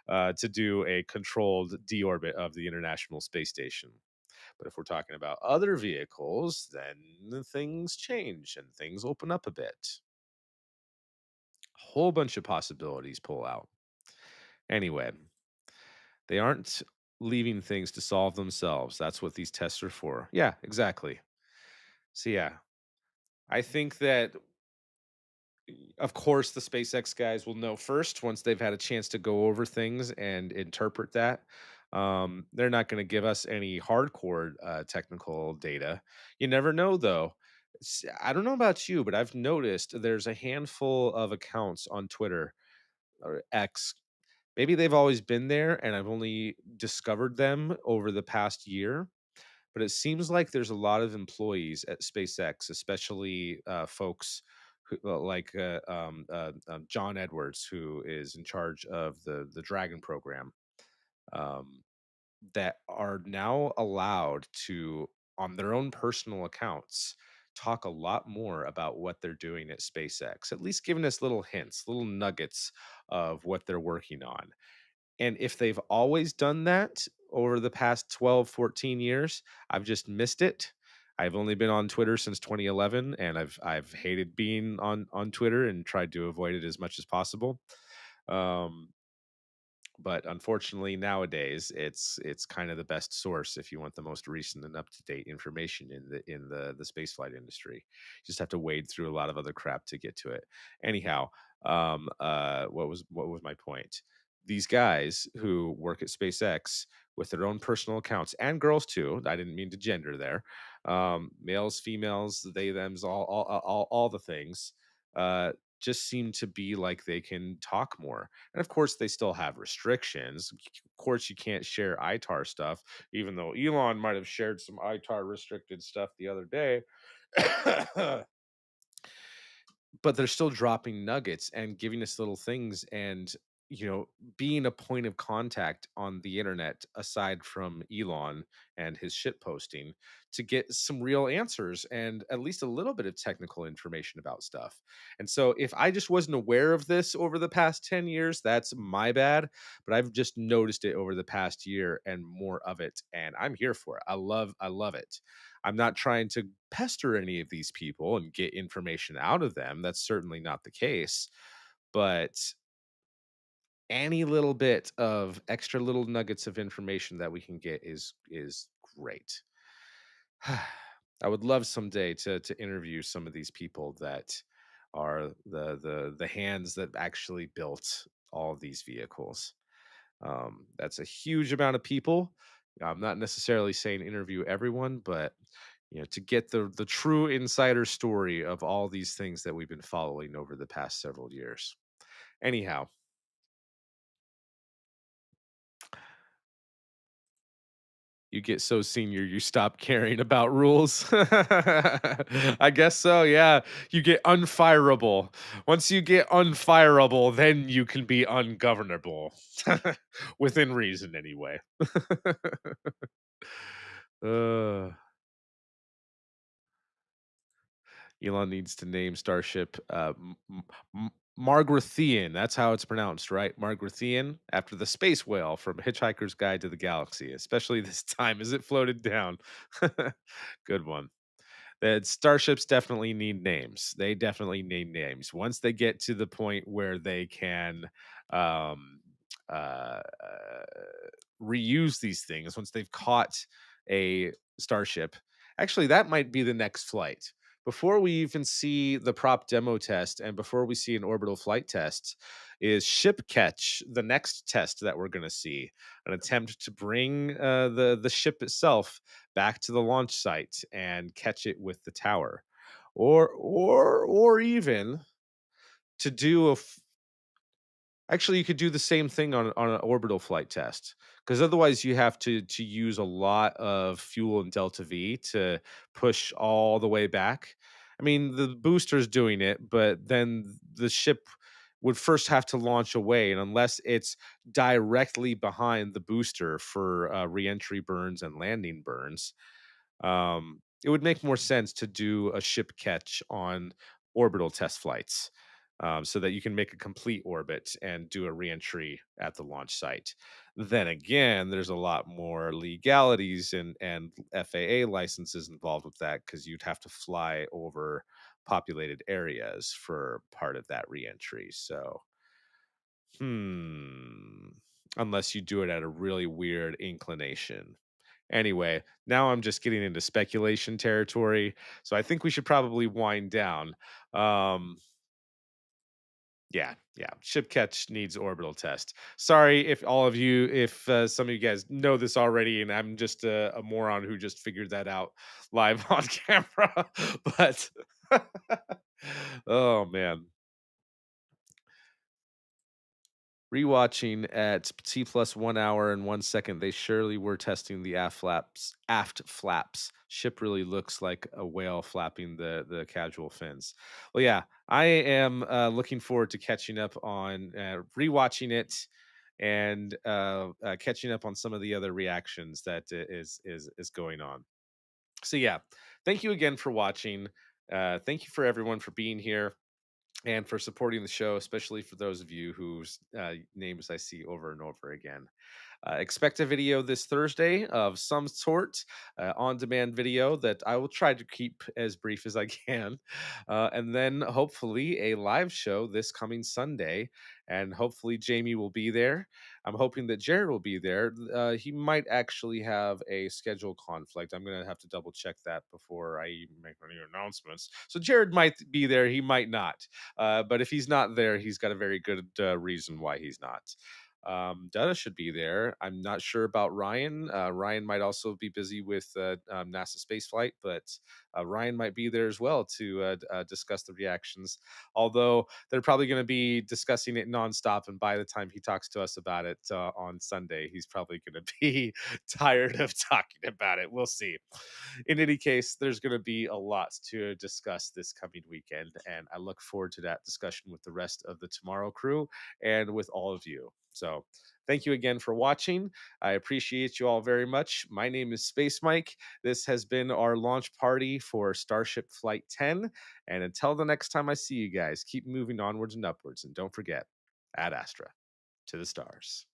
to do a controlled deorbit of the International Space Station. But if we're talking about other vehicles, then things change and things open up a bit. Whole bunch of possibilities pull out. Anyway, they aren't leaving things to solve themselves. That's what these tests are for. Yeah, exactly. So yeah, I think that of course the SpaceX guys will know first once they've had a chance to go over things and interpret that. They're not going to give us any hardcore technical data. You never know, though. I don't know about you, but I've noticed there's a handful of accounts on Twitter or X. Maybe they've always been there, and I've only discovered them over the past year. But it seems like there's a lot of employees at SpaceX, especially folks who, like John Edwards, who is in charge of the Dragon program, um, that are now allowed to, on their own personal accounts, talk a lot more about what they're doing at SpaceX, at least giving us little hints, little nuggets of what they're working on. And if they've always done that over the past 12, 14 years, I've just missed it. I've only been on Twitter since 2011, and I've hated being on Twitter and tried to avoid it as much as possible. Um, but unfortunately nowadays it's kind of the best source if you want the most recent and up to date information in the spaceflight industry. You just have to wade through a lot of other crap to get to it. Anyhow, what was my point? These guys who work at SpaceX with their own personal accounts, and girls too, I didn't mean to gender there, males, females, they thems, all the things, uh just seem to be like they can talk more. And of course, they still have restrictions. Of course, you can't share ITAR stuff, even though Elon might have shared some ITAR restricted stuff the other day. But they're still dropping nuggets and giving us little things, and being a point of contact on the internet aside from Elon and his shit posting, to get some real answers and at least a little bit of technical information about stuff. And so if I just wasn't aware of this over the past 10 years, that's my bad, but I've just noticed it over the past year and more of it, and I'm here for it. I love it. I'm not trying to pester any of these people and get information out of them. That's certainly not the case. But any little bit of extra little nuggets of information that we can get is great. I would love someday to interview some of these people that are the hands that actually built all of these vehicles. That's a huge amount of people. I'm not necessarily saying interview everyone, but to get the true insider story of all these things that we've been following over the past several years. Anyhow, You get so senior, you stop caring about rules. I guess so, yeah. You get unfireable. Once you get unfireable, then you can be ungovernable. Within reason, anyway. uh, Elon needs to name Starship Margrethian. That's how it's pronounced, right? Margrethian, after the space whale from Hitchhiker's Guide to the Galaxy, especially this time as it floated down. Good one. That starships definitely need names. They definitely need names. Once they get to the point where they can um, uh, reuse these things, once they've caught a starship, actually, that might be the next flight. Before we even see the prop demo test and before we see an orbital flight test, is ship catch the next test that we're going to see? An attempt to bring the ship itself back to the launch site and catch it with the tower, or even to do actually, you could do the same thing on an orbital flight test, because otherwise you have to use a lot of fuel in delta V to push all the way back. I mean, the booster's doing it, but then the ship would first have to launch away, and unless it's directly behind the booster for reentry burns and landing burns, it would make more sense to do a ship catch on orbital test flights, so that you can make a complete orbit and do a reentry at the launch site. Then again, there's a lot more legalities and FAA licenses involved with that, because you'd have to fly over populated areas for part of that reentry. So, unless you do it at a really weird inclination. Anyway, now I'm just getting into speculation territory, so I think we should probably wind down. Um, yeah, ship catch needs orbital test. Sorry if all of you, if some of you guys know this already, and I'm just a moron who just figured that out live on camera. But oh man, rewatching at T plus 1 hour and 1 second, they surely were testing the aft flaps. Aft flaps. Ship really looks like a whale flapping the casual fins. Well, yeah, I am looking forward to catching up on rewatching it and catching up on some of the other reactions that is going on. So yeah, thank you again for watching. Thank you for everyone for being here and for supporting the show, especially for those of you whose names I see over and over again. Expect a video this Thursday of some sort, on demand video that I will try to keep as brief as I can. And then hopefully a live show this coming Sunday. And hopefully Jamie will be there. I'm hoping that Jared will be there. He might actually have a schedule conflict. I'm going to have to double check that before I even make any announcements. So Jared might be there. He might not. But if he's not there, he's got a very good reason why he's not. Dutta should be there. I'm not sure about Ryan. Ryan might also be busy with NASA spaceflight, but Ryan might be there as well to discuss the reactions. Although they're probably going to be discussing it nonstop, and by the time he talks to us about it on Sunday, he's probably going to be tired of talking about it. We'll see. In any case, there's going to be a lot to discuss this coming weekend, and I look forward to that discussion with the rest of the TMRO crew and with all of you. So thank you again for watching. I appreciate you all very much. My name is Space Mike. This has been our launch party for Starship Flight 10. And until the next time I see you guys, keep moving onwards and upwards. And don't forget, Ad Astra, to the stars.